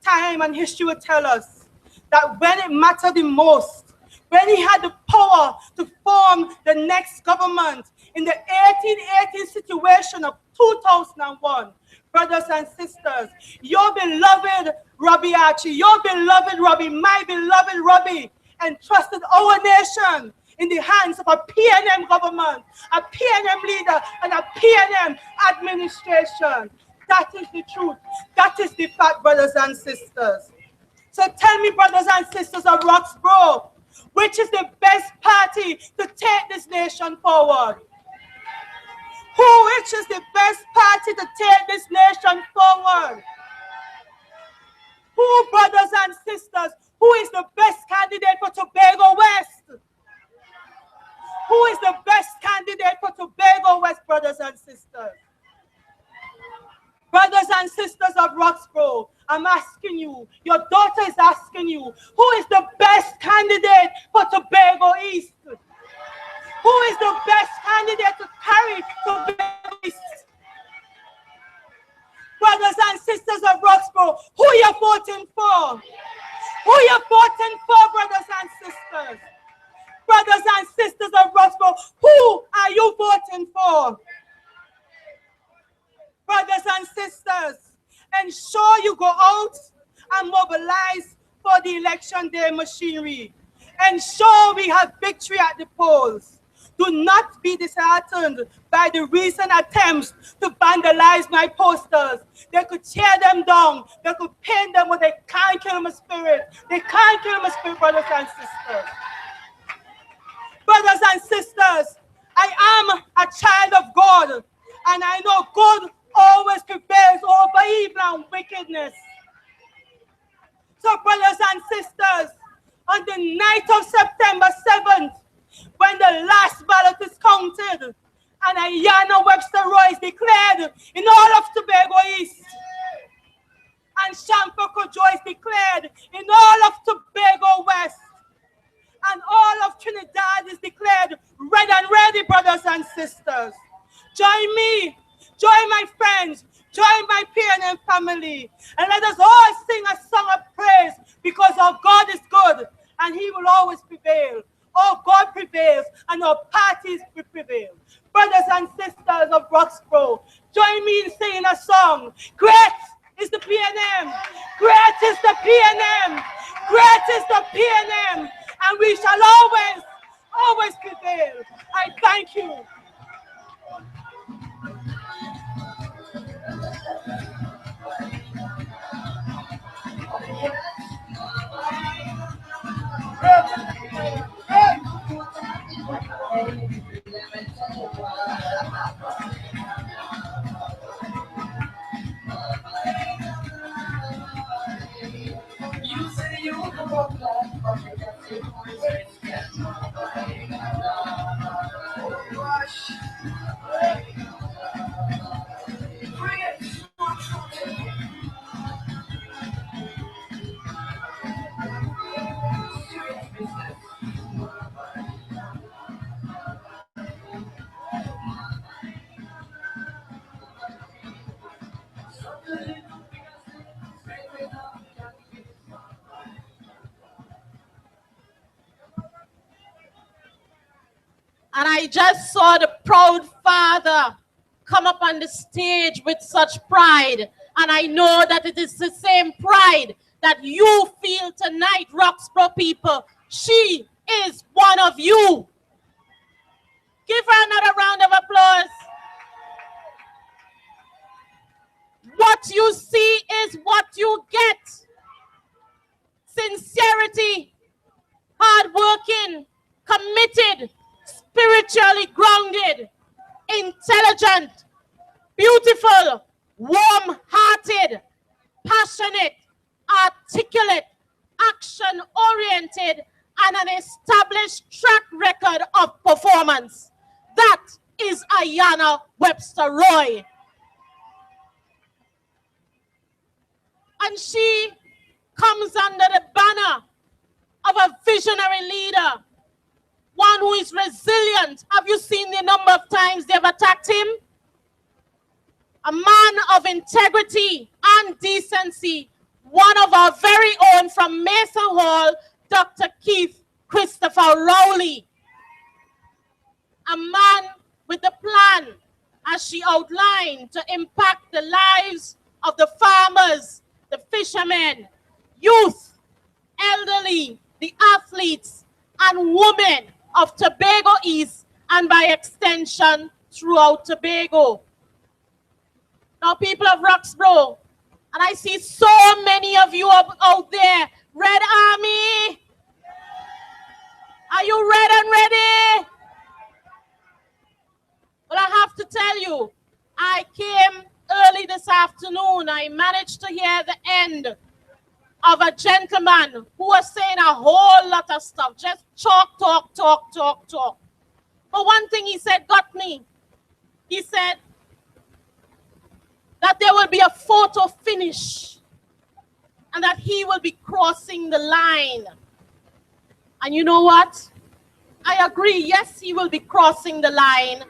Speaker 6: time and history will tell us that when it mattered the most, when he had the power to form the next government in the 1818 situation of 2001, brothers and sisters, your beloved Robbie Archie, your beloved Robbie, my beloved Robbie, entrusted our nation in the hands of a PNM government, a PNM leader, and a PNM administration. That is the truth. That is the fact, brothers and sisters. So tell me, brothers and sisters of Roxborough, which is the best party to take this nation forward? Which is the best party to take this nation forward? Who, brothers and sisters, Who is the best candidate for Tobago West? Who is the best candidate for Tobago West, brothers and sisters? Brothers and sisters of Roxborough, I'm asking you, your daughter is asking you, who is the best candidate for Tobago East? Who is the best candidate to carry Tobago East? Brothers and sisters of Roxborough, who are you voting for? Who are you voting for, brothers and sisters? Brothers and sisters of Roxborough, who are you voting for? Brothers and sisters, ensure you go out and mobilize for the election day machinery. Ensure we have victory at the polls. Do not be disheartened by the recent attempts to vandalize my posters. They could tear them down. They could paint them, but they can't kill my spirit. They can't kill my spirit, brothers and sisters. Brothers and sisters, I am a child of God, and I know good always prevails over evil and wickedness. So, brothers and sisters, on the night of September 7th, when the last ballot is counted, and Ayana Webster-Roy is declared in all of Tobago East, and Shamford Joy is declared in all of Tobago West, and all of Trinidad is declared red and ready, brothers and sisters. Join me, join my friends, join my PNM family, and let us all sing a song of praise, because our God is good, and he will always prevail. Our God prevails, and our parties will prevail. Brothers and sisters of Roxborough, join me in singing a song. Great is the PNM. Great is the PNM. Great is the PNM. And we shall always, always prevail. I thank you.
Speaker 2: And I just saw the proud father come up on the stage with such pride. And I know that it is the same pride that you feel tonight, Roxborough people. She is one of you. Give her another round of applause. What you see is what you get. Sincerity, hardworking, committed, spiritually grounded, intelligent, beautiful, warm-hearted, passionate, articulate, action-oriented, and an established track record of performance. That is Ayana Webster-Roy. And she comes under the banner of a visionary leader, one who is resilient. Have you seen the number of times they've attacked him? A man of integrity and decency, one of our very own from Mason Hall, Dr. Keith Christopher Rowley. A man with a plan, as she outlined, to impact the lives of the farmers, the fishermen, youth, elderly, the athletes, and women of Tobago East, and by extension, throughout Tobago. Now, people of Roxborough, and I see so many of you out there, Red Army, are you red and ready? Well, I have to tell you, I came early this afternoon. I managed to hear the end of a gentleman who was saying a whole lot of stuff, just talk. But one thing he said got me. He said that there will be a photo finish and that he will be crossing the line. And you know what? I agree, yes, he will be crossing the line.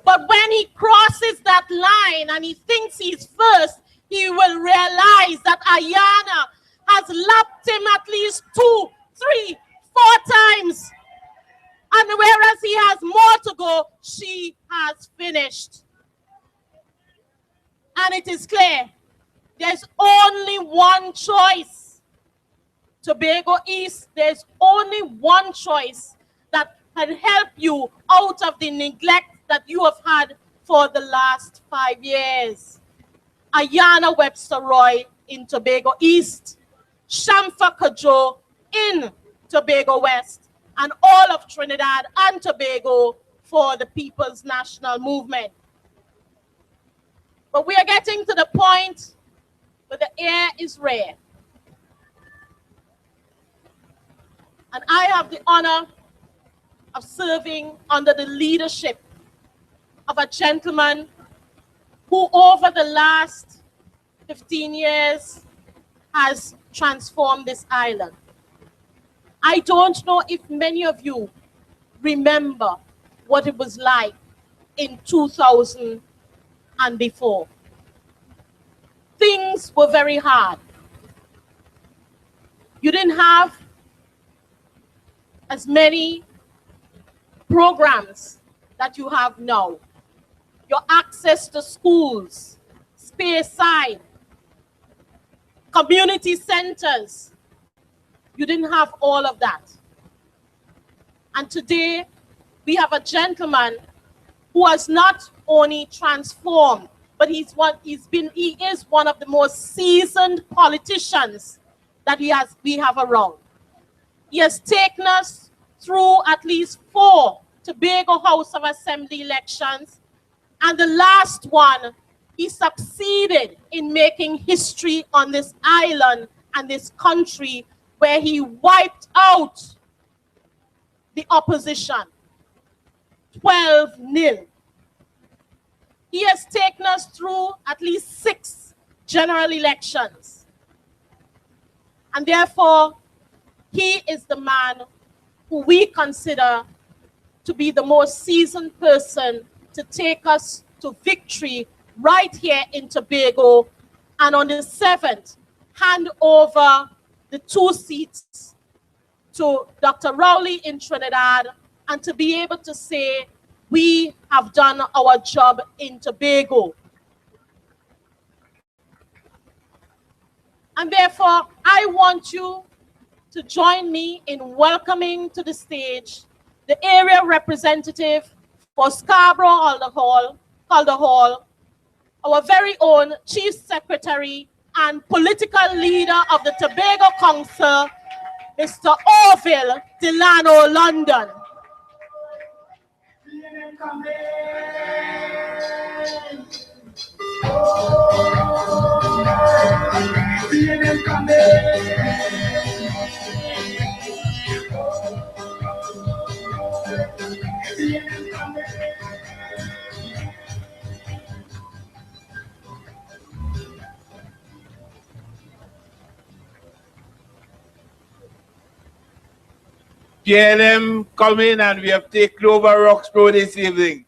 Speaker 2: But when he crosses that line and he thinks he's first, he will realize that Ayana has lapped him at least 2, 3, 4 times. And whereas he has more to go, she has finished. And it is clear, there's only one choice. Tobago East, there's only one choice that can help you out of the neglect that you have had for the last 5 years. Ayana Webster-Roy in Tobago East, Shamfa Kajo in Tobago West, and all of Trinidad and Tobago for the People's National Movement. But we are getting to the point where the air is rare. And I have the honor of serving under the leadership of a gentleman who over the last 15 years has transformed this island. I don't know if many of you remember what it was like in 2000 and before. Things were very hard. You didn't have as many programs that you have now. Your access to schools, Speyside, community centers, you didn't have all of that. And today, we have a gentleman who has not only transformed, but he is one of the most seasoned politicians that we have around. He has taken us through at least 4 Tobago House of Assembly elections, and the last one, he succeeded in making history on this island and this country, where he wiped out the opposition 12-0. He has taken us through at least 6 general elections. And therefore, he is the man who we consider to be the most seasoned person to take us to victory right here in Tobago, and on the 7th, hand over the 2 seats to Dr. Rowley in Trinidad, and to be able to say, we have done our job in Tobago. And therefore, I want you to join me in welcoming to the stage the area representative for Scarborough Calder Hall, our very own Chief Secretary and political leader of the Tobago Council, Mr. Orville Delano London.
Speaker 7: PNM come in and we have taken over Roxborough this evening.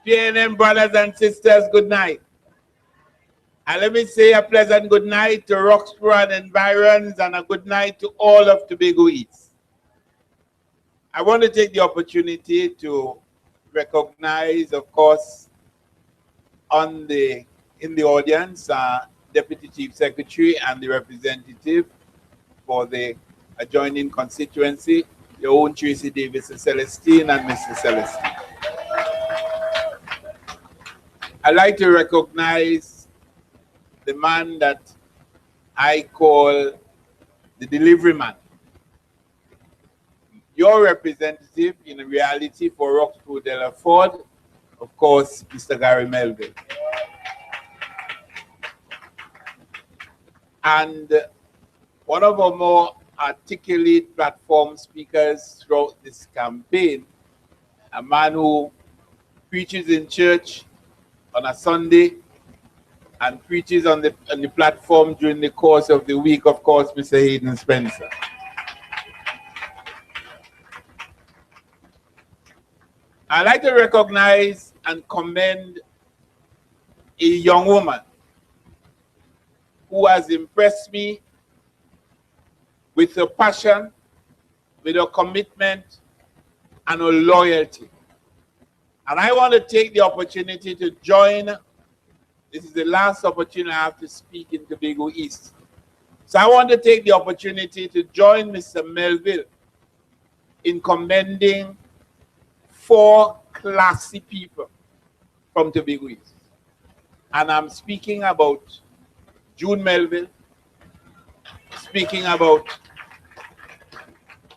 Speaker 7: PNM brothers and sisters, good night. And let me say a pleasant good night to Roxborough and environs, and a good night to all of Tobago East. I want to take the opportunity to recognize, of course, in the audience, Deputy Chief Secretary and the representative for the adjoining constituency, your own Tracy Davis Celestine and Mr. Celestine. I'd like to recognize the man that I call the delivery man. Your representative in reality for Roxborough de la Ford, of course, Mr. Gary Melville. And one of our more articulate platform speakers throughout this campaign, a man who preaches in church on a Sunday and preaches on the platform during the course of the week, of course, Mr. Hayden Spencer. I'd like to recognize and commend a young woman who has impressed me with her passion, with her commitment, and her loyalty. And I want to take the opportunity to join. This is the last opportunity I have to speak in Tobago East. So I want to take the opportunity to join Mr. Melville in commending 4 classy people from Tobago East. And I'm speaking about June Melville, speaking about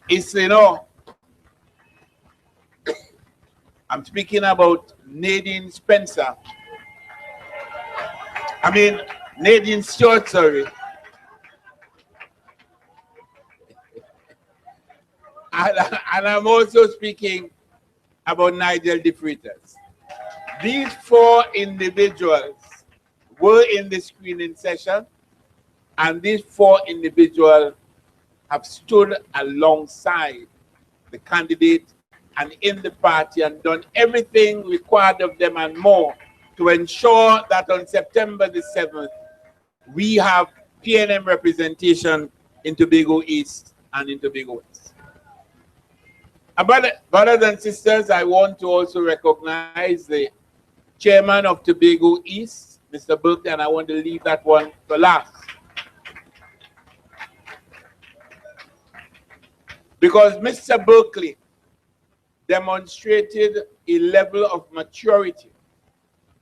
Speaker 7: Islino, I'm speaking about Nadine Spencer. Nadine Stewart, sorry. And I'm also speaking about Nigel De Freitas. These 4 individuals were in the screening session, and these 4 individuals have stood alongside the candidate and in the party and done everything required of them and more to ensure that on September the 7th, we have PNM representation in Tobago East and in Tobago West. Brothers and sisters, I want to also recognize the chairman of Tobago East, Mr. Burke, and I want to leave that one for last. Because Mr. Berkeley demonstrated a level of maturity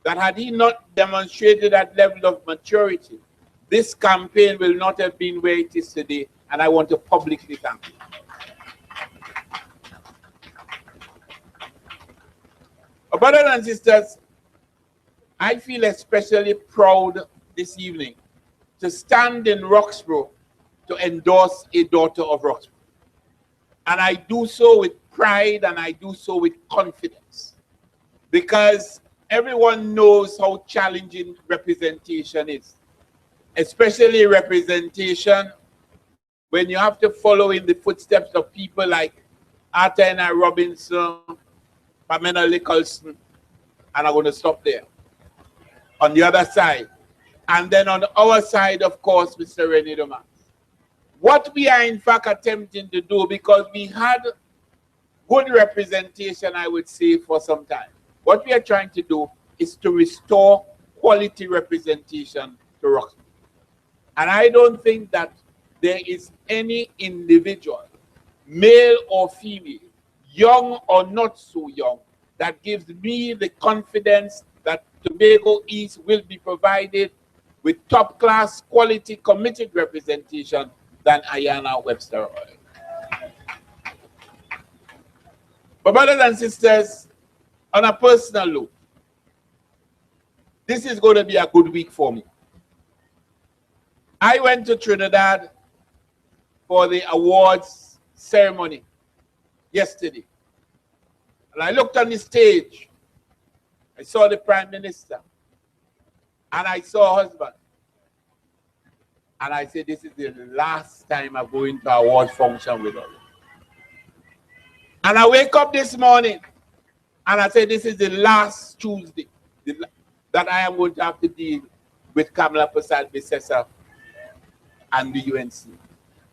Speaker 7: that had he not demonstrated that level of maturity, this campaign will not have been where it is today, and I want to publicly thank him. Brothers and sisters, I feel especially proud this evening to stand in Roxborough to endorse a daughter of Roxborough. And I do so with pride and I do so with confidence, because everyone knows how challenging representation is, especially representation when you have to follow in the footsteps of people like Arthur Robinson, Pamela Nicholson, and I'm going to stop there. On the other side. And then on our side, of course, Mr. René Domas. What we are in fact attempting to do, because we had good representation, I would say, for some time. What we are trying to do is to restore quality representation to Roxborough. And I don't think that there is any individual, male or female, young or not so young, that gives me the confidence that Tobago East will be provided with top-class, quality, committed representation than Ayana Webster-Roy. But brothers and sisters, on a personal note, this is going to be a good week for me. I went to Trinidad for the awards ceremony yesterday. And I looked on the stage. I saw the Prime Minister. And I saw her husband. And I said, this is the last time I'm going to an award function with her. And I wake up this morning and I said, this is the last Tuesday that I am going to have to deal with Kamala Persad-Bissessar and the UNC.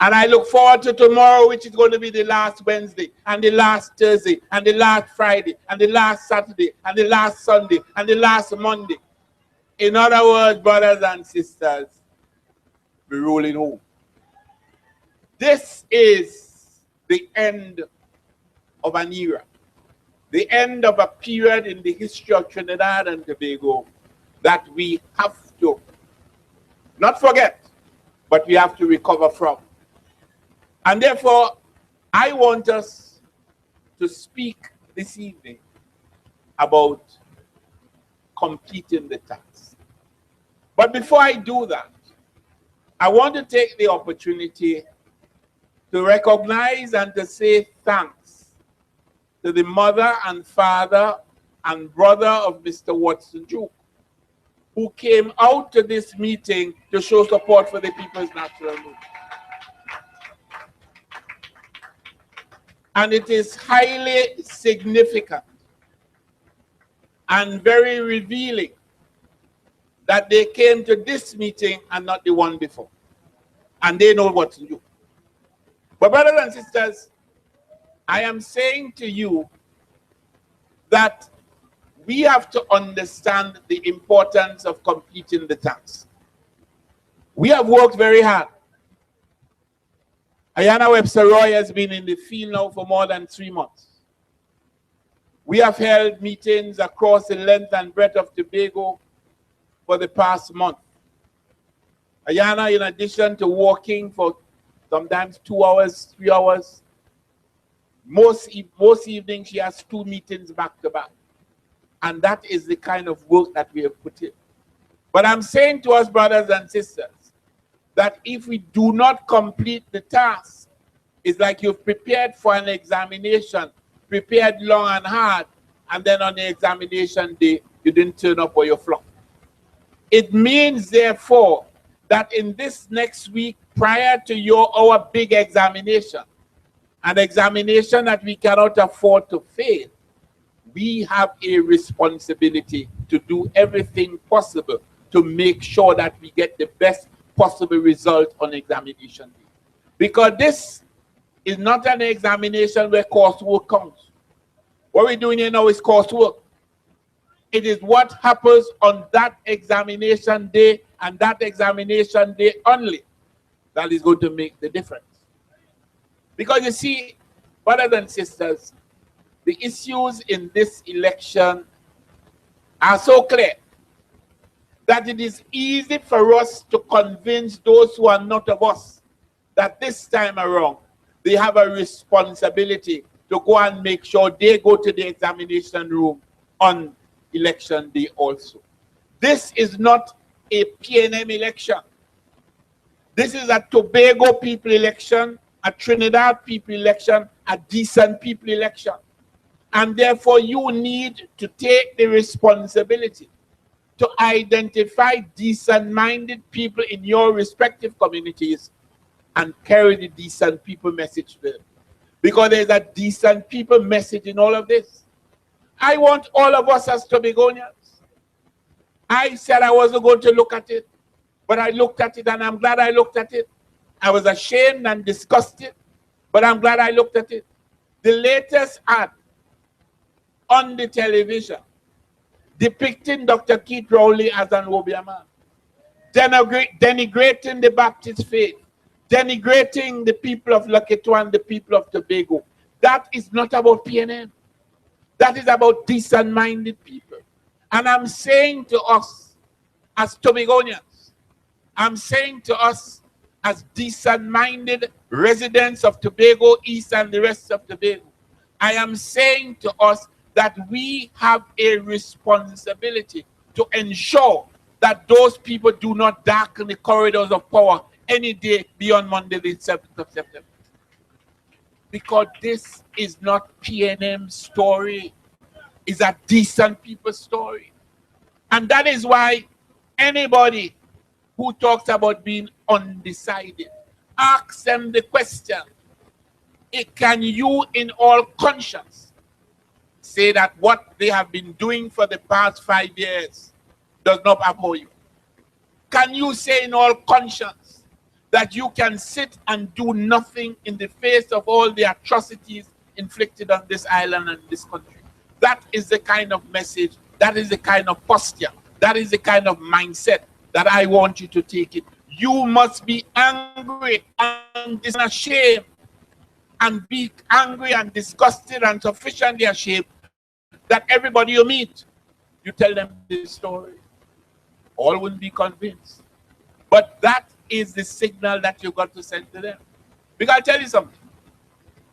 Speaker 7: And I look forward to tomorrow, which is going to be the last Wednesday, and the last Thursday, and the last Friday, and the last Saturday, and the last Sunday, and the last Monday. In other words, brothers and sisters, we're rolling home. This is the end of an era, the end of a period in the history of Trinidad and Tobago that we have to not forget, but we have to recover from. And therefore, I want us to speak this evening about completing the task. But before I do that, I want to take the opportunity to recognize and to say thanks to the mother and father and brother of Mr. Watson Duke, who came out to this meeting to show support for the People's National Movement. And it is highly significant and very revealing that they came to this meeting and not the one before. And they know what to do. But brothers and sisters, I am saying to you that we have to understand the importance of completing the task. We have worked very hard. Ayana Webster-Roy has been in the field now for more than 3 months. We have held meetings across the length and breadth of Tobago for the past month. Ayana, in addition to walking for sometimes 2 hours, 3 hours, most evenings she has 2 meetings back to back. And that is the kind of work that we have put in. But I'm saying to us, brothers and sisters, that if we do not complete the task, it's like you've prepared for an examination, prepared long and hard, and then on the examination day, you didn't turn up or you flopped. It means, therefore, that in this next week, prior to our big examination, an examination that we cannot afford to fail, we have a responsibility to do everything possible to make sure that we get the best possible result on examination day. Because this is not an examination where coursework counts. What we're doing here now is coursework. It is what happens on that examination day and that examination day only that is going to make the difference. Because you see, brothers and sisters, the issues in this election are so clear that it is easy for us to convince those who are not of us that this time around they have a responsibility to go and make sure they go to the examination room on election day also. This is not a PNM election. This is a Tobago people election, a Trinidad people election, a decent people election. And therefore, you need to take the responsibility to identify decent-minded people in your respective communities and carry the decent people message to them. Because there's a decent people message in all of this. I want all of us as Tobagonians. I said I wasn't going to look at it, but I looked at it and I'm glad I looked at it. I was ashamed and disgusted, but I'm glad I looked at it. The latest ad on the television depicting Dr. Keith Rowley as an Obia man, denigrating the Baptist faith, denigrating the people of Loketo and the people of Tobago. That is not about PNM. That is about decent-minded people. And I'm saying to us as Tobagonians, I'm saying to us as decent-minded residents of Tobago East and the rest of Tobago, I am saying to us that we have a responsibility to ensure that those people do not darken the corridors of power any day beyond Monday the 7th of September. Because this is not PNM's story. It's a decent people's story. And that is why anybody who talks about being undecided, ask them the question, can you in all conscience say that what they have been doing for the past 5 years does not abhor you? Can you say in all conscience that you can sit and do nothing in the face of all the atrocities inflicted on this island and this country? That is the kind of message, that is the kind of posture, that is the kind of mindset that I want you to take it. You must be angry and ashamed, and be angry and disgusted and sufficiently ashamed that everybody you meet, you tell them this story. All wouldn't be convinced. But that is the signal that you got to send to them. Because I'll tell you something.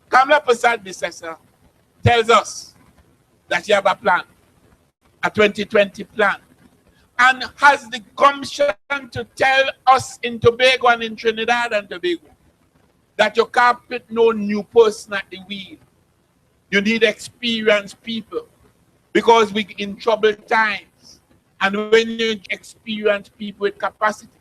Speaker 7: Kamla Prasad Bisesa tells us that you have a plan, a 2020 plan. and has the gumption to tell us in Tobago and in Trinidad and Tobago that you can't put no new person at the wheel. You need experienced people because we're in troubled times. And when you experience people with capacity,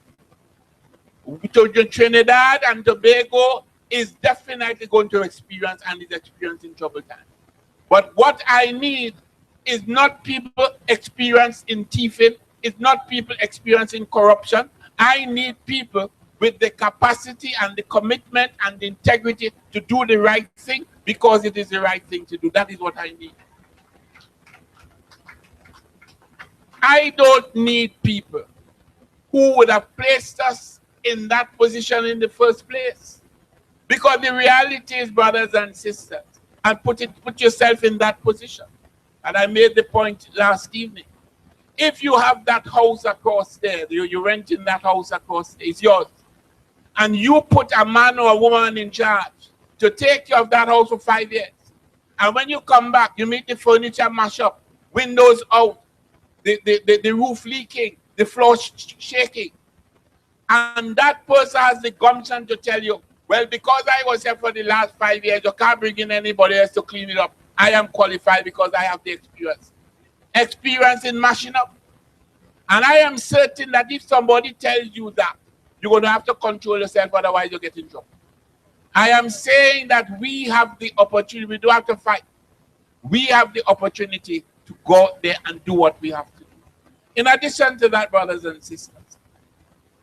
Speaker 7: Trinidad and Tobago is definitely going to experience and is experiencing troubled times. But what I need is not people experienced in thieving, it's not people experiencing corruption. I need people with the capacity and the commitment and the integrity to do the right thing because it is the right thing to do. That is what I need. I don't need people who would have placed us in that position in the first place. Because the reality is, brothers and sisters, and put yourself in that position. And I made the point last evening. If you have that house across there, you're renting that house across there, it's yours. And you put a man or a woman in charge to take care of that house for 5 years. And when you come back, you meet the furniture mash up, windows out, the roof leaking, the floor shaking. And that person has the gumption to tell you, well, because I was here for the last 5 years, you can't bring in anybody else to clean it up. I am qualified because I have the experience. Experience in mashing up. And I am certain that if somebody tells you that, you're going to have to control yourself, otherwise you get in trouble. I am saying that we have the opportunity, we don't have to fight. We have the opportunity to go out there and do what we have to do. In addition to that, brothers and sisters,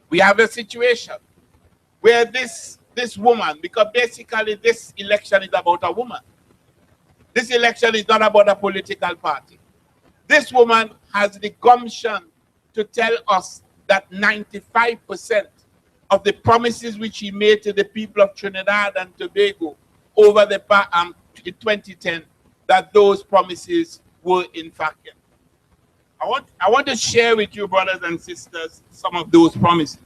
Speaker 7: we have a situation where this woman, because basically this election is about a woman. This election is not about a political party. This woman has the gumption to tell us that 95% of the promises which she made to the people of Trinidad and Tobago over the in 2010, that those promises were in fact kept. I want to share with you, brothers and sisters, some of those promises.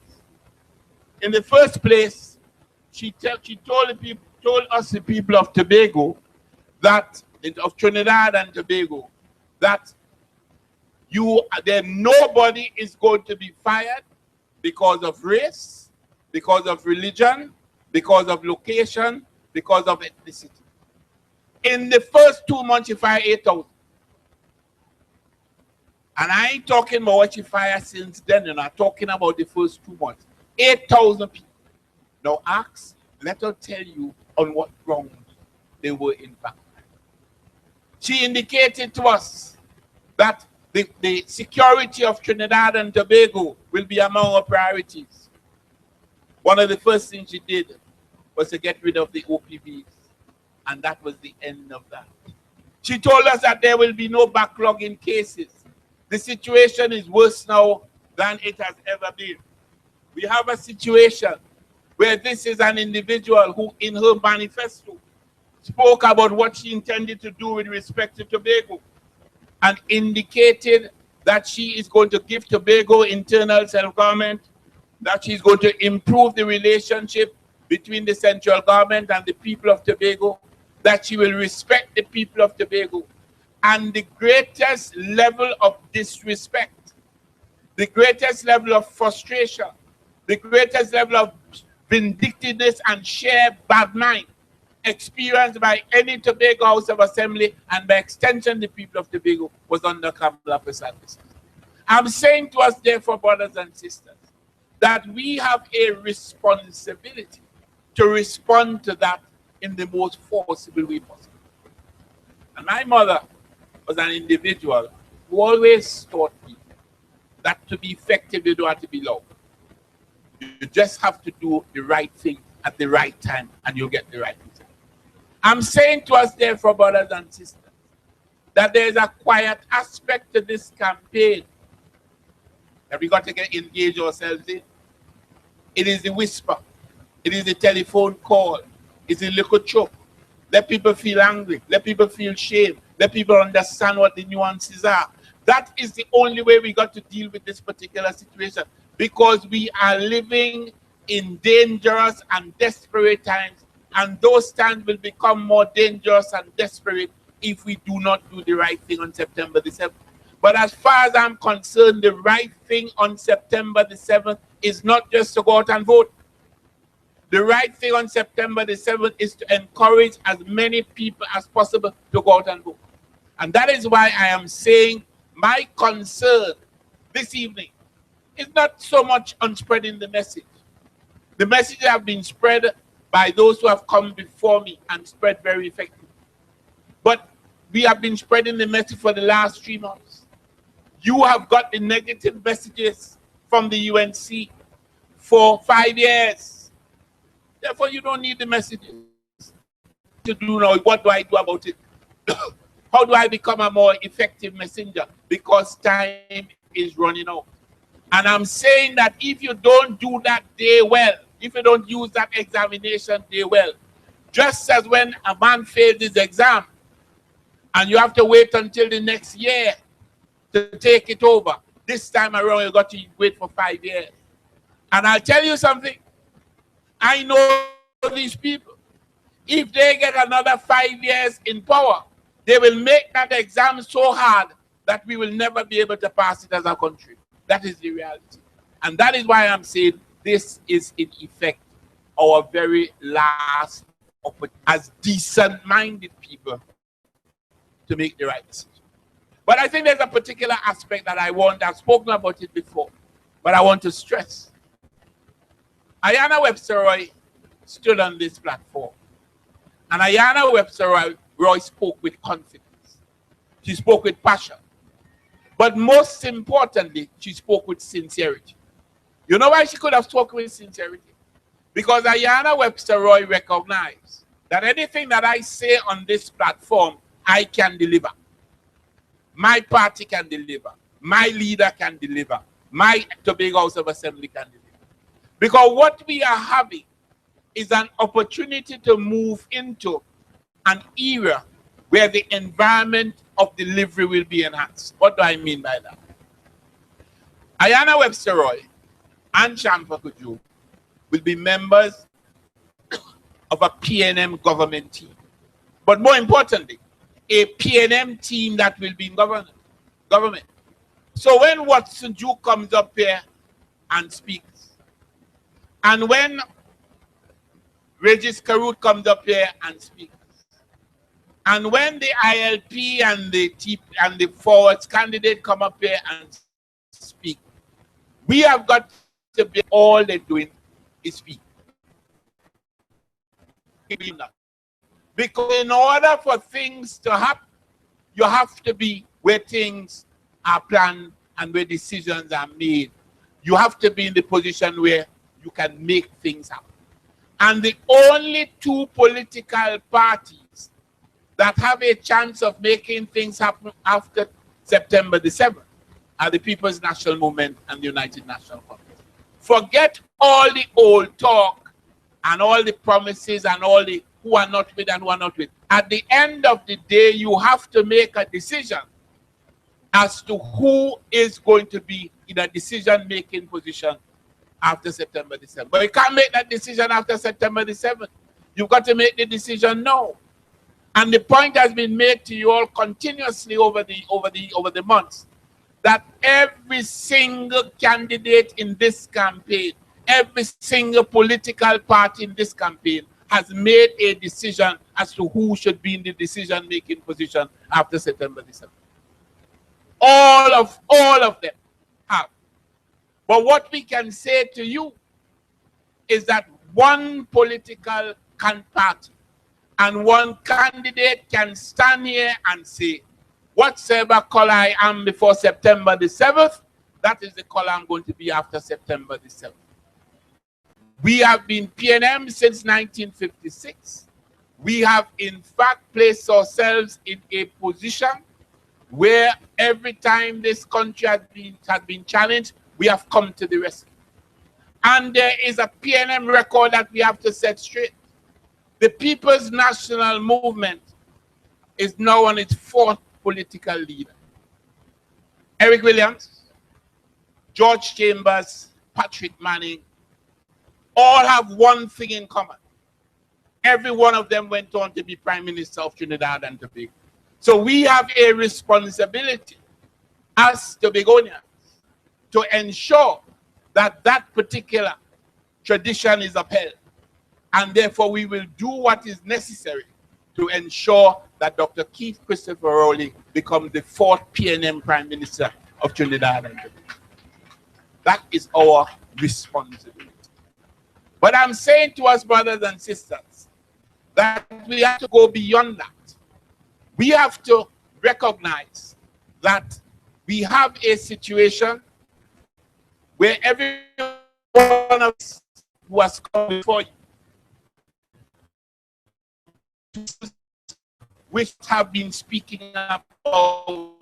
Speaker 7: In the first place, she told us, the people of Tobago, that of Trinidad and Tobago, that nobody is going to be fired because of race, because of religion, because of location, because of ethnicity. In the first 2 months, she fired 8,000. And I ain't talking about what she fired since then, and I'm talking about the first 2 months. 8,000 people. Now ask, let her tell you on what ground they were in fact. She indicated to us that the security of Trinidad and Tobago will be among our priorities. One of the first things she did was to get rid of the OPVs, and that was the end of that. She told us that there will be no backlog in cases. The situation is worse now than it has ever been. We have a situation where this is an individual who, in her manifesto, spoke about what she intended to do with respect to Tobago and indicated that she is going to give Tobago internal self-government, that she's going to improve the relationship between the central government and the people of Tobago, that she will respect the people of Tobago. And the greatest level of disrespect, the greatest level of frustration, the greatest level of vindictiveness and sheer bad mind experienced by any Tobago House of Assembly and by extension the people of Tobago was under Kamala Persaud. I'm saying to us, therefore, brothers and sisters, that we have a responsibility to respond to that in the most forcible way possible. And my mother was an individual who always taught me that to be effective, you don't have to be loud. You just have to do the right thing at the right time, and you'll get the right result. I'm saying to us, therefore, brothers and sisters, that there is a quiet aspect to this campaign that we got to engage ourselves in. It is the whisper. It is the telephone call. It's the little choke. Let people feel angry. Let people feel shame. Let people understand what the nuances are. That is the only way we got to deal with this particular situation, because we are living in dangerous and desperate times, and those times will become more dangerous and desperate if we do not do the right thing on September the 7th. But as far as I'm concerned, the right thing on September the 7th is not just to go out and vote. The right thing on September the 7th is to encourage as many people as possible to go out and vote. And that is why I am saying my concern this evening is not so much on spreading the message. The messages have been spread by those who have come before me and spread very effectively. But we have been spreading the message for the last 3 months. You have got the negative messages from the UNC for 5 years. Therefore, you don't need the messages to do now. What do I do about it? How do I become a more effective messenger? Because time is running out. And I'm saying that if you don't do that day well, if you don't use that examination day well, just as when a man fails his exam and you have to wait until the next year to take it over, this time around you got to wait for 5 years. And I'll tell you something, I know these people. If they get another 5 years in power, they will make that exam so hard that we will never be able to pass it as a country. That is the reality. And that is why I'm saying this is in effect our very last opportunity as decent-minded people to make the right decision. But I think there's a particular aspect that I've spoken about it before, but I want to stress. Ayanna Webster-Roy stood on this platform, and Ayanna Webster-Roy spoke with confidence. She spoke with passion. But most importantly, she spoke with sincerity. You know why she could have spoken with sincerity? Because Ayanna Webster-Roy recognized that anything that I say on this platform, I can deliver. My party can deliver. My leader can deliver. My Tobago House of Assembly can deliver. Because what we are having is an opportunity to move into an era where the environment of delivery will be enhanced. What do I mean by that? Ayanna Webster-Roy and Champa Kuju will be members of a PNM government team. But more importantly, a PNM team that will be in government. So when Watson Ju comes up here and speaks, and when Regis Karut comes up here and speaks, and when the ILP and the forwards candidate come up here and speak, we have got to be all they're doing is speak. Because in order for things to happen, you have to be where things are planned and where decisions are made. You have to be in the position where you can make things happen. And the only two political parties that have a chance of making things happen after September the 7th are the People's National Movement and the United National Congress. Forget all the old talk and all the promises and all the who are not with and who are not with. At the end of the day, you have to make a decision as to who is going to be in a decision-making position after September the 7th. But you can't make that decision after September the 7th. You've got to make the decision now. And the point has been made to you all continuously over the months that every single candidate in this campaign, every single political party in this campaign has made a decision as to who should be in the decision-making position after September the 7th. All of them have. But what we can say to you is that one political party and one candidate can stand here and say, whatsoever color I am before September the 7th, that is the color I'm going to be after September the 7th. We have been PNM since 1956. We have in fact placed ourselves in a position where every time this country has been challenged, we have come to the rescue. And there is a PNM record that we have to set straight. The People's National Movement is now on its fourth political leader. Eric Williams, George Chambers, Patrick Manning, all have one thing in common. Every one of them went on to be Prime Minister of Trinidad and Tobago. So we have a responsibility as Tobagonians to ensure that that particular tradition is upheld. And therefore, we will do what is necessary to ensure that Dr. Keith Christopher Rowley becomes the 4th PNM Prime Minister of Trinidad and Tobago. That is our responsibility. But I'm saying to us, brothers and sisters, that we have to go beyond that. We have to recognize that we have a situation where every one of us who has come before you, which have been speaking about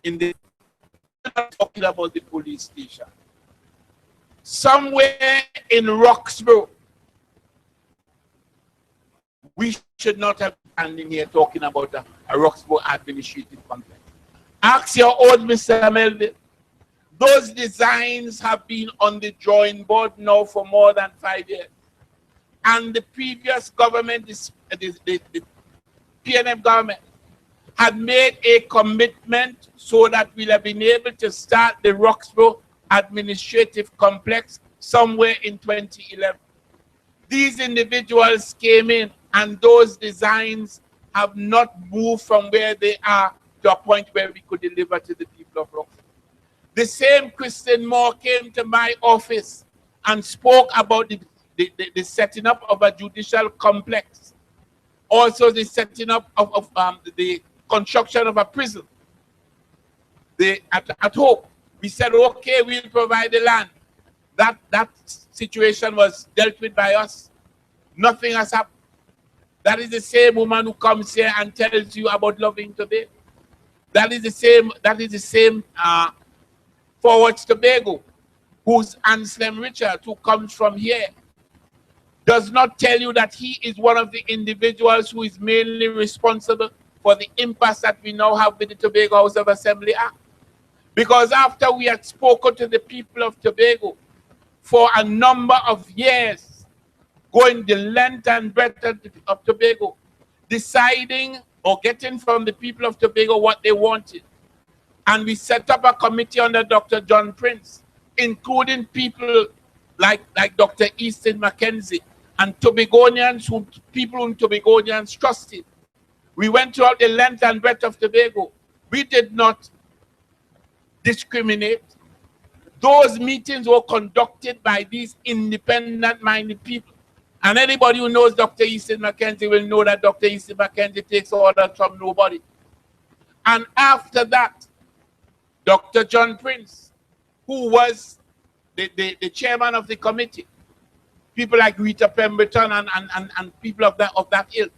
Speaker 7: in the talking about the police station. Somewhere in Roxborough, we should not have been standing here talking about a Roxborough administrative complex. Ask your own Mr. Melville. Those designs have been on the drawing board now for more than 5 years. And the previous government, the PNM government, had made a commitment so that we'll have been able to start the Roxborough administrative complex somewhere in 2011. These individuals came in and those designs have not moved from where they are to a point where we could deliver to the people of Roxborough. The same Christian Moore came to my office and spoke about the setting up of a judicial complex. Also the setting up of the construction of a prison. At Hope, we said, okay, we'll provide the land. That situation was dealt with by us. Nothing has happened. That is the same woman who comes here and tells you about loving Tobago. That is the same Forward Tobago, who's Anselm Richard, who comes from here, does not tell you that he is one of the individuals who is mainly responsible for the impasse that we now have with the Tobago House of Assembly Act. Because after we had spoken to the people of Tobago for a number of years, going the length and breadth of Tobago, deciding or getting from the people of Tobago what they wanted. And we set up a committee under Dr. John Prince, including people like Dr. Easton Mackenzie and Tobagonians, people whom Tobagonians trusted. We went throughout the length and breadth of Tobago. We did not discriminate. Those meetings were conducted by these independent-minded people. And anybody who knows Dr. Easton Mackenzie will know that Dr. Easton Mackenzie takes orders from nobody. And after that, Dr. John Prince, who was the chairman of the committee, people like Rita Pemberton and people of that ilk,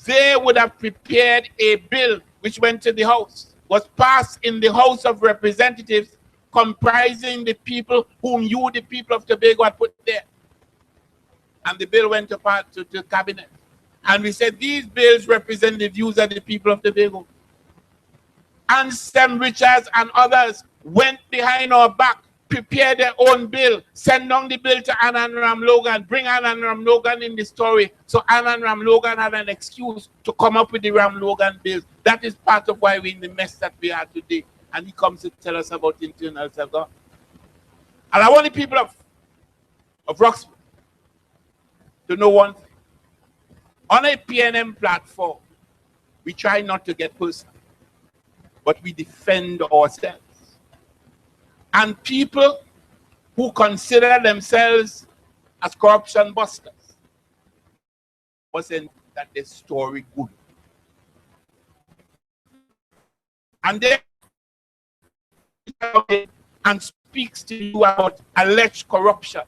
Speaker 7: they would have prepared a bill which went to the House, was passed in the House of Representatives, comprising the people whom you, the people of Tobago, had put there. And the bill went to cabinet. And we said, these bills represent the views of the people of Tobago. Anselm Richards and others went behind our back, prepared their own bill, send down the bill to Annan Ram Logan, bring Annan Ram Logan in the story. So Annan Ram Logan had an excuse to come up with the Ram Logan bill. That is part of why we're in the mess that we are today. And he comes to tell us about internal self-government. And I want the people of Roxborough to know one thing. On a PNM platform, we try not to get personal, but we defend ourselves. And people who consider themselves as corruption busters wasn't that their story good. And they and speaks to you about alleged corruption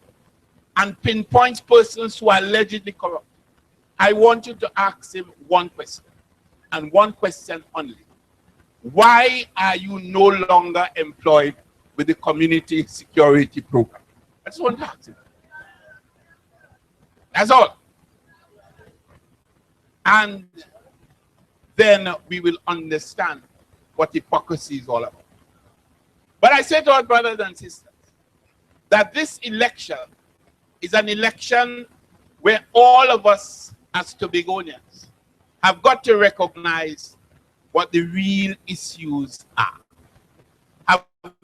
Speaker 7: and pinpoints persons who are allegedly corrupt. I want you to ask him one question, and one question only. Why are you no longer employed with the community security program? I just want to ask him. That's all. And then we will understand what hypocrisy is all about. But I say to our brothers and sisters that this election is an election where all of us as Tobagonians have got to recognize what the real issues are.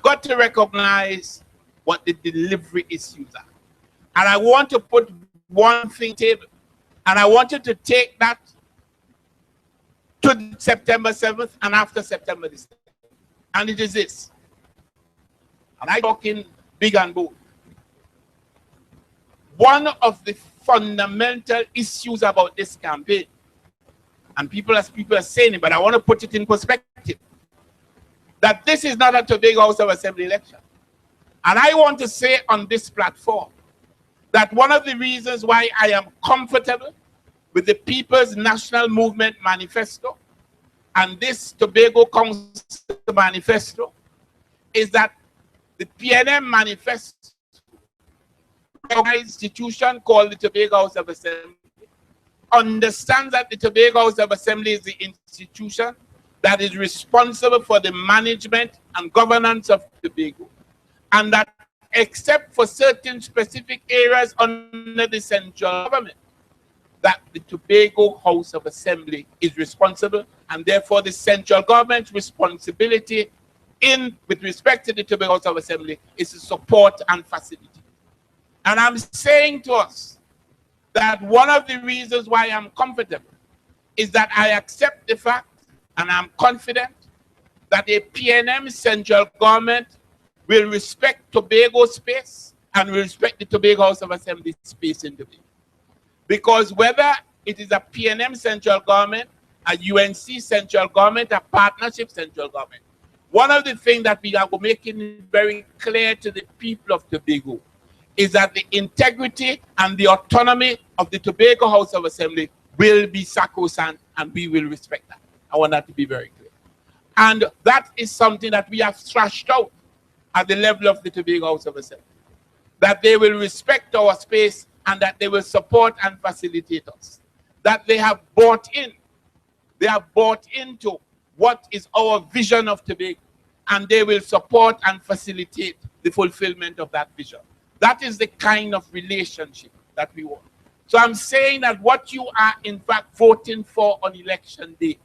Speaker 7: got to recognize what the delivery issues are. And I want to put one thing table, and I want you to take that to September 7th and after September 7th. And it is this. And I'm talking big and bold. One of the fundamental issues about this campaign, and people are saying it, but I want to put it in perspective, that this is not a Tobago House of Assembly election. And I want to say on this platform that one of the reasons why I am comfortable with the People's National Movement Manifesto and this Tobago Council Manifesto is that the PNM Manifesto, an institution called the Tobago House of Assembly, understands that the Tobago House of Assembly is the institution that is responsible for the management and governance of Tobago, and that except for certain specific areas under the central government, that the Tobago House of Assembly is responsible, and therefore the central government's responsibility with respect to the Tobago House of Assembly is to support and facilitate. And I'm saying to us that one of the reasons why I'm comfortable is that I accept the fact and I'm confident that a PNM central government will respect Tobago space and will respect the Tobago House of Assembly space in Tobago. Because whether it is a PNM central government, a UNC central government, a partnership central government, one of the things that we are making very clear to the people of Tobago is that the integrity and the autonomy of the Tobago House of Assembly will be sacrosanct, and we will respect that. I want that to be very clear. And that is something that we have thrashed out at the level of the Tobago House of Assembly. That they will respect our space and that they will support and facilitate us. That they have bought in. They have bought into what is our vision of Tobago, and they will support and facilitate the fulfillment of that vision. That is the kind of relationship that we want. So I'm saying that what you are in fact voting for on election day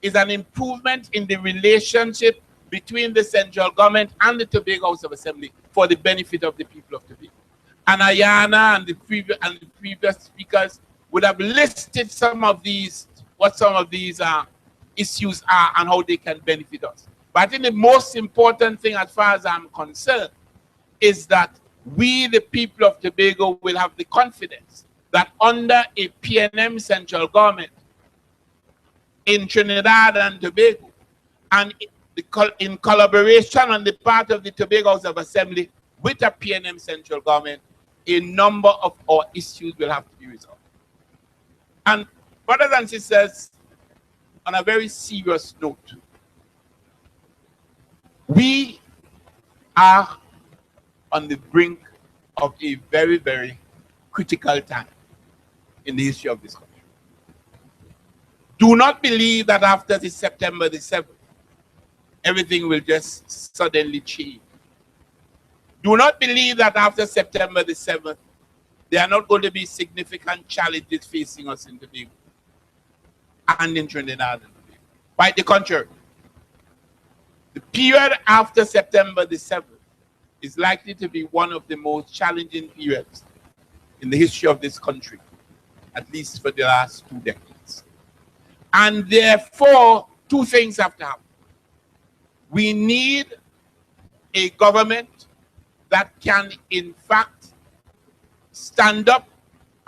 Speaker 7: is an improvement in the relationship between the central government and the Tobago House of Assembly for the benefit of the people of Tobago. And Ayana and the previous speakers would have listed some of these, what some of these issues are and how they can benefit us. But I think the most important thing as far as I'm concerned is that we, the people of Tobago, will have the confidence that under a PNM central government in Trinidad and Tobago, and in collaboration on the part of the Tobago House of Assembly with a PNM central government, a number of our issues will have to be resolved. And brothers and sisters, on a very serious note, we are on the brink of a very, very critical time in the history of this country. Do not believe that after the September the 7th, everything will just suddenly change. Do not believe that after September the 7th, there are not going to be significant challenges facing us in Tobago and in Trinidad and Tobago. Quite the contrary. The period after September the 7th is likely to be one of the most challenging periods in the history of this country, at least for the last 2 decades. And therefore, two things have to happen. We need a government that can, in fact, stand up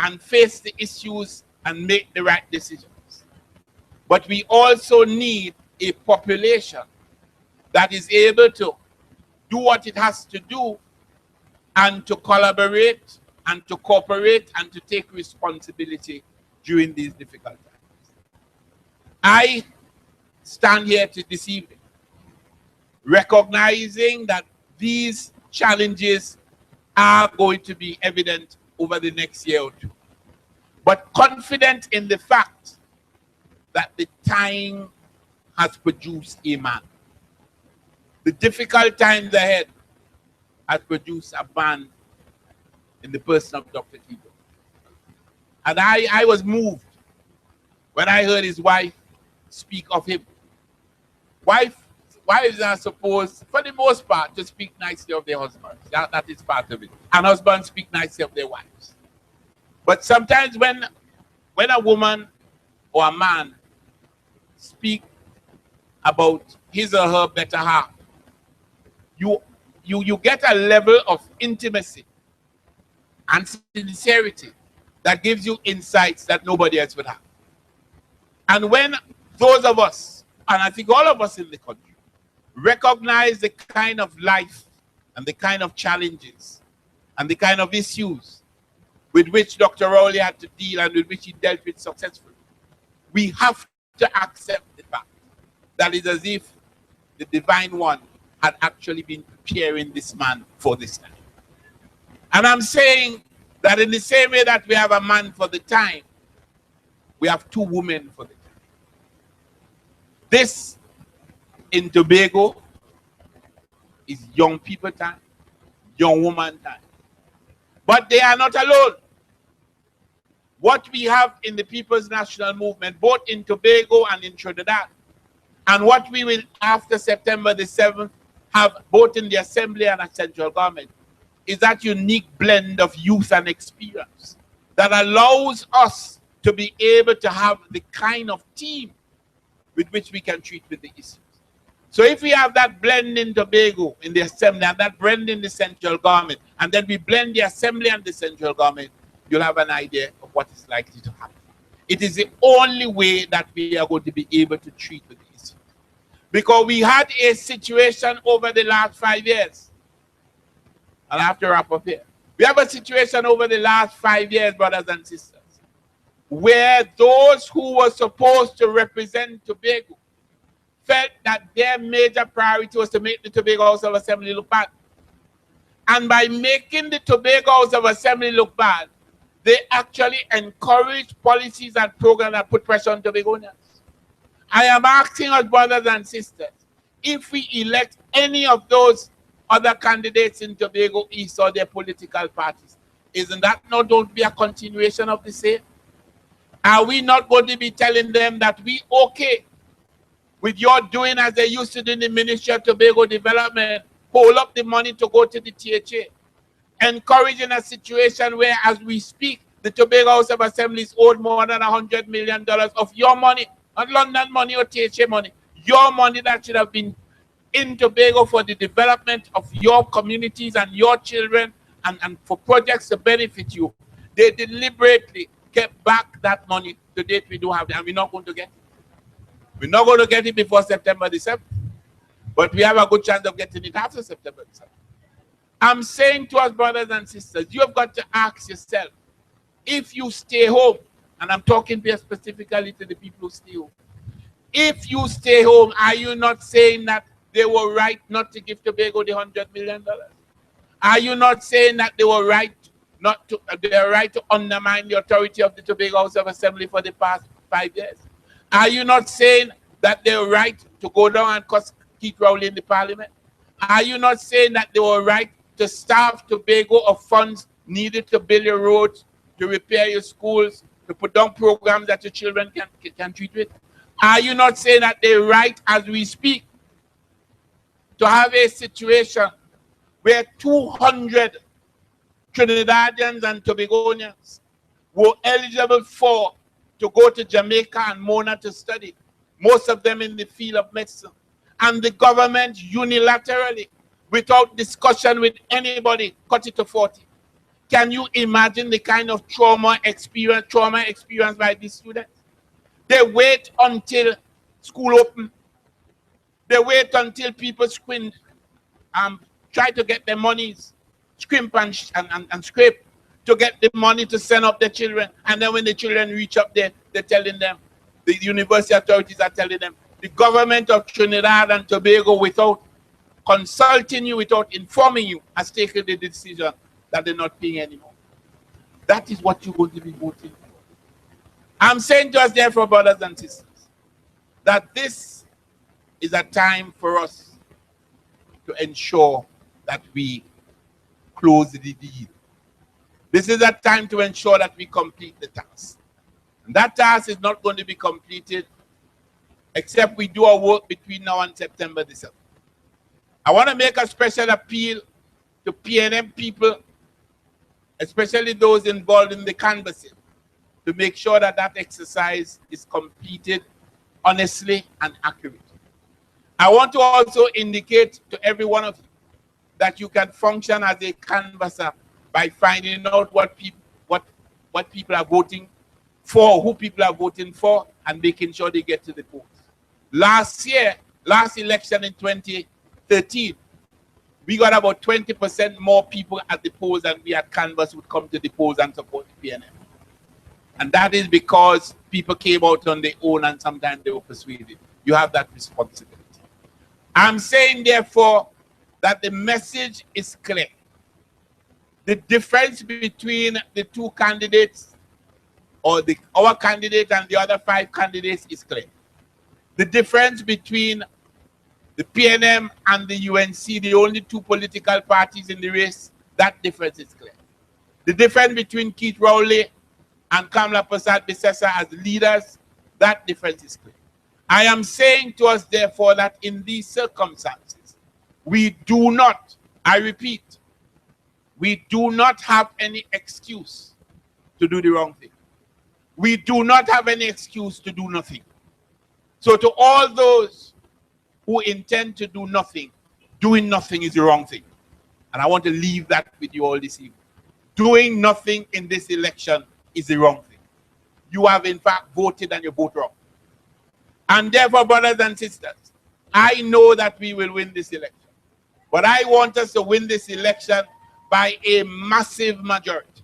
Speaker 7: and face the issues and make the right decisions. But we also need a population that is able to do what it has to do and to collaborate and to cooperate and to take responsibility during these difficult times. I stand here this evening recognizing that these challenges are going to be evident over the next year or two, but confident in the fact that the time has produced a man. The difficult times ahead has produced a man in the person of Dr. Kibo. And I was moved when I heard his wife speak of him. Wife wives are supposed, for the most part, to speak nicely of their husbands. That is part of it. And husbands speak nicely of their wives. But sometimes when a woman or a man speak about his or her better half, you get a level of intimacy and sincerity that gives you insights that nobody else would have. And when those of us, and I think all of us in the country, recognize the kind of life and the kind of challenges and the kind of issues with which Dr. Rowley had to deal and with which he dealt with successfully, we have to accept the fact that it's as if the Divine One had actually been preparing this man for this time. And I'm saying that in the same way that we have a man for the time, we have two women for the time. This in Tobago is young people time, young woman time. But they are not alone. What we have in the People's National Movement, both in Tobago and in Trinidad, and what we will after September the 7th have both in the Assembly and at central government, is that unique blend of youth and experience that allows us to be able to have the kind of team with which we can treat with the issues. So if we have that blend in Tobago, in the Assembly, and that blend in the central government, and then we blend the Assembly and the central government, you'll have an idea of what is likely to happen. It is the only way that we are going to be able to treat with the issues. Because we had a situation over the last 5 years. I'll have to wrap up here. We have a situation over the last 5 years, brothers and sisters, where those who were supposed to represent Tobago felt that their major priority was to make the Tobago House of Assembly look bad. And by making the Tobago House of Assembly look bad, they actually encouraged policies and programs that put pressure on Tobagonians. I am asking us, brothers and sisters, if we elect any of those other candidates in Tobago East or their political parties, isn't that not going to be a continuation of the same? Are we not going to be telling them that we okay with your doing as they used to do in the Ministry of Tobago Development, hold up the money to go to the THA, encouraging a situation where, as we speak, the Tobago House of Assembly is owed more than $100 million of your money, not London money or THA money, your money that should have been in Tobago for the development of your communities and your children and for projects to benefit you. They deliberately kept back that money to date we do have it, and we're not going to get it. We're not going to get it before September the 7th, but we have a good chance of getting it after September the 7th. I'm saying to us, brothers and sisters, you have got to ask yourself, if you stay home, and I'm talking here specifically to the people who stay home, if you stay home, are you not saying that they were right not to give Tobago the $100 million? Are you not saying that they were right not to, they are right to undermine the authority of the Tobago House of Assembly for the past 5 years? Are you not saying that they were right to go down and keep Rowley in the Parliament? Are you not saying that they were right to starve Tobago of funds needed to build your roads, to repair your schools, to put down programs that your children can treat with? Are you not saying that they're right as we speak to have a situation where 200 Trinidadians and Tobagonians were eligible to go to Jamaica and Mona to study, most of them in the field of medicine, and the government unilaterally, without discussion with anybody, cut it to 40? Can you imagine the kind of trauma experienced by these students? They wait until school open. They wait until people squint, try to get their monies, scrimp and scrape to get the money to send up their children. And then when the children reach up there, they're telling them, the university authorities are telling them, the government of Trinidad and Tobago, without consulting you, without informing you, has taken the decision that they're not paying anymore. That is what you're going to be voting for. I'm saying to us, therefore, brothers and sisters, that this is a time for us to ensure that we close the deal. This is a time to ensure that we complete the task. And that task is not going to be completed except we do our work between now and September the 7th. I want to make a special appeal to PNM people, especially those involved in the canvassing, to make sure that that exercise is completed honestly and accurately. I want to also indicate to every one of you that you can function as a canvasser by finding out what people are voting for, who people are voting for, and making sure they get to the polls. Last election in 2013, we got about 20% more people at the polls than we had canvassed would come to the polls and support the PNM. And that is because people came out on their own and sometimes they were persuaded. You have that responsibility. I'm saying, therefore, that the message is clear. The difference between the two candidates, or our candidate and the other 5 candidates, is clear. The difference between the PNM and the UNC, the only 2 political parties in the race, that difference is clear. The difference between Keith Rowley and Kamla Persad-Bissessar as leaders, that difference is clear. I am saying to us, therefore, that in these circumstances, we do not, I repeat, we do not have any excuse to do the wrong thing. We do not have any excuse to do nothing. So to all those who intend to do nothing, doing nothing is the wrong thing. And I want to leave that with you all this evening. Doing nothing in this election is the wrong thing. You have in fact voted and you vote wrong. And therefore, brothers and sisters, I know that we will win this election. But I want us to win this election by a massive majority,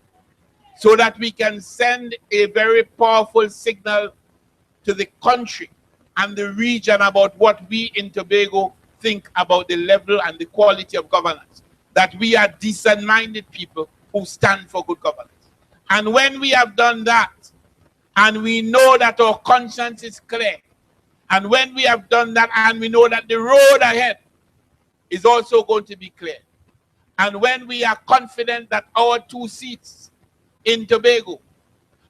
Speaker 7: so that we can send a very powerful signal to the country and the region about what we in Tobago think about the level and the quality of governance. That we are decent-minded people who stand for good governance. And when we have done that, and we know that our conscience is clear, and when we have done that, and we know that the road ahead is also going to be clear, and when we are confident that our 2 seats in Tobago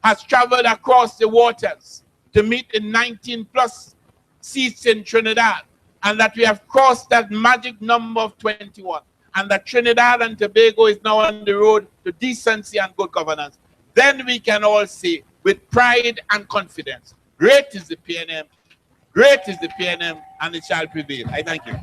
Speaker 7: has traveled across the waters to meet the 19+ seats in Trinidad, and that we have crossed that magic number of 21, and that Trinidad and Tobago is now on the road to decency and good governance, then we can all say with pride and confidence, great is the PNM, great is the PNM, and it shall prevail. I thank you.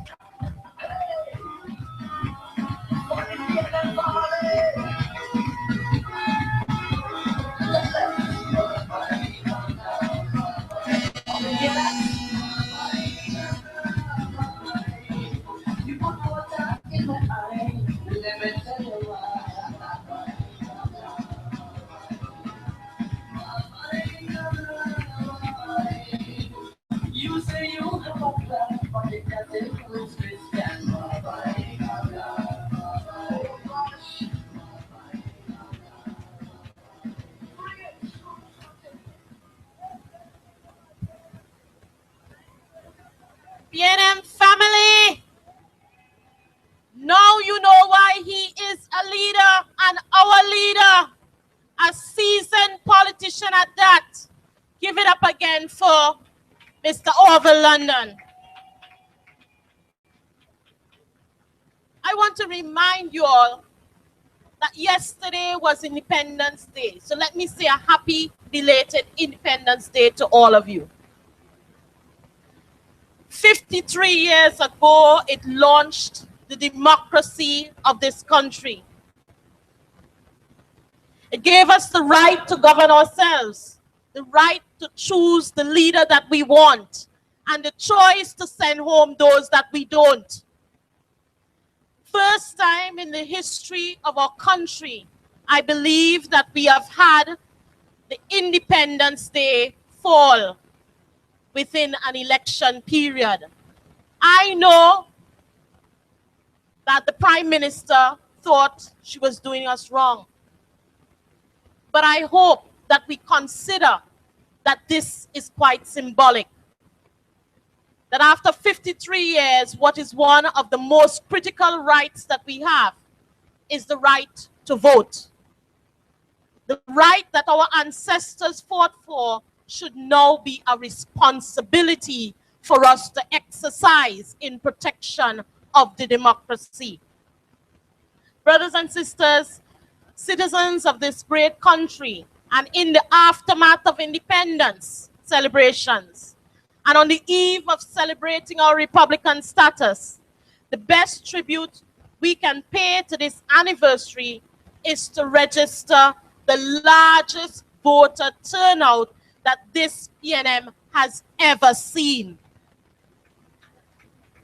Speaker 5: You say you have a plan, but it doesn't close with
Speaker 2: PNM family, now you know why he is a leader and our leader, a seasoned politician at that. Give it up again for Mr. Orville London. I want to remind you all that yesterday was Independence Day. So let me say a happy belated Independence Day to all of you. 53 years ago, it launched the democracy of this country. It gave us the right to govern ourselves, the right to choose the leader that we want, and the choice to send home those that we don't. First time in the history of our country, I believe that we have had the Independence Day fall within an election period. I know that the Prime Minister thought she was doing us wrong. But I hope that we consider that this is quite symbolic. That after 53 years, what is one of the most critical rights that we have is the right to vote. The right that our ancestors fought for should now be a responsibility for us to exercise in protection of the democracy. Brothers and sisters, citizens of this great country, and in the aftermath of independence celebrations, and on the eve of celebrating our Republican status, the best tribute we can pay to this anniversary is to register the largest voter turnout that this PNM has ever seen.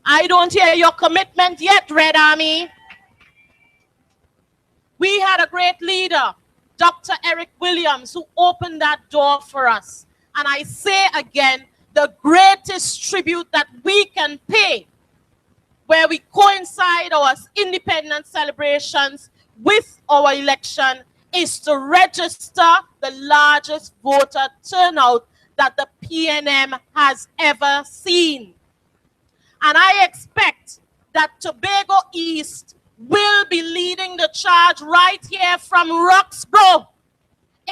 Speaker 2: I don't hear your commitment yet, Red Army. We had a great leader, Dr. Eric Williams, who opened that door for us. And I say again, the greatest tribute that we can pay, where we coincide our independence celebrations with our election, is to register the largest voter turnout that the PNM has ever seen. And I expect that Tobago East will be leading the charge right here from Roxborough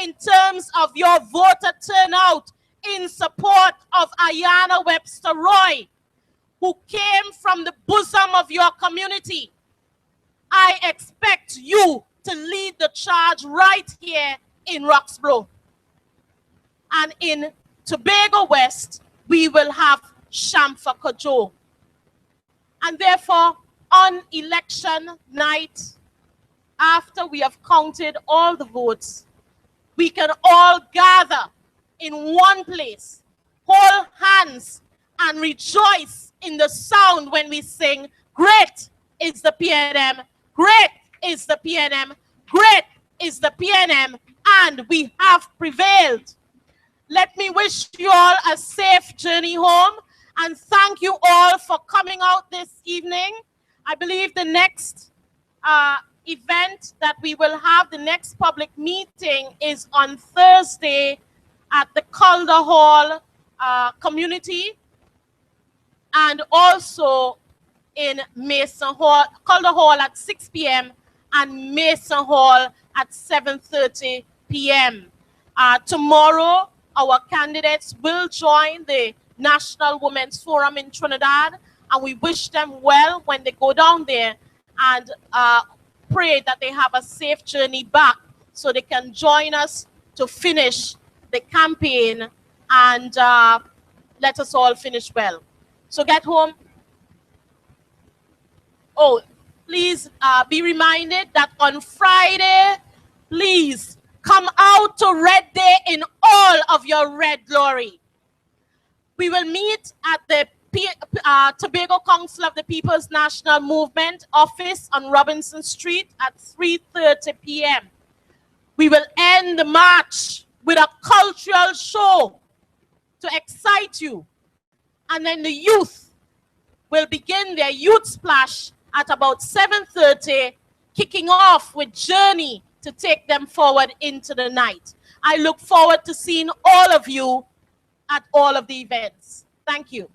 Speaker 2: in terms of your voter turnout in support of Ayana Webster-Roy, who came from the bosom of your community. I expect you to lead the charge right here in Roxborough. And in Tobago West, we will have Shamfa Kojo. And therefore, on election night, after we have counted all the votes, we can all gather in one place, hold hands, and rejoice in the sound when we sing, "Great is the PNM, great is the PNM, great is the PNM, and we have prevailed." Let me wish you all a safe journey home, and thank you all for coming out this evening. I believe the next event that we will have, the next public meeting, is on Thursday at the Calder Hall community, and also in Mason Hall, Calder Hall at 6 p.m. and Mason Hall at 7:30 p.m. Tomorrow, our candidates will join the National Women's Forum in Trinidad, and we wish them well when they go down there, and pray that they have a safe journey back so they can join us to finish the campaign and let us all finish well. So get home. Oh, please be reminded that on Friday, please come out to Red Day in all of your red glory. We will meet at the Tobago Council of the People's National Movement office on Robinson Street at 3:30 p.m. We will end the march with a cultural show to excite you. And then the youth will begin their youth splash at about 7:30, kicking off with Journey to take them forward into the night. I look forward to seeing all of you at all of the events. Thank you.